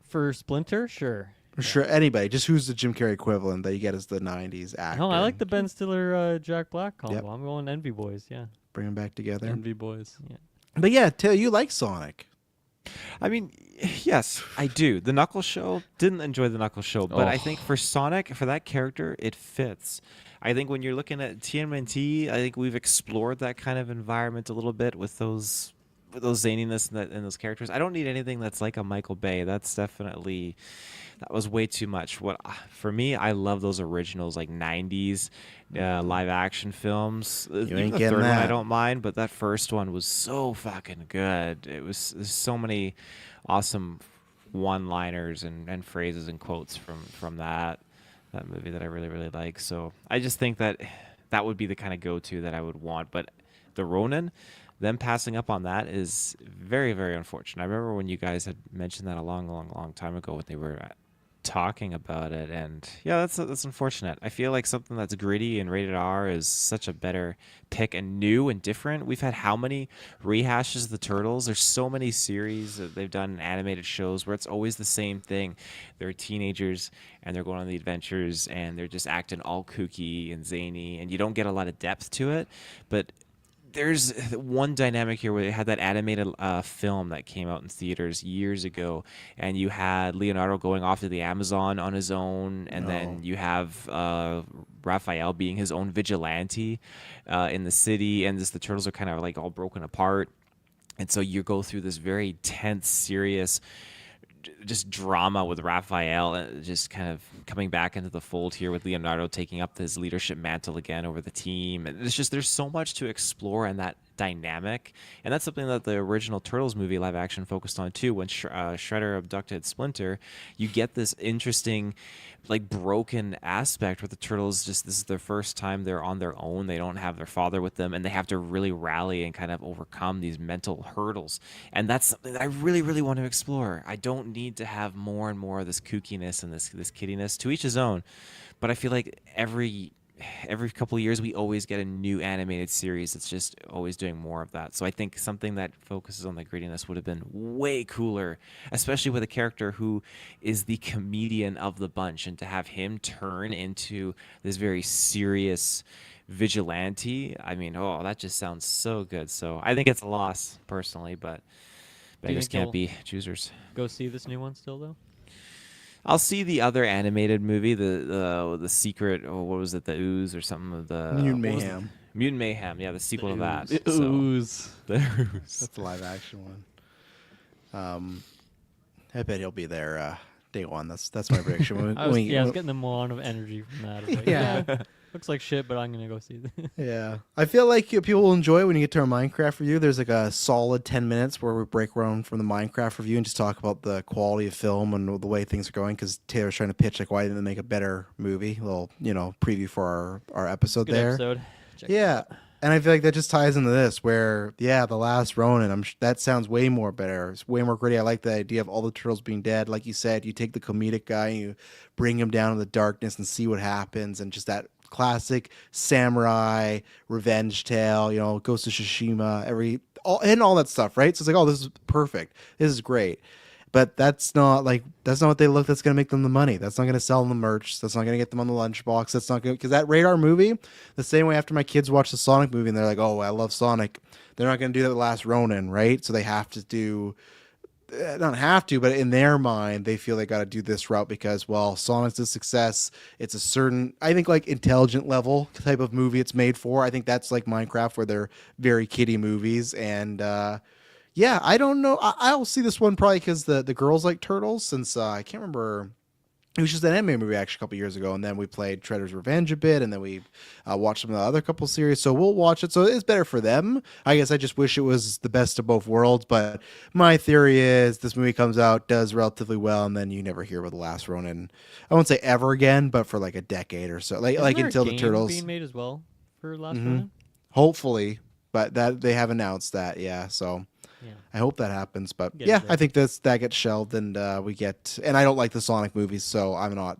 For Splinter, sure. For sure, anybody. Just who's the Jim Carrey equivalent that you get as the '90s actor? No, I like the Ben Stiller, Jack Black combo. Yep. I'm going Envy Boys. Yeah. Bring them back together. Envy Boys. But yeah, Taylor, you like Sonic. I mean, yes, I do. The Knuckles show, didn't enjoy the Knuckles show, but I think for Sonic, for that character, it fits. I think when you're looking at TMNT, I think we've explored that kind of environment a little bit with those zaniness and those characters. I don't need anything that's like a Michael Bay. That's definitely, that was way too much. For me, I love those originals, 90s live action films. Even ain't the getting third one I that. don't mind, but that first one was so fucking good. There's so many awesome one-liners and phrases and quotes from that movie that I really, really like. So I just think that would be the kind of go-to that I would want. But the Ronin, them passing up on that is very, very unfortunate. I remember when you guys had mentioned that a long, long, long time ago when they were talking about it, and yeah, that's unfortunate. I feel like something that's gritty and rated R is such a better pick and new and different. We've had how many rehashes of the Turtles? There's so many series that they've done, animated shows where it's always the same thing. They're teenagers and they're going on the adventures and they're just acting all kooky and zany, and you don't get a lot of depth to it. But there's one dynamic here where they had that animated film that came out in theaters years ago, and you had Leonardo going off to the Amazon on his own, and then you have Raphael being his own vigilante in the city, and the turtles are kind of all broken apart, and so you go through this very tense, serious just drama with Raphael, just kind of coming back into the fold here with Leonardo taking up his leadership mantle again over the team. And it's just, there's so much to explore in that dynamic, and that's something that the original Turtles movie live action focused on too. When Shredder abducted Splinter, you get this interesting, like, broken aspect where the Turtles this is their first time they're on their own. They don't have their father with them, and they have to really rally and kind of overcome these mental hurdles. And that's something that I really, really want to explore. I don't need to have more and more of this kookiness and this kiddiness. To each his own, but I feel like every couple of years we always get a new animated series that's just always doing more of that. So I think something that focuses on the grittiness would have been way cooler, especially with a character who is the comedian of the bunch, and to have him turn into this very serious vigilante. I mean, that just sounds so good. So I think it's a loss personally, but beggars think can't be choosers. Go see this new one still though. I'll see the other animated movie, the secret, or what was it, the Ooze or something of the Mutant what was Mayhem. it? Mutant Mayhem, yeah, the sequel to that. The So, Ooze. the Ooze. That's the live action one. I bet he'll be there day one. That's my prediction. I was getting the amount of energy from that. I was like, Yeah. looks like shit, but I'm gonna go see it. Yeah, I feel like people will enjoy it when you get to our Minecraft review. There's like a solid 10 minutes where we break around from the Minecraft review and just talk about the quality of film and the way things are going. Because Taylor's trying to pitch like why didn't they make a better movie? A little preview for our episode Good there. episode. Check it Yeah, out. and I feel like that just ties into this where the Last Ronin. That sounds way more better. It's way more gritty. I like the idea of all the turtles being dead. Like you said, you take the comedic guy and you bring him down to the darkness and see what happens, and just that classic samurai revenge tale, Ghost of Tsushima, all that stuff, right? So it's like, this is perfect. This is great. But that's not what they look. That's going to make them the money. That's not going to sell them the merch. That's not going to get them on the lunchbox. That's not going because that Radar movie, the same way after my kids watch the Sonic movie and they're like, oh, I love Sonic. They're not going to do that with Last Ronin, right? So they have to do, not have to, but in their mind, they feel they got to do this route because, well, Sonic's a success. It's a certain, I think, like intelligent level type of movie it's made for. I think that's like Minecraft where they're very kiddie movies. And yeah, I don't know. I'll see this one probably because the girls like turtles since I can't remember. It was just an anime movie actually a couple years ago, and then we played Shredder's Revenge a bit, and then we watched some of the other couple series. So we'll watch it. So it's better for them. I guess I just wish it was the best of both worlds. But my theory is this movie comes out, does relatively well, and then you never hear about the Last Ronin. I won't say ever again, but for like a decade or so, like Isn't there a until the game turtles. being made as well for Last Mhm. Ronin. Hopefully, but that they have announced that. Yeah, so. Yeah. I hope that happens, but Get it yeah, there. I think that gets shelved, and and I don't like the Sonic movies, so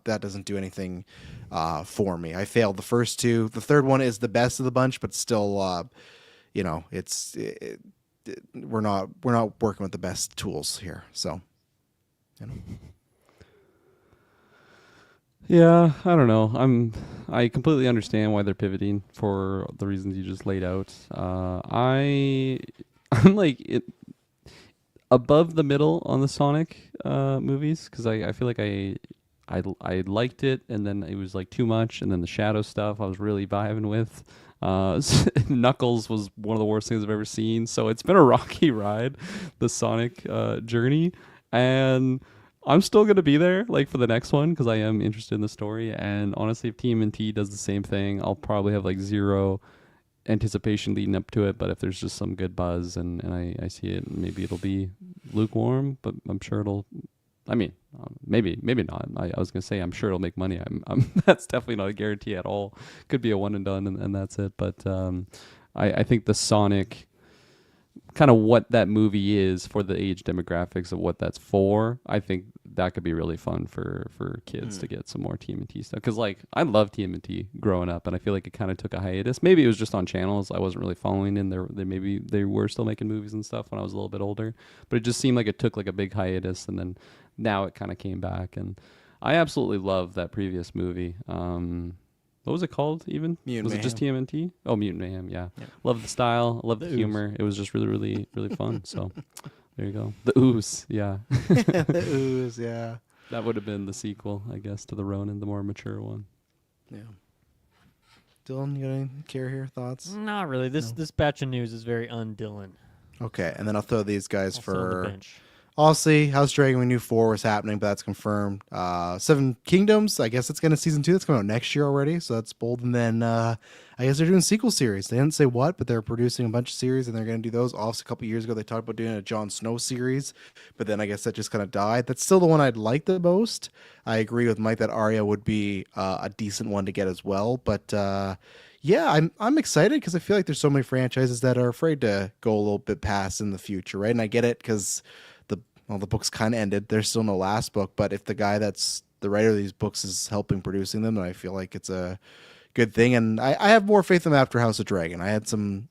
that doesn't do anything for me. I failed the first two. The third one is the best of the bunch, but still, we're not working with the best tools here, so. Yeah, I don't know. I completely understand why they're pivoting for the reasons you just laid out. I'm like above the middle on the Sonic movies because I feel like I liked it, and then it was like too much, and then the Shadow stuff I was really vibing with. Knuckles was one of the worst things I've ever seen, so it's been a rocky ride, the Sonic journey, and I'm still gonna be there like for the next one because I am interested in the story. And honestly, if TMNT does the same thing, I'll probably have like zero anticipation leading up to it, but if there's just some good buzz and I see it, maybe it'll be lukewarm, but I'm sure it'll, maybe not. I was gonna say I'm sure it'll make money. I'm that's definitely not a guarantee at all. Could be a one and done and that's it. But I think the Sonic, kind of what that movie is for the age demographics of what that's for, I think that could be really fun for kids to get some more TMNT stuff. Because like I love TMNT growing up, and I feel like it kind of took a hiatus. Maybe it was just on channels I wasn't really following, and maybe they were still making movies and stuff when I was a little bit older. But it just seemed like it took like a big hiatus, and then now it kind of came back. And I absolutely love that previous movie. What was it called even? Mutant Was it just TMNT? Oh, Mutant Mayhem, yeah. Love the style, love the humor. It was just really, really, really fun. So there you go. The Ooze, yeah. The Ooze, yeah. That would have been the sequel, I guess, to the Ronin, the more mature one. Yeah. Dylan, you got any care here? Thoughts? Not really. This batch of news is very un-Dylan. Okay, and then I'll throw these guys Also on the for bench. I'll see. House Dragon, we knew 4 was happening, but that's confirmed. Seven Kingdoms, I guess it's going to season 2. That's coming out next year already, so that's bold. And then I guess they're doing sequel series. They didn't say what, but they're producing a bunch of series, and they're going to do those. Also, a couple years ago, they talked about doing a Jon Snow series, but then I guess that just kind of died. That's still the one I'd like the most. I agree with Mike that Arya would be a decent one to get as well, but yeah, I'm excited because I feel like there's so many franchises that are afraid to go a little bit past in the future, right? And I get it because the books kind of ended. There's still no last book, but if the guy that's the writer of these books is helping producing them, then I feel like it's a good thing. And I have more faith in them after House of Dragon. I had some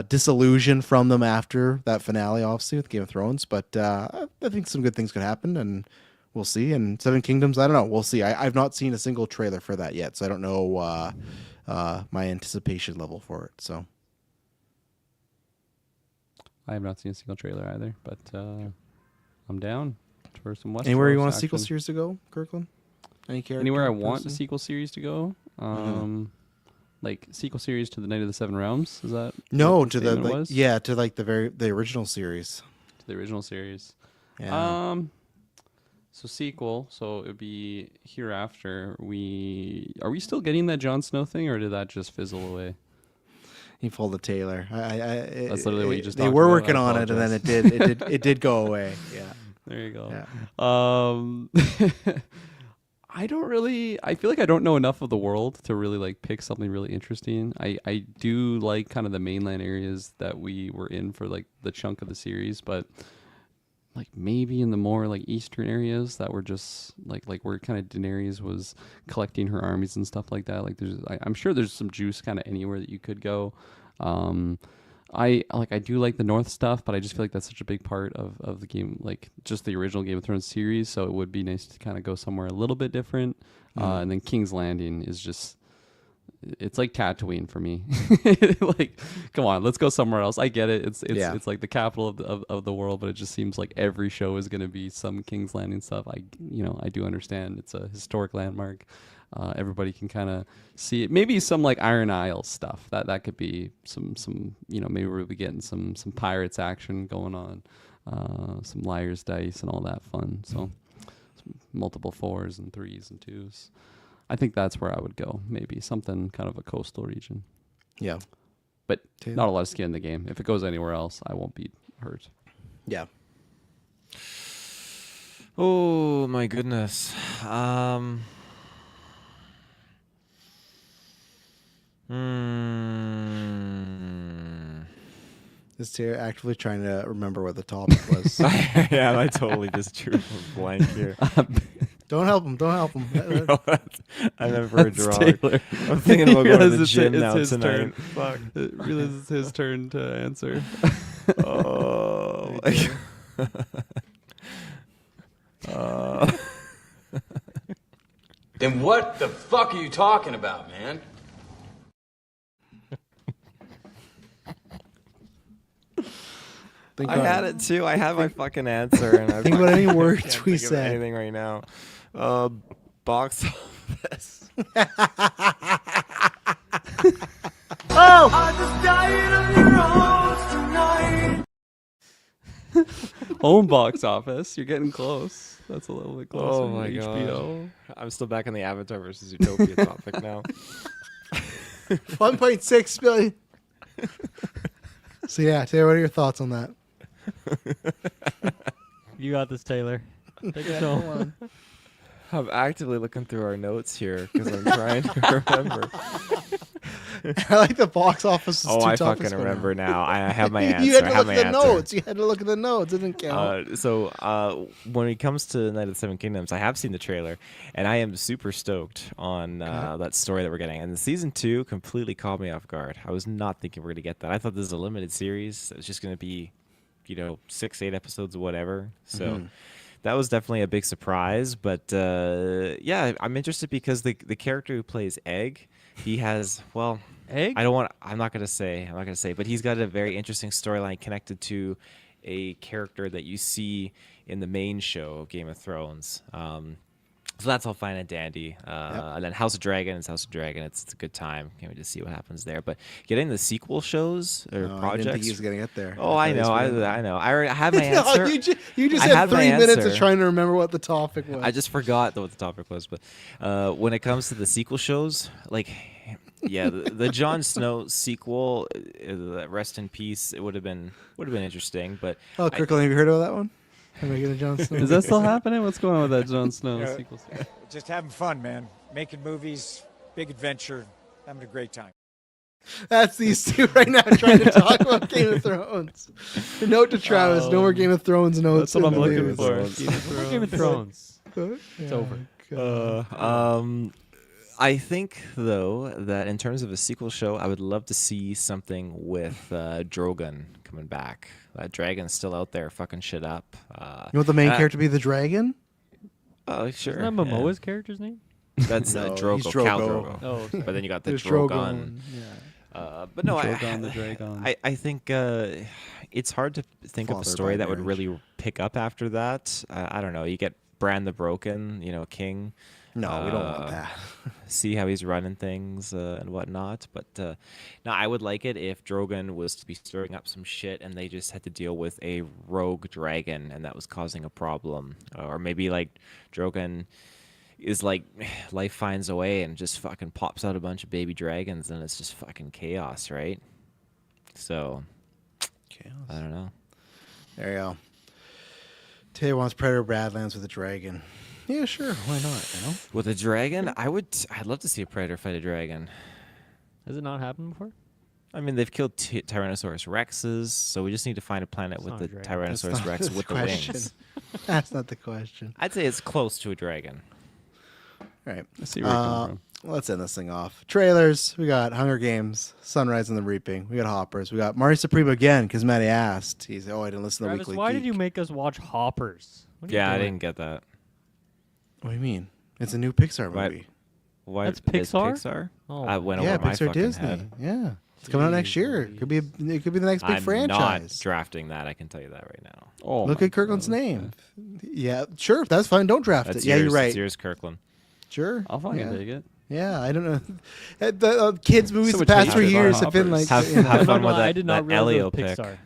disillusion from them after that finale, obviously, with Game of Thrones, but I think some good things could happen, and we'll see. And Seven Kingdoms, I don't know. We'll see. I've not seen a single trailer for that yet, so I don't know my anticipation level for it. So I have not seen a single trailer either, but I'm down for some Westeros anywhere you want a action. sequel series to go, Kirkland? Any character? Anywhere I want a person? sequel series to go. Like sequel series to the Night of the Seven Realms. Is that No, what to the statement was? to like the original series. To the original series. Yeah. So sequel. So it would be hereafter. Are we still getting that Jon Snow thing, or did that just fizzle away? He pulled a Taylor. That's literally what you just They talked were about. working I on it, and then apologize. it did go away. Yeah. There you go. Yeah. I feel like I don't know enough of the world to really like pick something really interesting. I do like kind of the mainland areas that we were in for like the chunk of the series, but like maybe in the more like eastern areas that were just like where kind of Daenerys was collecting her armies and stuff like that. Like I'm sure there's some juice kind of anywhere that you could go. I do like the North stuff, but I just feel like that's such a big part of the game, like just the original Game of Thrones series. So it would be nice to kind of go somewhere a little bit different. And then King's Landing is just, it's like Tatooine for me. Like, come on, let's go somewhere else. I get it. It's like the capital of the world, but it just seems like every show is going to be some King's Landing stuff. I do understand it's a historic landmark. Everybody can kind of see it. Maybe some like Iron Isle stuff. That could be some maybe we'll be getting some pirates action going on, some liar's dice and all that fun. So some multiple 4s and 3s and 2s. I think that's where I would go. Maybe something kind of a coastal region. Yeah. But Taylor? not a lot of skin in the game. If it goes anywhere else, I won't be hurt. Yeah. Oh my goodness. Is Taylor actively trying to remember what the topic was? Yeah, I totally just drew a blank here. Don't help him. Don't help him. I meant for a draw. Taylor. I'm thinking about going to the Realizes gym it's now his tonight. turn. Fuck. Realizes it's his turn to answer. Oh. Then what the fuck are you talking about, man? Think I about had it too. I had my fucking answer, and I Think about any can't words think we of said. anything right now. Box office. Home box office. You're getting close. That's a little bit closer. Oh my HBO. I'm still back in the Avatar versus Zootopia topic now. 1.6 billion. So yeah, Taylor, what are your thoughts on that? You got this, Taylor. Take it home. I'm actively looking through our notes here because I'm trying to remember. I like the box office. Oh, I fucking remember now. I have my answer. You had I to have look my at the answer. notes. You had to look at the notes. It didn't count. So when it comes to Night of the Seven Kingdoms, I have seen the trailer, and I am super stoked on that story that we're getting. And the season 2 completely caught me off guard. I was not thinking we're going to get that. I thought this is a limited series. It was just going to be, 6-8 episodes or whatever. So that was definitely a big surprise. But yeah, I'm interested because the character who plays Egg, he has, well... Egg? I'm not gonna say, but he's got a very interesting storyline connected to a character that you see in the main show of Game of Thrones. So that's all fine and dandy. And then House of Dragon is House of Dragon. It's a good time. Can't wait to see what happens there. But getting the sequel shows or No, I projects. didn't think he was going to get there. Oh, I know. I know. I already had my No, answer. you just I had had my 3 minutes of answer. trying to remember what the topic was. I just forgot what the topic was. But when it comes to the sequel shows, like, yeah, the Jon Snow sequel, rest in peace. It would have been interesting. But Oh, Kirkland, have you heard of that one? Am I getting Jon Snow? Is that still happening? What's going on with that Jon Snow sequel? Just having fun, man. Making movies, big adventure, having a great time. That's these two right now trying to talk about Game of Thrones. Note to Travis: no more Game of Thrones notes. That's what in I'm the looking news. for. Game of Thrones. It's over. I think though that in terms of a sequel show, I would love to see something with Drogon coming back. That dragon's still out there fucking shit up. You want the main character to be the dragon? Oh, sure. Isn't that Momoa's character's name? That's No, Drogo, he's Khal Drogo. Drogo. Oh, But then you got the There's Drogon. Yeah. But no, Drogon the Dragon. I think it's hard to think of a Father story by that would marriage. really pick up after that. I don't know. You get Bran the Broken, king. No, we don't want that. See how he's running things and whatnot. But no, I would like it if Drogon was to be stirring up some shit and they just had to deal with a rogue dragon and that was causing a problem. Or maybe like Drogon is like life finds a way and just fucking pops out a bunch of baby dragons and it's just fucking chaos, right? So I don't know. There you go. Tay wants Predator Badlands with a dragon. Yeah, sure. Why not? With a dragon, I'd love to see a predator fight a dragon. Has it not happened before? I mean, they've killed Tyrannosaurus Rexes, so we just need to find a planet It's with not the a dragon. That's Tyrannosaurus not Rex the with the question. wings. That's not the question. I'd say it's close to a dragon. All right. I see where you're coming from. Let's end this thing off. Trailers. We got Hunger Games, Sunrise and the Reaping. We got Hoppers. We got Marty Supreme again because Matty asked. He's I didn't listen to the Travis, Weekly why Geek. did you make us watch Hoppers? What are you Yeah, I doing? didn't get that. What do you mean? It's a new Pixar Why- movie. Why That's is Pixar? Pixar? Oh, I went Yeah, over my Pixar fucking Disney. head. Yeah, it's coming out next year. It could be the next big I'm franchise. not drafting that. I can tell you that right now. Oh Look my at Kirkland's God. name. Yeah, sure. That's fine. Don't draft That's it. Yeah, yours. you're right. That's yours, Kirkland. Sure. I'll fucking yeah. take it. Yeah, I don't know. The kids' movies So the much past hatred 3 on years have been like, Hoppers. Have fun with I that, did not that realize Elio it was pick. Pixar.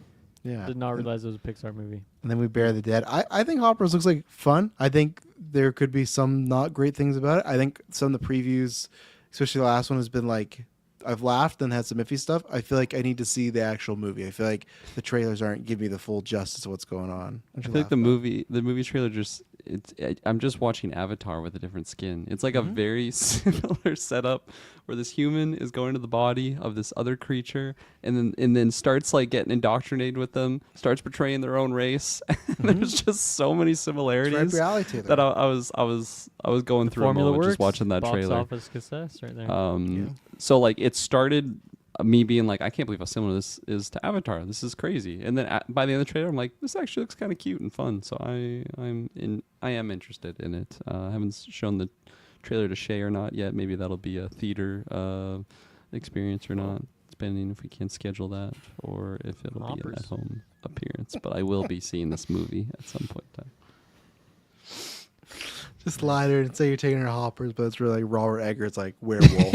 yeah. Did not realize it was a Pixar movie. And then we Bear the Dead. I think Hoppers looks like fun. I think there could be some not great things about it. I think some of the previews, especially the last one, has been like I've laughed and had some iffy stuff. I feel like I need to see the actual movie. I feel like the trailers aren't giving me the full justice of what's going on. I feel like the movie trailer I'm just watching Avatar with a different skin. It's like a very similar setup where this human is going to the body of this other creature and then starts like getting indoctrinated with them, starts portraying their own race. There's just so many similarities reality that I was going through a Formula moment works. just watching that box trailer. office success right there. So like it started me being like, I can't believe how similar this is to Avatar. This is crazy. And then by the end of the trailer, I'm like, this actually looks kind of cute and fun. So I am interested in it. I haven't shown the trailer to Shay or not yet. Maybe that'll be a theater experience or not, depending if we can schedule that or if it'll be an Hoppers. at-home appearance. But I will be seeing this movie at some point in time. Just lie there and say you're taking her Hoppers, but it's really like Robert Eggers, like werewolf.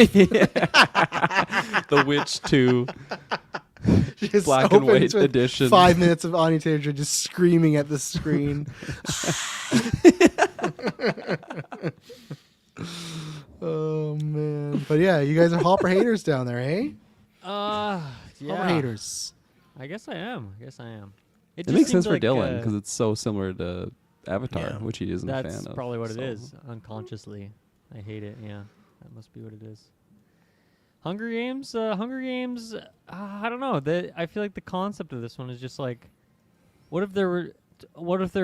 The Witch 2 Just Black and opens white with edition. 5 minutes of Anya Taylor just screaming at the screen. Oh man! But yeah, you guys are Hopper haters down there, hey? Yeah. Hopper haters. I guess I am. It It just makes sense seems for like, Dylan because it's so similar to Avatar, Yeah. which he isn't a that's fan of. probably what it so- is. Unconsciously, I hate it. Yeah, that must be what it is. Hunger Games. I don't know. I feel like the concept of this one is just like, what if there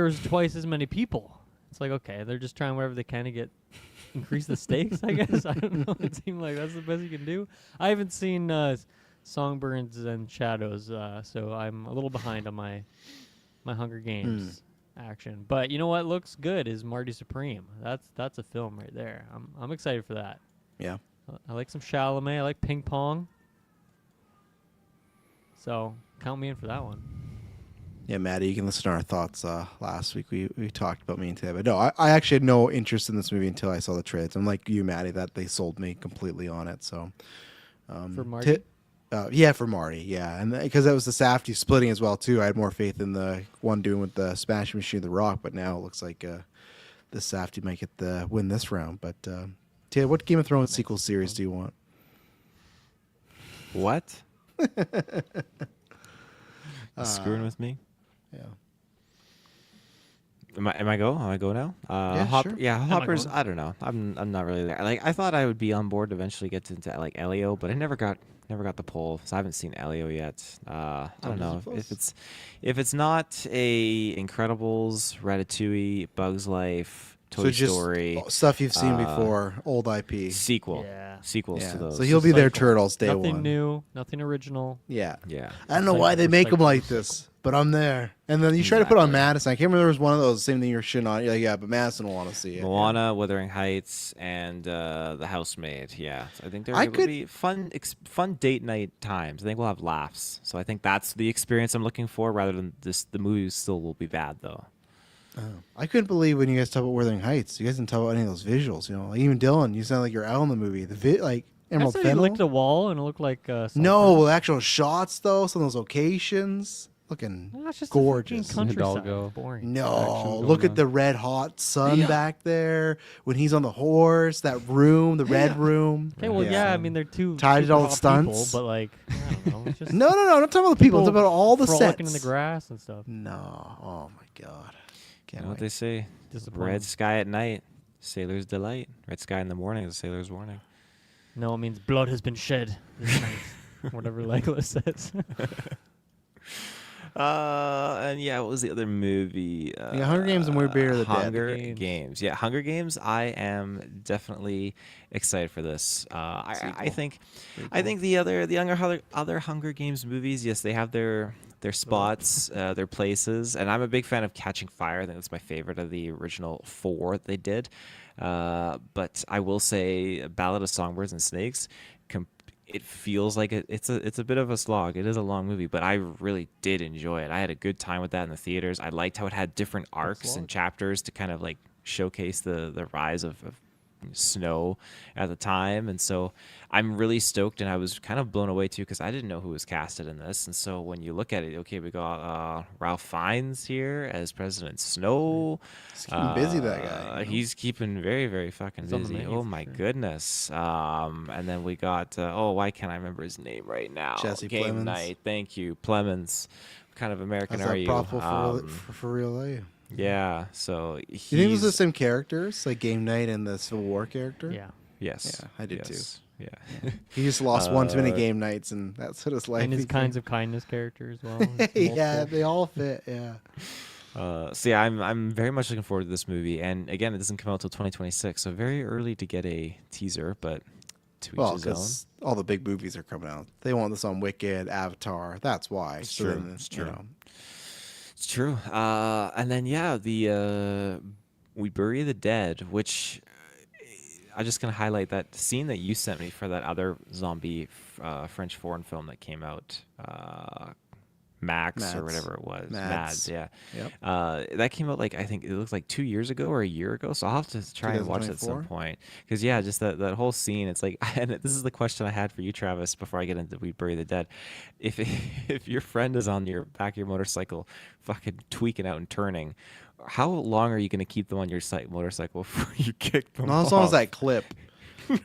was twice as many people? It's like, okay, they're just trying whatever they can to increase the stakes. I guess I don't know. It seemed like that's the best you can do. I haven't seen Songbirds and Shadows, so I'm a little behind on my Hunger Games action. But you know what looks good is Marty Supreme. That's a film right there. I'm excited for that. Yeah. I like some Chalamet. I like Ping Pong. So count me in for that one. Yeah, Maddie, you can listen to our thoughts last week. We talked about me and Ted, but no, I actually had no interest in this movie until I saw the trailers. I'm like you, Maddie, that they sold me completely on it. So For Marty? yeah, for Marty, yeah, and because that was the Safdie splitting as well too. I had more faith in the one doing with the Smashing Machine, The Rock, but now it looks like the Safdie might get the win this round. But Ted, what Game of Thrones sequel series do you want? What? Screwing with me? Yeah. Am I go? Am I go now? Yeah, sure. Yeah, I Hoppers. go? I don't know. I'm not really there. Like I thought I would be on board to eventually get into like Elio, but I never got the pull. So I haven't seen Elio yet. I don't know if it's not a Incredibles, Ratatouille, Bugs Life, Toy Story stuff you've seen before, old IP. sequels Yeah. to those. So he'll be there, Cycle. Turtles, day Nothing one. new, nothing original. Yeah. Yeah. I don't know Like why they make them recycled like this, but I'm there. And then you try to put on Exactly. Madison. I can't remember there was one of those, same thing you're shitting on. You're like, yeah, but Madison will want to see it. Moana, Wuthering Heights, and The Housemaid. Yeah, so I think there I will could- be fun date night times. I think we'll have laughs. So I think that's the experience I'm looking for, rather than this. The movie still will be bad though. I couldn't believe when you guys talk about Wuthering Heights. You guys didn't talk about any of those visuals. You know, like even Dylan, you sound like you're out in the movie. Like Emerald I said he Fennel. licked a wall and it looked like No, the actual shots though, some of those locations looking That's just gorgeous. A countryside. Hidalgo. Boring. No, Action look going at the red hot sun back there when he's on the horse. That room, the red room. Okay, well, yeah, I mean they're two Tied super all hot stunts. people, but like I don't know, it's just No, I'm not talking about the people. I'm talking about all the frolicking sets. in the grass and stuff. No, oh my god, You can't know what wait. they say? Disappointing. Red sky at night, sailor's delight. Red sky in the morning is a sailor's warning. No, it means blood has been shed this night. Whatever Legolas says. And yeah, what was the other movie? Yeah, Hunger Games and We're Buried the Dead. Hunger Games. Games. Yeah, Hunger Games. I am definitely excited for this. I think the other Hunger Games movies, yes, they have their spots, their places, and I'm a big fan of Catching Fire. I think that's my favorite of the original 4 that they did. But I will say, Ballad of Songbirds and Snakes. It feels like it's a bit of a slog. It is a long movie, but I really did enjoy it. I had a good time with that in the theaters. I liked how it had different arcs and chapters to kind of like showcase the rise of Snow at the time, and so I'm really stoked, and I was kind of blown away too because I didn't know who was casted in this. And so when you look at it, okay, we got Ralph Fiennes here as President Snow. He's keeping busy, that guy. You know? He's keeping very, very fucking He's on the busy. menu Oh for my sure. goodness. And then we got why can't I remember his name right now? Jesse Game Plemons. Night. Thank you, Plemons. What kind of American That's are that you? profitable for real life. Yeah. So he's, You think those are the same characters, like Game Night and the Civil War character? Yeah. Yes. Yeah, I did too. Yeah. He just lost one too many game nights, and that's what his life. And his became. kinds of kindness character as well. Yeah, they all fit. Yeah. So yeah, I'm very much looking forward to this movie, and again, it doesn't come out till 2026, so very early to get a teaser, but to each Well, his own. because all the big movies are coming out. They want this on Wicked, Avatar. That's why. It's So true. then, It's you true. know, It's true. And then yeah, the We Bury the Dead, which I'm just gonna highlight that scene that you sent me for that other zombie French foreign film that came out, Max or Mads. whatever it was. Mads. Mads, yeah. Yep. That came out like I think it looks like 2 years ago or a year ago. So I'll have to try and watch it at some 2024? point. Because yeah, just that whole scene. It's like, and this is the question I had for you, Travis, before I get into We Bury the Dead. If if your friend is on your back of your motorcycle, fucking tweaking out and turning, how long are you going to keep them on your motorcycle before you kick them? not as long as off? that clip.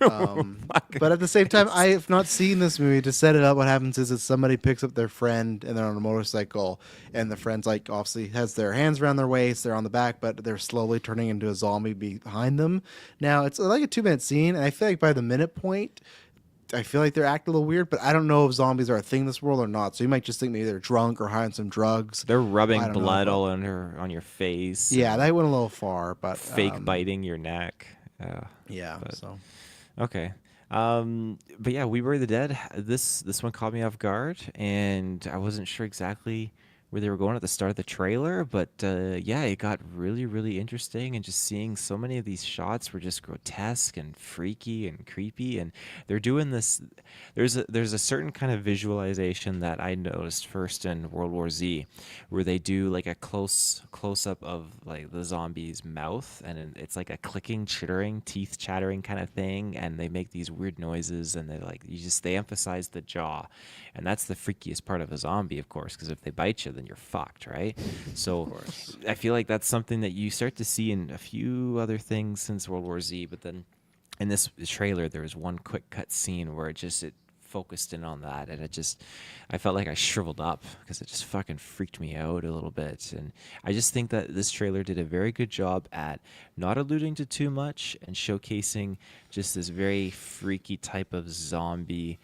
But at the same time, I have not seen this movie. To set it up, what happens is that somebody picks up their friend and they're on a motorcycle, and the friend's like obviously has their hands around their waist, they're on the back, but they're slowly turning into a zombie behind them. Now it's like a 2-minute scene, and I feel like by the minute point, I feel like they're acting a little weird, but I don't know if zombies are a thing in this world or not. So you might just think maybe they're drunk or high on some drugs. They're rubbing I don't know, blood but- all on your face. Yeah, and that went a little far, but fake biting your neck. Yeah, but- so Okay. But yeah, We Bury the Dead. This one caught me off guard, and I wasn't sure exactly where they were going at the start of the trailer, but yeah, it got really, really interesting, and just seeing so many of these shots were just grotesque and freaky and creepy, and they're doing this. There's a certain kind of visualization that I noticed first in World War Z, where they do like a close up of like the zombie's mouth, and it's like a clicking, chittering, teeth chattering kind of thing, and they make these weird noises, and they emphasize the jaw, and that's the freakiest part of a zombie, of course, because if they bite you, then you're fucked, right? So I feel like that's something that you start to see in a few other things since World War Z, but then in this trailer there was one quick cut scene where it focused in on that, and I felt like I shriveled up because it just fucking freaked me out a little bit. And I just think that this trailer did a very good job at not alluding to too much and showcasing just this very freaky type of zombie.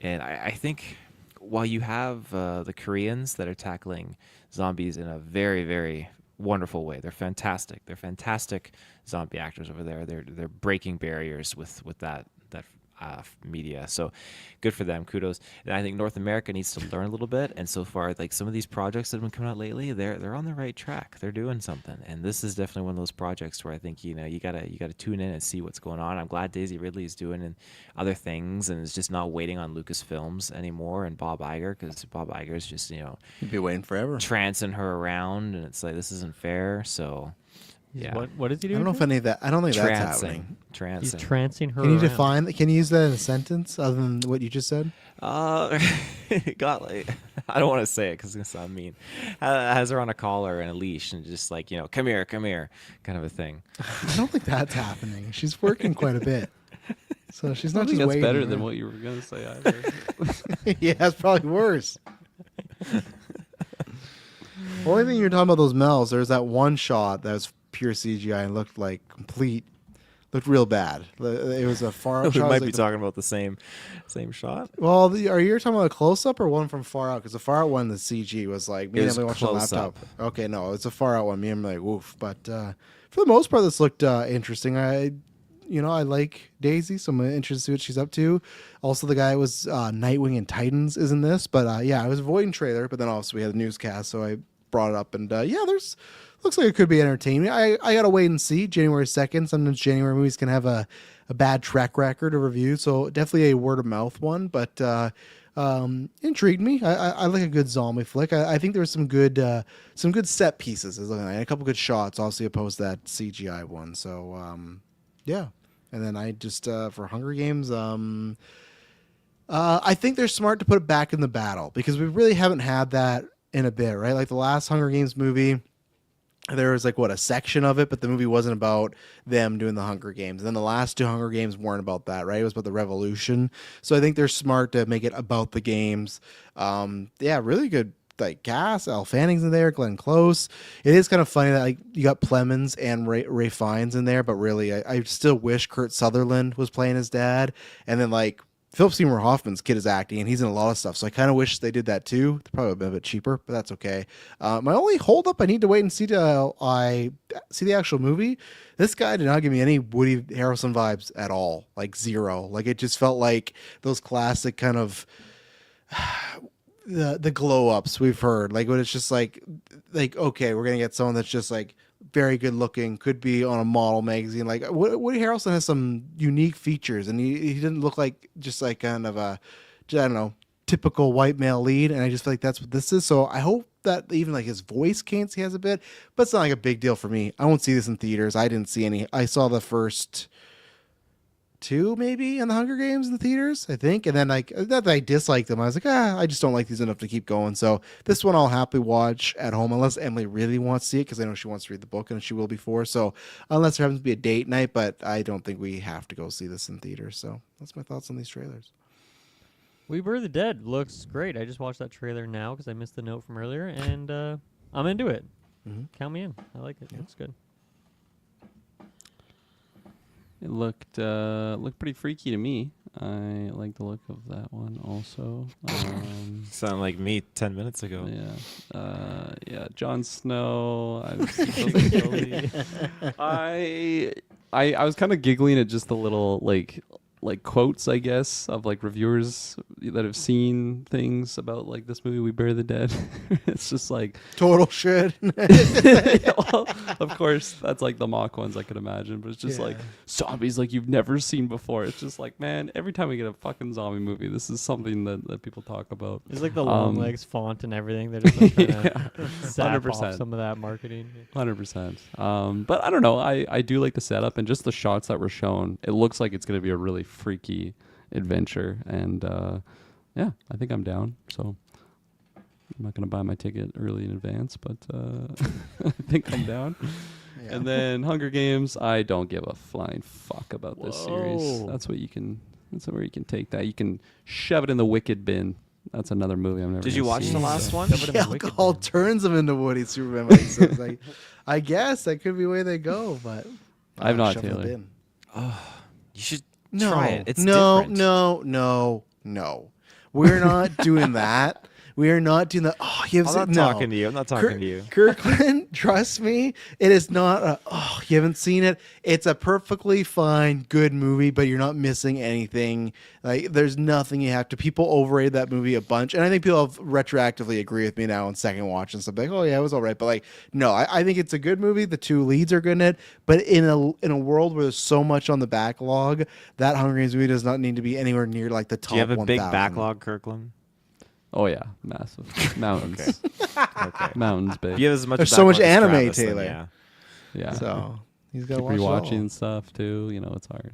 And I think while you have the Koreans that are tackling zombies in a very, very wonderful way, they're fantastic. They're fantastic zombie actors over there. They're breaking barriers with that media. So good for them. Kudos. And I think North America needs to learn a little bit. And so far, like some of these projects that have been coming out lately, they're on the right track. They're doing something. And this is definitely one of those projects where I think you gotta tune in and see what's going on. I'm glad Daisy Ridley is doing other things and is just not waiting on Lucasfilms anymore and Bob Iger, because Bob Iger is just You'd be waiting forever. trancing her around, and it's like this isn't fair. So. Yeah. What does he do? I don't know if any of that. I don't think that's happening. He's Trancing. trancing her. Can you around. define that? Can you use that in a sentence other than what you just said? It got like, I don't want to say it because it's gonna sound mean. Has her on a collar and a leash and just like come here, kind of a thing. I don't think that's happening. She's working quite a bit, so she's I not think just that's waiting. better than around. what you were gonna say either. Yeah, it's probably worse. Only thing you're talking about those Mel's, there's that one shot that was pure CGI and looked real bad. It was a far out We shot. might be talking about the same shot. Well, are you talking about a close up or one from far out? Because the far out one, the CG was like me It and was Emily watched on close laptop. up. Okay, no, it's a far out one. Me and Emily like woof. But for the most part, this looked interesting. I like Daisy, so I'm interested to see what she's up to. Also, the guy was Nightwing and Titans is in this, but yeah, I was avoiding trailer. But then also we had the newscast, so I brought it up, and yeah, looks like it could be entertaining. I gotta wait and see. January 2nd. Sometimes January movies can have a bad track record of review, so definitely a word of mouth one. But intrigued me. I like a good zombie flick. I think there was some good set pieces. A couple good shots, obviously opposed to that CGI one. So yeah. And then I just for Hunger Games, I think they're smart to put it back in the battle because we really haven't had that in a bit, right? Like the last Hunger Games movie, there was a section of it, but the movie wasn't about them doing the Hunger Games. And then the last two Hunger Games weren't about that, right? It was about the revolution. So I think they're smart to make it about the games. Yeah, really good cast. Elle Fanning's in there, Glenn Close. It is kind of funny that you got Plemons and Ray Fiennes in there, but really I still wish Kurt Sutherland was playing his dad. And then Philip Seymour Hoffman's kid is acting, and he's in a lot of stuff. So I kind of wish they did that too. They're probably a bit cheaper, but that's okay. My only holdup, I need to wait and see till I see the actual movie. This guy did not give me any Woody Harrelson vibes at all, zero. It just felt like those classic kind of the glow ups we've heard. When it's just okay, we're gonna get someone that's just very good looking, could be on a model magazine. Woody Harrelson has some unique features, and he didn't look like just kind of a, I don't know, typical white male lead. And I just feel like that's what this is. So I hope that even his voice can't see has a bit, but it's not a big deal for me. I won't see this in theaters. I didn't see any. I saw the first two maybe in the Hunger Games in the theaters, I think, and then not that I disliked them. I was I just don't like these enough to keep going. So this one I'll happily watch at home unless Emily really wants to see it, because I know she wants to read the book and she will before. So unless there happens to be a date night, but I don't think we have to go see this in theaters. So that's my thoughts on these trailers. We Were the Dead looks great. I just watched that trailer now because I missed the note from earlier, and I'm into it. Mm-hmm. Count me in. I like it. Yeah. Looks good. It looked pretty freaky to me. I like the look of that one also. Sound like me 10 minutes ago. Yeah. Jon Snow. I was kind of giggling at just the little like quotes, I guess, of like reviewers that have seen things about like this movie, We Bury the Dead. It's just like Total shit. well, of course, that's like the mock ones I could imagine, but it's just like zombies like you've never seen before. It's just like, man, every time we get a fucking zombie movie, this is something that people talk about. It's like the long legs font and everything. They're just like trying to zap 100%. off some of that marketing. 100%. But I don't know. I do like the setup and just the shots that were shown. It looks like it's going to be a really freaky adventure, and yeah, I think I'm down. So I'm not going to buy my ticket early in advance, but I think I'm down. Yeah. And then Hunger Games, I don't give a flying fuck about this series. Whoa. That's what you can. That's where you can take that. You can shove it in the Wicked bin. That's another movie I've never. Did you gonna watch see. the last one? Shove it in The the Wicked alcohol bin. turns them into Woody Superman. Like, so it's like, I guess that could be where they go, but I've not, shove them Taylor. in. You should No, try it. It's no, different. no. We're not doing that. We are not doing that. Oh, you have I'm not talking to you. I'm not talking to you. Kirkland, trust me, it is not a, oh, you haven't seen it. It's a perfectly fine, good movie, but you're not missing anything. Like, there's nothing you have to. People overrated that movie a bunch, and I think people have retroactively agree with me now on second watch and stuff. Like, oh yeah, it was all right, but like, no, I think it's a good movie. The two leads are good in it, but in a world where there's so much on the backlog, that Hunger Games movie does not need to be anywhere near like the top. Do you have a 1,000. big backlog, Kirkland? Oh yeah, massive mountains. Okay. Mountains, big. You have as much. There's so much backlog as anime, Travis, then Taylor. yeah. Yeah. So he's got to Keep watch it all. rewatching stuff too. You know, it's hard.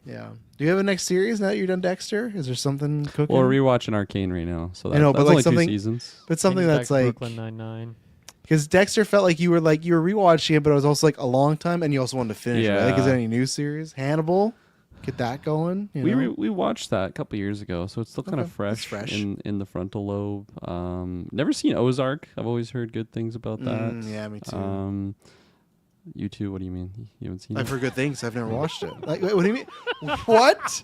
Yeah. Do you have a next series now that you're done Dexter? Is there something cooking? Well, we're rewatching Arcane right now, so I know, that's but like only something- 2 seasons. but something Brings that's back like, Brooklyn Nine-Nine. because Dexter felt like you were rewatching it, but it was also like a long time, and you also wanted to finish it. Right? Like, is Yeah. there any new series? Hannibal, get that going. You know? We watched that a couple years ago, so it's still kind Okay, of fresh, it's fresh. in the frontal lobe. Never seen Ozark. I've always heard good things about that. Yeah, me too. You too. What do you mean? You haven't seen I've it? heard good things. I've never watched it. Like, wait, what do you mean? What?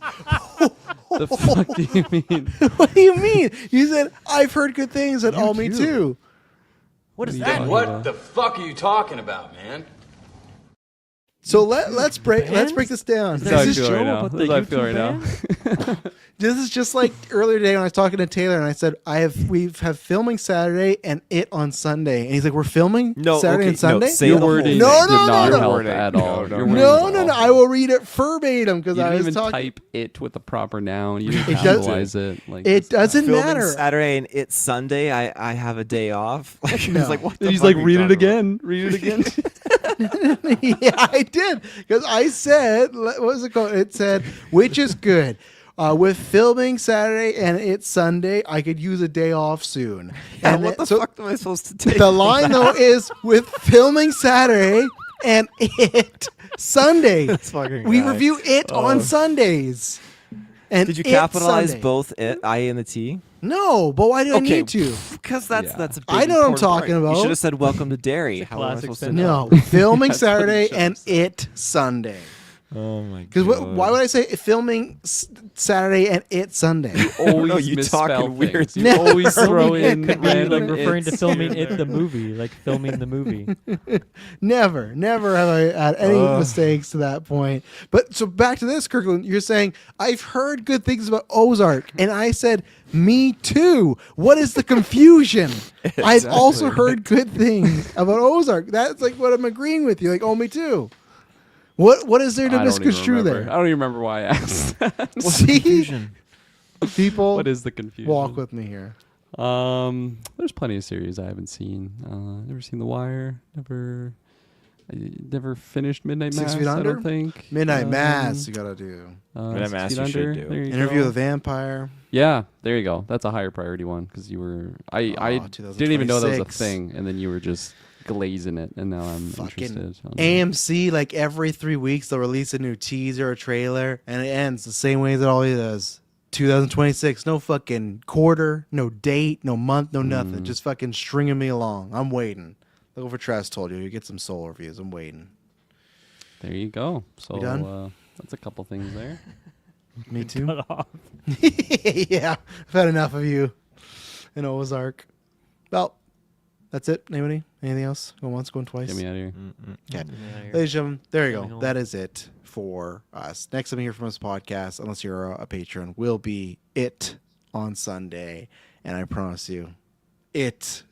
The fuck do you mean? What do you mean? You said I've heard good things, and You me too. too. What is Then what the fuck are you talking about, man? So let's break this down. That's how I This is feel right show now. about That's the how I feel YouTube right now. This is just like earlier today when I was talking to Taylor and I said we have filming Saturday and it on Sunday, and he's like, "We're filming Saturday and Sunday." say Your the whole wording thing. No, did no, not no, no. help Wording. at No, all. no, Your no. wording No, was no, no. awful. I will read it verbatim because You I didn't was even talking. type it with the proper noun. You didn't It doesn't- capitalize it. Like It doesn't Filming matter. Saturday and it's Sunday. I have a day off. Like, No. He's like, what the He's fuck like, are you read it talking about?" again. Read it again. Yeah, I did because I said, what was it called? It said, which is good. With filming Saturday and it's Sunday, I could use a day off soon. Yeah, And what the so fuck am I supposed to take? the line though is with filming Saturday and it Sunday. fucking We guy. review it on Sundays. And Did you It capitalize Sunday. both it, I and the T? No, but why do I need to? Because that's Yeah. a big I know what I'm important talking part. about. You should have said welcome to Derry. How am I classic supposed to sentence. know? No, filming That's what you Saturday should have and it Sunday. Oh my god. Because why would I say filming Saturday and it Sunday? Always No, you misspell talking weird. things. You always throw in Could be random like referring to its. filming it the movie, like filming the movie. Never have I had any mistakes to that point. But so back to this, Kirkland, you're saying, I've heard good things about Ozark. And I said, me too. What is the confusion? I've also heard good things about Ozark. That's like what I'm agreeing with you. Like, oh, me too. What is there to I don't even misconstrue remember. I there? don't even remember why I asked. that. See? People, What is the confusion? walk with me here. There's plenty of series I haven't seen. Never seen The Wire. Never finished Midnight 6 Mass. Feet I Under? don't think. Midnight Mass, you gotta do. Midnight 6 Mass Feet you should Under, do. there you Interview go. with the Vampire. Yeah, there you go. That's a higher priority one because you were. I didn't even know that was a 2026. thing, and then you were just glazing it, and now I'm Fucking interested. on that. AMC, like every 3 weeks, they'll release a new teaser or trailer, and it ends the same way as it always does. 2026, no fucking quarter, no date, no month, no nothing. Just fucking stringing me along. I'm waiting. Look over Trash told you. You get some soul reviews. I'm waiting. There you go. So We done? that's a couple things there. Me too. Cut off. Yeah, I've had enough of you in Ozark. Well, that's it. Anybody? Anything else? Going once, going twice? Get me out of here. Okay. Yeah, Ladies and gentlemen, there you Coming go. home. That is it for us. Next time you hear from us podcast, unless you're a patron, will be It on Sunday. And I promise you, it